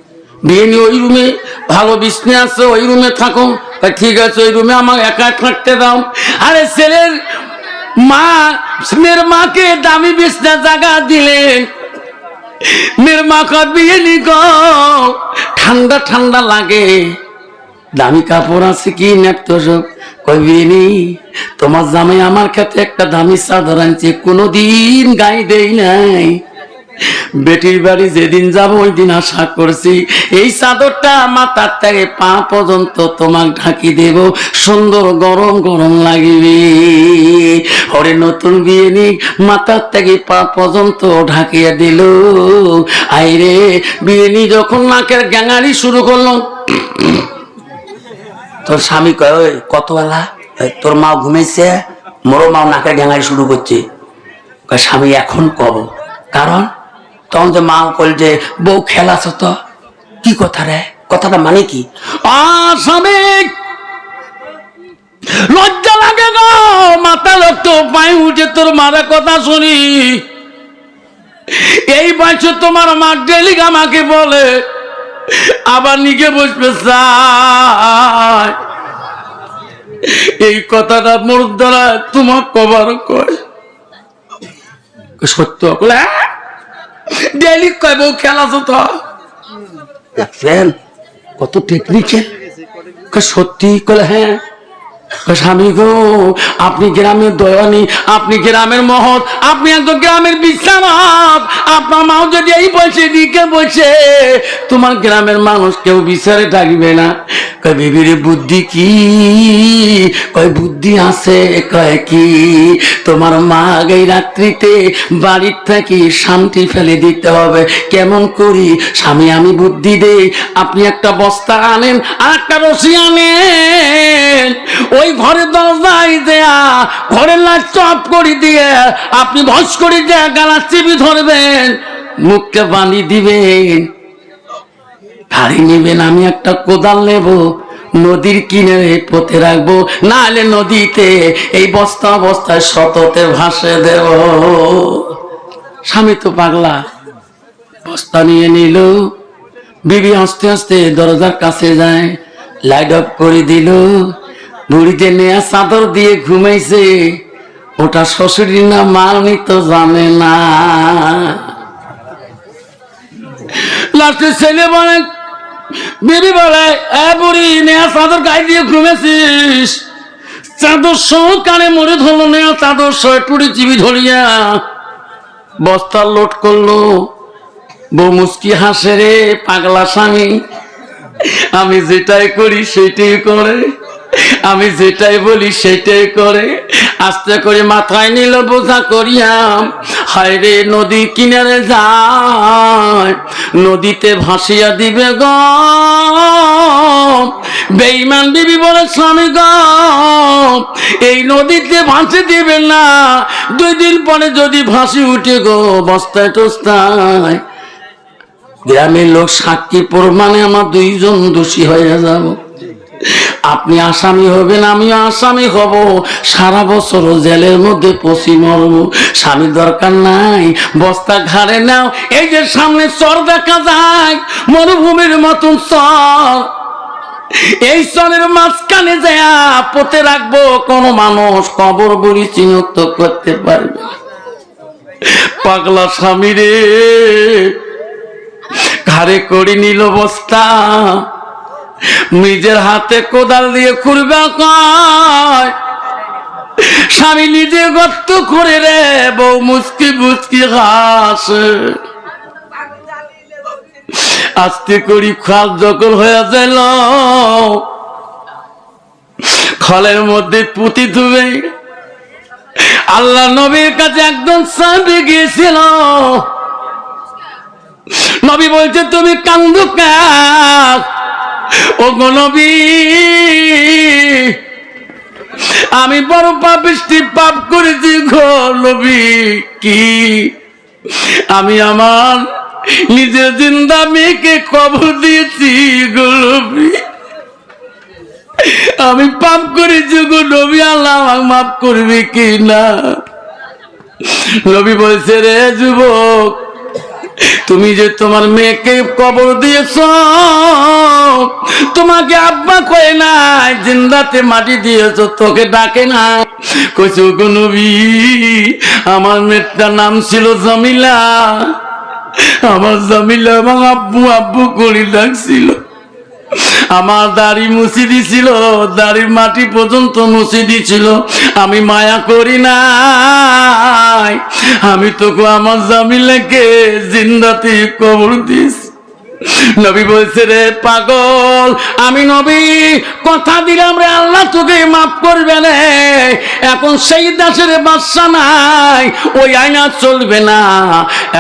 বিয়েনি ওই রুমে ভালো বিছনে আছে, ওই রুমে থাকো। ঠিক আছে ওই রুমে আমার একা থাকতে দাও। আরে ছেলের মা মেয়ের মাকে দামি বিছনা জায়গা দিলেন, মেয়ের মা কর বিয়েনি গো ঠান্ডা ঠান্ডা লাগে, দামি কাপড় আছে কি নেট সব, কই বিয়েনি তোমার জামাই আমার কাছে একটা দামি চাদর আনছে, কোনোদিন গায়ে দেই নাই, বেটির বাড়ি যেদিন যাব ওই দিন আশা করছি এই চাদরটা মাথার থেকে পা পর্যন্ত তোমাকে ঢাকি দেব, সুন্দর গরম গরম লাগবে। ওরে নতুন বিয়েনি মাথার থেকে পা পর্যন্ত ঢাকিয়ে দিল। আইরে বিয়েনি যখন নাকের গ্যাঙারি শুরু করলো, তোর স্বামী কয় ওই কতবেলা, তোর মা ঘুমাইছে, মোরো মাও নাকের গ্যাঙারি শুরু করছে। স্বামী এখন কব, কারণ তখন যে মা কল যে বউ খেলাছ, তো কি কথা রে, কথাটা মানে কি? স্বামী লজ্জা লাগে গো, মাথা রক্ত পায়ে উঠে তোর মারা কথা শুনি, এই বয়সে তোমার মা ডেলি আমাকে বলে আবার নিকে বসবে চায়, এই কথাটা মোর দ্বারা তোমার কবার কয় সত্য, ডেলি কয় বউ খেলাছ, তো দেখছেন কত টেকনিক্যাল, সত্যি কলে হ্যাঁ। স্বামী গো আপনি গ্রামের দয়ানি, আপনি গ্রামের মহৎ, আপনি একজন গ্রামের বিশ্বাস, আপনার মাও যদি এই বসে দিকে বসে তোমার গ্রামের মানুষ কেউ বিচারে ডাকবে না। কয় বিবির বুদ্ধি কি, কয় বুদ্ধি আছে, কয় কি তোমার মা এই রাত্রিতে বাড়ির থেকে শান্তি ফেলে দিতে হবে, কেমন করি স্বামী আমি বুদ্ধি দেই, আপনি একটা বস্তা আনেন আর একটা রশি আনেন, ওই ঘরে দরজায় দেয়া ঘরের লাইট অফ করে দিয়ে আপনি ভস করে দেয়া গালা চিবি ধরবেন, মুখটা বাঁধি দিবেন, গাড়ি নেবেন, আমি একটা কোদাল নেব, নদীর কিনারে পথে রাখবো, না হলে নদীতে এই বস্তা বস্তায় শততে ভাসে দেব। স্বামী তো পাগলা, বস্তা নিয়ে নিল, বিবি আস্তে আস্তে দরজার কাছে যায়, লাইট অফ করে দিল, বুড়িতে নেয়া চাদর দিয়ে ঘুমাইছে, ওটা শ্বশুরি না মালনি তো জানে না। লাস্টে ছেলে বলে, বিবি বলে এ বুড়ি নেয়া চাদর গায়ে দিয়ে ঘুমেছিস, চাদর সহ কানে মরে ধরলো, নেয়া চাদর সহ টুড়ি চিবি ধরিয়া বস্তা লোড করলো। বউ মুস্কি হাসে, রে পাগলা স্বামী, আমি যেটাই করি সেটাই করে, আমি যেটাই বলি সেটাই করে। আস্তে করে মাথায় নিল বোঝা করিয়া, হায় রে নদী কিনারে যায়, নদীতে ভাসিয়া দিবে গ। বেঈমান বিবি বলে স্বামী গ এই নদীতে ভাসি দিবেন না, 2 দিন পরে যদি ভাসি উঠে গো বস্তায় টস্তায়, গ্রামের লোক সাক্ষী প্রমাণে আমার 2 জন দোষী হয়ে যাব, আপনি আসামি হবেন আমিও আসামি হব, সারা বছর জেলের মধ্যে পচি মরব। স্বামীর দরকার নাই, বস্তা ঘাড়ে নাও, এই যে সামনে চর দেখা যায় মরুভূমির মতন চর, এই চরের মাঝখানে যায় পথে রাখবো, কোন মানুষ কবর বুড়ি চিহ্নিত করতে পারবে। পাগলা স্বামী রে ঘাড়ে করে নিল বস্তা, নিজের হাতে কোদাল দিয়ে খুঁড়বে, কয় স্বামী নিজে গর্ত করে রে বউ মুচকি মুচকি হাসে। আস্তে করি খাল যখন হয়ে গেল খলের মধ্যে পুঁতি ধুবে আল্লাহ নবীর কাছে একদম সামনে গিয়েছিল। নবী বলছে তুমি কান্দো কেন? ও গো নবী, আমি বড় পাপিষ্টি পাপ করেছি গো নবী। কি? আমি আমার নিজের জিন্দা মেয়েকে কবর দিয়েছি গো নবী। আমি পাপ করেছি গো নবী, আল্লাহ আমাকে মাফ করবে কি না? নবী বলছে রে যুবক, তুমি যে তোমার মেয়েকে কবর দিয়েছ, তোমাকে আব্বা কয় নাই, জিন্দাতে মাটি দিয়েছ, তোকে ডাকে না। কইছো গো নবী, আমার মেয়েটার নাম ছিল জামিলা, আমার জামিলা এবং আব্বু আব্বু করে ডাকছিল। আমার দাড়ি মুছি দিছিল, দাড়ির মাটি পর্যন্ত মুছি দিছিল। আমি মায়া করি নাই, আমি তোকে আমার জামিলাকে জিন্দাতে কবর দিস। নবী বলছে রে পাগল, আমি নবী কথা দিলাম রে আল্লাহ তোকে মাফ করবে না। এখন সেই দেশের বাদশা নাই, ওই আইনা চলবে না।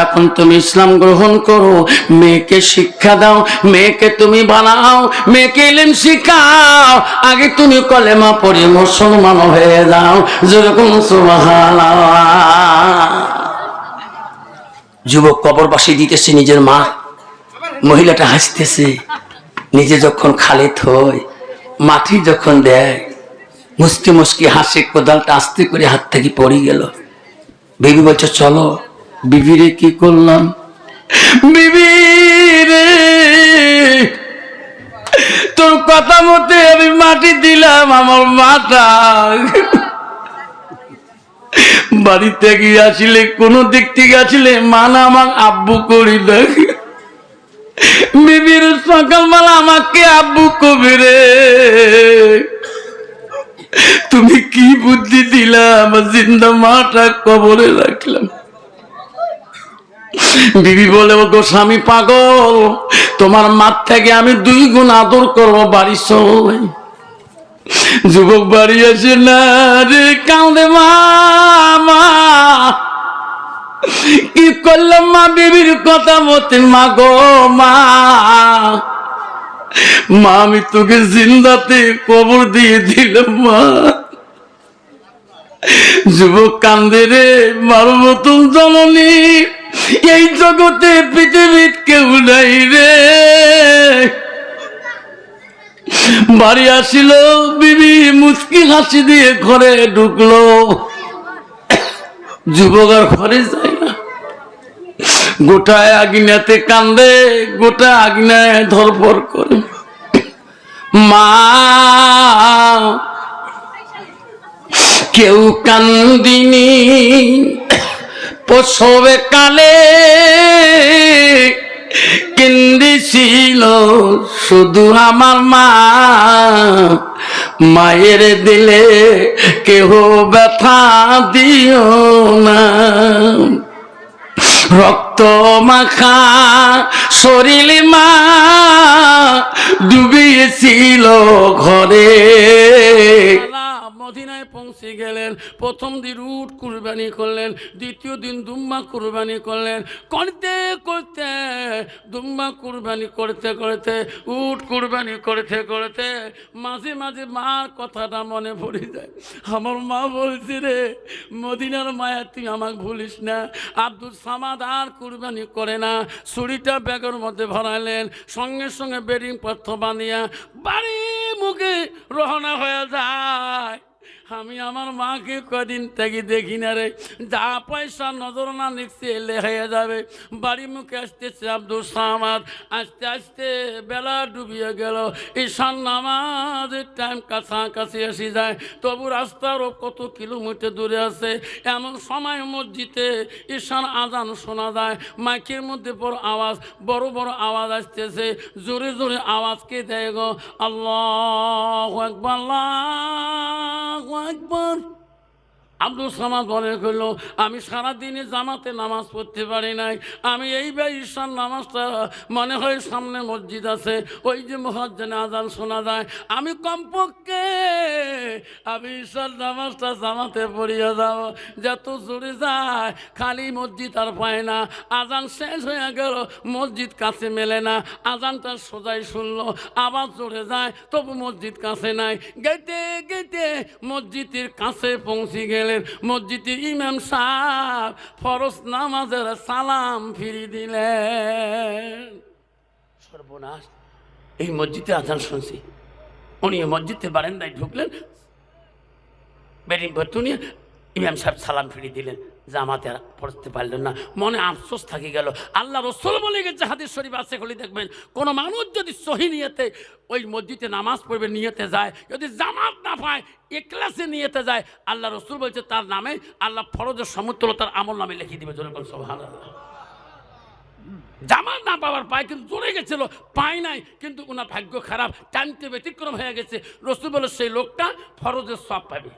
এখন তুমি ইসলাম গ্রহণ করো, মেয়েকে শিক্ষা দাও, মেয়েকে তুমি বানাও, মেয়েকে ইলম শিখাও। আগে তুমি কলেমা পড়ে মুসলমান হয়ে যাও। যেরকম সুবহানাল্লাহ। যুবক কবর পাশে দিতেছে নিজের মা, মহিলাটা হাসতেছে। নিজে যখন খালে থই, মাটি যখন দেয়, মুসকি মুসকি হাসে। কোদালটা আস্তে করে হাত থেকে পড়ে গেল। বিবি বলছে চলো। বিবিরে কি করলাম? বিবি রে, তোর কথা মতে আমি মাটি দিলাম আমার মাথা। বাড়ি থেকে আসলে কোনো দিক থেকে আসলে মানা আমার আব্বু করি দেখে। বিবির সকালবেলা আমাকে আব্বু কবি রে, তুমি কি বুদ্ধি দিলা, আমার জিন্দা মাটা কবরে রাখলাম। বিবি বলে ও গো স্বামী পাগল, তোমার মার থেকে আমি 2 গুণ আদর করবো, বাড়ি চলো। যুবক বাড়ি আসে না রে, কাঁদে মা, কি করলাম মা? বিবির কথা মতে মা গো মা, আমি তোকে জিন্দাতে কবর দিয়ে দিলাম মা। যুবক কান্দে রে, মার মতন জননী এই জগতে পৃথিবীর কেউ নাই রে। বাড়ি আসিল, বিবি মুচকি হাসি দিয়ে ঘরে ঢুকলো। যুবক আর ঘরে যায় না, গোটায় আগুনাতে কান্দে, গোটা আগুনায় ধরপড় করে। মা কেউ কান্দিনি প্রসবে কালে, কেন্দিছিল শুধু আমার মা। মায়ের দিলে কেহ ব্যথা দিও না, রক্ত মাখা শরীর মা ডুবিয়েছিল ঘরে। মদিনায় পৌঁছে গেলেন। প্রথম দিন উট কুরবানি করলেন, দ্বিতীয় দিন দুম্বা কুরবানি করলেন। করতে করতে দুম্বা কুরবানি করতে করতে উট কুরবানি করতে করতে মাঝে মাঝে মার কথাটা মনে পড়ে যায়। আমার মা বলছে রে, মদিনার মায়া তুই আমাকে ভুলিস না। আব্দুল সামাদ আর কুরবানি করে না, ছুরিটা ব্যাগের মধ্যে ভরালেন, সঙ্গে সঙ্গে বেডিং পথ্য বাঁধিয়া বাড়ি মুখে রওনা হয়ে যায়। আমি আমার মাকে কদিন থেকে দেখি না রে, যা পয়সা নজর না নিচ্ছে এলে হয়ে যাবে। বাড়ি মুখে আসতেছে আব্দুল সামাদ, আস্তে আস্তে বেলা ডুবিয়ে গেল। ঈশান নামাজের টাইম কাছাকাছি এসে যায়, তবু রাস্তারও কত কিলোমিটার দূরে আছে। এমন সময় মসজিদে ঈশান আজান শোনা যায়। মাইকের মধ্যে বড় বড় আওয়াজ আসতেছে। জোরে জোরে আওয়াজ কে দেয় গো? আল্লাহু আকবার, আল্লাহু আকবার। আব্দুল সামাদ মনে করলো আমি সারাদিনে জামাতে নামাজ পড়তে পারি নাই, আমি এইবার ঈশার নামাজটা মনে হয় সামনে মসজিদ আছে, ওই যে মুয়াজ্জিনে আযান শোনা যায়, আমি কমপক্ষে আমি ঈশার নামাজটা জামাতে পড়িয়ে যাব। যত জোরে যায় খালি মসজিদ আর পায় না, আজান শেষ হয়ে গেল মসজিদ কাছে মেলে না, আজানটা সোজাই শুনলো, আবার জোরে যায় তবু মসজিদ কাছে নাই। গেতে গেতে মসজিদের কাছে পৌঁছে গেলেন। মসজিদের ইমাম সাহেব ফরজ নামাজের সালাম ফিরিয়ে দিলেন। সর্বনাশ, এই মসজিদে আজান শুনছি। উনি মসজিদের বারান্দায় ঢুকলেন, বেরিং ভর্তু নিয়ে ইমাম সাহেব সালাম ফিরিয়ে দিলেন। জামাতে আর পড়তে পারলেন না, মনে আফসোস থাকি গেল। আল্লাহ রসুল বলে গেছে, হাদিস শরীফ আছে, খুলে দেখবেন, কোনো মানুষ যদি সহি নিয়তে ওই মসজিদে নামাজ পড়বে নিয়তে যায়, যদি জামাত না পায় ইখলাসে নিয়তে যায়, আল্লাহ রসুল বলছে তার নামে আল্লাহ ফরজের সমতুল্য তার আমল নামে লিখে দিবে। জোরে বল সুবহানাল্লাহ। জামাত না পাওয়ার পায়, কিন্তু জোরে গেছিল, পায় নাই, কিন্তু ওনার ভাগ্য খারাপ, টানতে ব্যতিক্রম হয়ে গেছে। রসুল বলে সেই লোকটা ফরজের সব পাবে,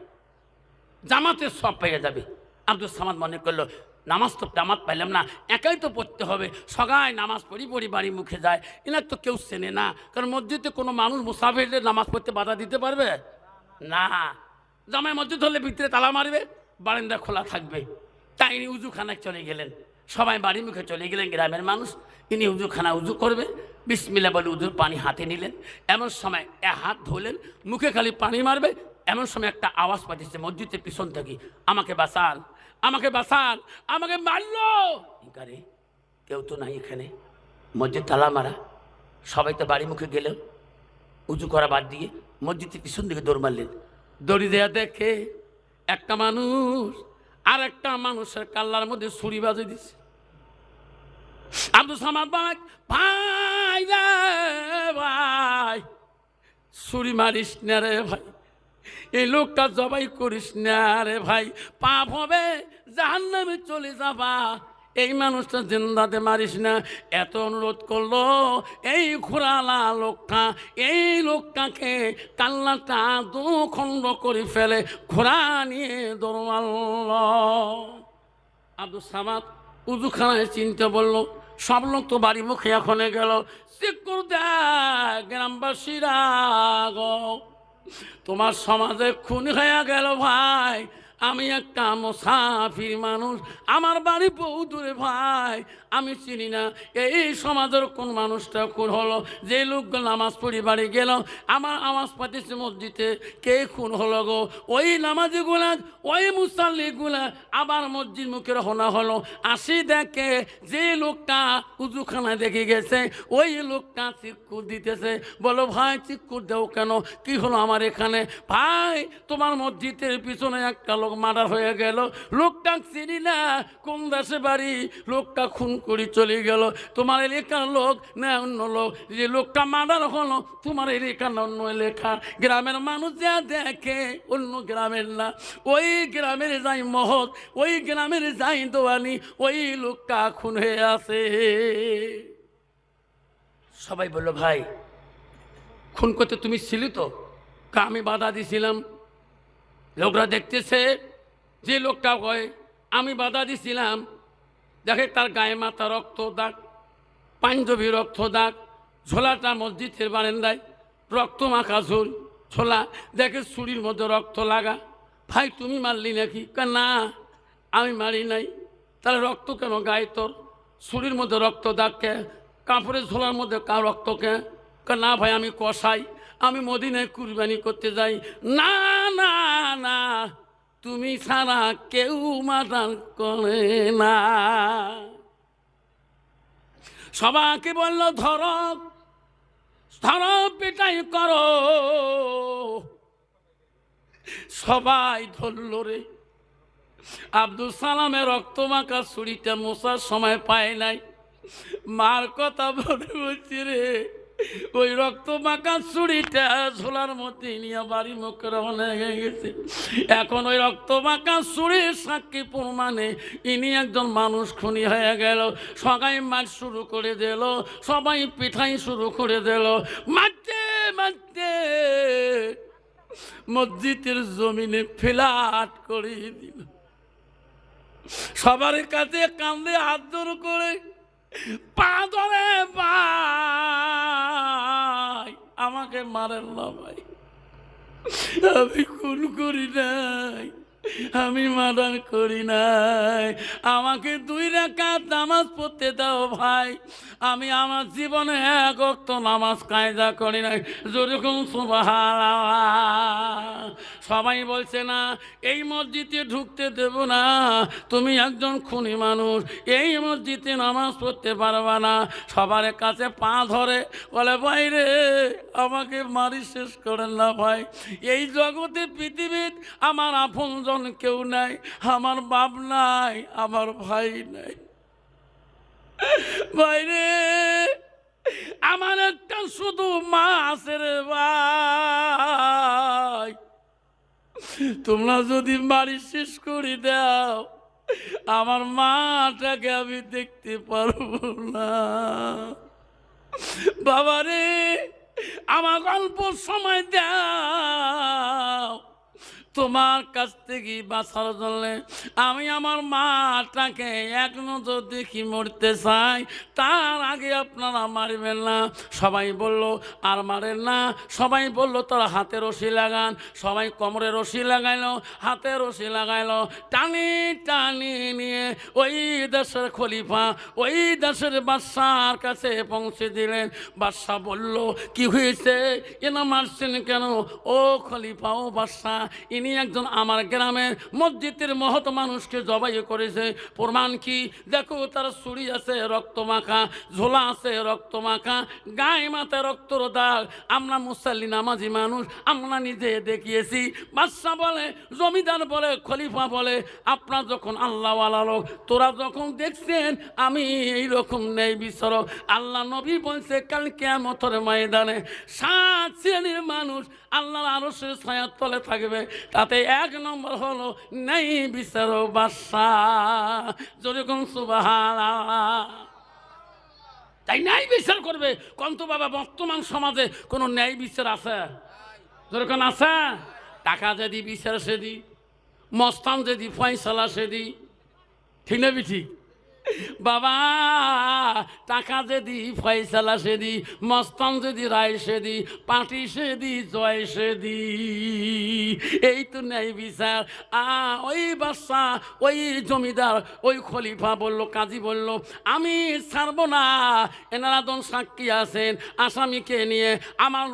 জামাতের সব পেয়ে যাবে। আব্দুল সামাদ মনে করলো নামাজ তো জামাত পাইলাম না, একাই তো পড়তে হবে, সবাই নামাজ পড়ি বাড়ি মুখে যায়, এনার তো কেউ চেনে না, কারণ মসজিদে কোনো মানুষ মুসাফিরদের নামাজ পড়তে বাধা দিতে পারবে না। জামাই মসজিদ হলে ভিতরে তালা মারবে, বারান্দা খোলা থাকবে। তাই ইনি উজুখানায় চলে গেলেন, সবাই বাড়ি মুখে চলে গেলেন। গ্রামের মানুষ, ইনি উজুখানা উজু করবে, বিসমিল্লাহ বলে উজুর পানি হাতে নিলেন। এমন সময় হাত ধুলেন, মুখে খালি পানি মারবে, এমন সময় একটা আওয়াজ পাঠিয়েছে মসজিদের পিছন থেকে, আমাকে বাঁচান, আমাকে বাঁচান, আমাকে মারলো। কারে কেউ তো নাই এখানে, মসজিদ তালা মারা, সবাই তো বাড়ি মুখে গেলেও উজু করা বাদ দিয়ে মসজিদের পিছন দিকে দৌড় মারলেন। দড়ি দেয়া দেখে একটা মানুষ আর একটা মানুষের কাল্লার মধ্যে ছুরি বাজে দিছে। আব্দুল সামাদ ভাই, ভাই রে ভাই, ছুরি মারিস না রে ভাই, এই লোকটা জবাই করিস না রে ভাই, পাপ হবে, জাহান্নামে চলে যাবা, এই মানুষটা জিন্দাতে মারিস না। এত অনুরোধ করলো, এই ঘোরালা লোকটা, এই লোকটাকে কাল্লাটা দু খণ্ড করে ফেলে ঘোড়া নিয়ে দৌড়াল। আব্দুল সামাদ উজুখানায় চিন্তা বললো, সব লোক তো বাড়ি মুখে এখন গেল, চিকুর দেখ গ্রামবাসীরা গো, তোমার সমাজে খুন হয়ে গেল ভাই, আমি একটা মুসাফির মানুষ, আমার বাড়ি বহু দূরে ভাই, আমি চিনি না এই সমাজের কোন মানুষটা খুন হলো, যে লোকগুলো নামাজ পড়ি বাড়ি গেল, আমার আওয়াজ পাঠিয়েছে মসজিদে, কে খুন হলো গো? ওই নামাজিগুলা, ওই মুসাল্লিগুলা আবার মসজিদ মুখে রওনা হলো, আসি দেখে যে লোকটা উজুখানায় দেখে গেছে, ওই লোকটা চিৎকুর দিতেছে। বলো ভাই চিৎকুর দেও কেন, কি হলো আমার এখানে? ভাই তোমার মসজিদের পিছনে একটা লোক মার্ডার হয়ে গেল, লোকটা চিনি না, কোন দেশে বাড়ি, লোকটা খুন করে চলে গেল, তোমার এলাকার লোক না অন্য লোক, যে লোকটা মার্ডার হলো তোমার এলাকার অন্য এলাকা। গ্রামের মানুষ যা দেখে অন্য গ্রামের না, ওই গ্রামের যাই মহৎ, ওই গ্রামের যাই দোয়ানি, ওই লোকটা খুন হয়ে আছে। সবাই বললো ভাই খুন করতে তুমি ছিলি তো? আমি বাধা দিছিলাম। লোকরা দেখতেছে যে লোকটা কয় আমি বাধা দিছিলাম, দেখে তার গায়ে মাথা রক্ত দাগ, পাঞ্জাবি রক্ত দাগ, ঝোলাটা মসজিদের বারান্দায় রক্ত মাখা ঝোল ছোলা, দেখে ছুরির মধ্যে রক্ত লাগা। ভাই তুমি মারলি নাকি? না আমি মারি নাই। তাহলে রক্ত কেন গায়ে তোর? ছুরির মধ্যে রক্ত দাগ কে? কাপড়ের ঝোলার মধ্যে রক্ত কে? না ভাই আমি কষাই, আমি মদিনায় কুরবানি করতে যাই। না না না, তুমি ছাড়া কেউ মার্ডার করে না। সবাইকে বলল ধরো ধরো পিটাই করো, সবাই ধরল রে। আব্দুল সালামের রক্ত মাখা ছুরিটা মোছার সময় পায় নাই, মার কথা বলে বলছি রে, ওই রক্ত মাখা ছুরিটা ঝোলার মধ্যে নিয়ে বাড়ি মুখে রওনা হয়ে গেছে। এখন ওই রক্ত মাখা ছুরির সাক্ষী প্রমাণে ইনি একজন মানুষ খুনি হয়ে গেল। সবাই মার শুরু করে দিল, সবাই পিঠাই শুরু করে দিল, মারতে মারতে মসজিদের জমিনে ফ্ল্যাট করে দিল। সবার কাছে কান্দে হাত জোর করে পা ধরে, ভাই আমাকে মারেন না ভাই, আমি খুন করি নাই, আমি মার্ডার করি নাই, আমাকে 2 রাকাত নামাজ পড়তে দাও ভাই, আমি আমার জীবনে 1 ওয়াক্ত নামাজ কায়দা করি নাই। যেরকম সুবহানাল্লাহ। সবাই বলছে না এই মসজিদে ঢুকতে দেব না, তুমি একজন খুনি মানুষ, এই মসজিদে নামাজ পড়তে পারবা না। সবার কাছে পা ধরে বলে ভাই রে আমাকে মারি শেষ করেন না ভাই, এই জগতে পৃথিবীর আমার আপনজন কেউ নাই, আমার বাপ নাই, আমার ভাই নাই, ভাই রে আমার একটা শুধু মা আছে রে ভাই, তোমরা যদি বাড়ি শেষ করে দাও আমার মাটাকে আমি দেখতে পারবো না। বাবা রে আমার অল্প সময় দাও, তোমার কাছ থেকে বাঁচার জন্য আমি আমার মাটাকে 1 নজর দেখি মরতে চাই, তার আগে আপনারা মারবেন না। সবাই বলল আর মারেন না, সবাই বলল তারা হাতে রশি লাগান, সবাই কোমরে রশি লাগাইলো, হাতে রশি লাগাইলো, টানি টানি নিয়ে ওই দেশের খলিফা ওই দেশের বাদশার কাছে পৌঁছে দিলেন। বাদশাহ বলল কি হয়েছে, এনা মারছেন কেন? ও খলিফা ও বাদশাহ, ইনি একজন আমার গ্রামের মসজিদের মহৎ মানুষকে জবাই করেছে। প্রমাণ কি? দেখো তার ছুরি আছে রক্ত মাখা, ঝোলা আছে রক্ত মাখা, গায়ে মাথায় রক্তর দাগ, আমরা মুসাল্লি নামাজি মানুষ, আমরা নিজে দেখিয়েছি। বাদশাহ বলে, জমিদার বলে, খলিফা বলে, আপনার যখন আল্লাহওয়ালা লোক, তোরা যখন দেখছেন আমি এইরকম নেই বিচারক, আল্লাহ নবী বলছে কাল কিয়ামতের ময়দানে 7 শ্রেণীর মানুষ আল্লাহর আরশের ছায়ার তলে থাকবে, তাতে 1 নম্বর হলো নেই বিচারক বাদশাহ। যেরকম সুবহানাল্লাহ। তাই ন্যায় বিচার করবে কন্ত বাবা, বর্তমান সমাজে কোনো ন্যায় বিচার আছে? যেরকম আছে টাকা যদি বিচার সেদি, মস্তান যদি ফয়সালা সেদি, ঠিক না ঠিক? বাবা টাকা যদি ফয়সালা সেদি, মস্তান যদি রায় সেদি, পার্টি সেদি, জয় সেদি, এই তো ন্যায় বিচার। ওই বাদশাহ ওই জমিদার ওই খলিফা বলল, কাজী বলল আমি ছাড়বো না, এনারা জন সাক্ষী আছেন, আসামিকে নিয়ে আমার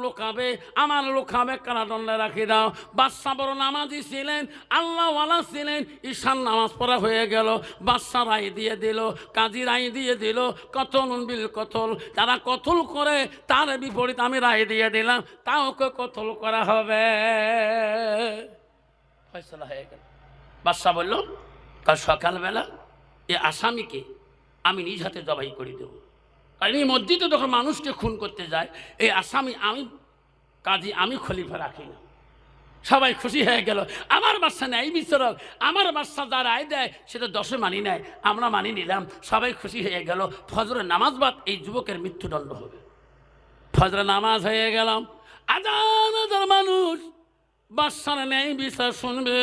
লোকাবে কারাদণ্ডে রাখি দাও। বাদশাহ বড় নামাজি ছিলেন, আল্লাহওয়ালা ছিলেন, ঈশান নামাজ পড়া হয়ে গেল, বাদশাহ রায় দিয়ে দিল, কাজী রায় দিয়ে দিল, কতল বিল কতল, যারা কতল করে তার বিপরীত আমি রায় দিয়ে দিলাম, তাওকে কতল করা হবে। ফয়সালা হয়ে গেল। বাদশাহ বলল কাল সকালবেলা এই আসামিকে আমি নিজ হাতে জবাই করে দেবো। কারণ এই মসজিদে যখন মানুষকে খুন করতে যায় এই আসামি আমি কাজী আমি খলিফা রাখি না। সবাই খুশি হয়ে গেল, আমার বাদশা নেই বিচারক, আমার বাদশা যা রায় দেয় সেটা 10-এ মানি নেয়, আমরা মানি নিলাম। সবাই খুশি হয়ে গেল। ফজরের নামাজ বাদ এই যুবকের মৃত্যুদণ্ড হবে। ফজরের নামাজ হয়ে গেলাম, হাজার হাজার মানুষ বাদশার ন্যায় বিচার শুনবে।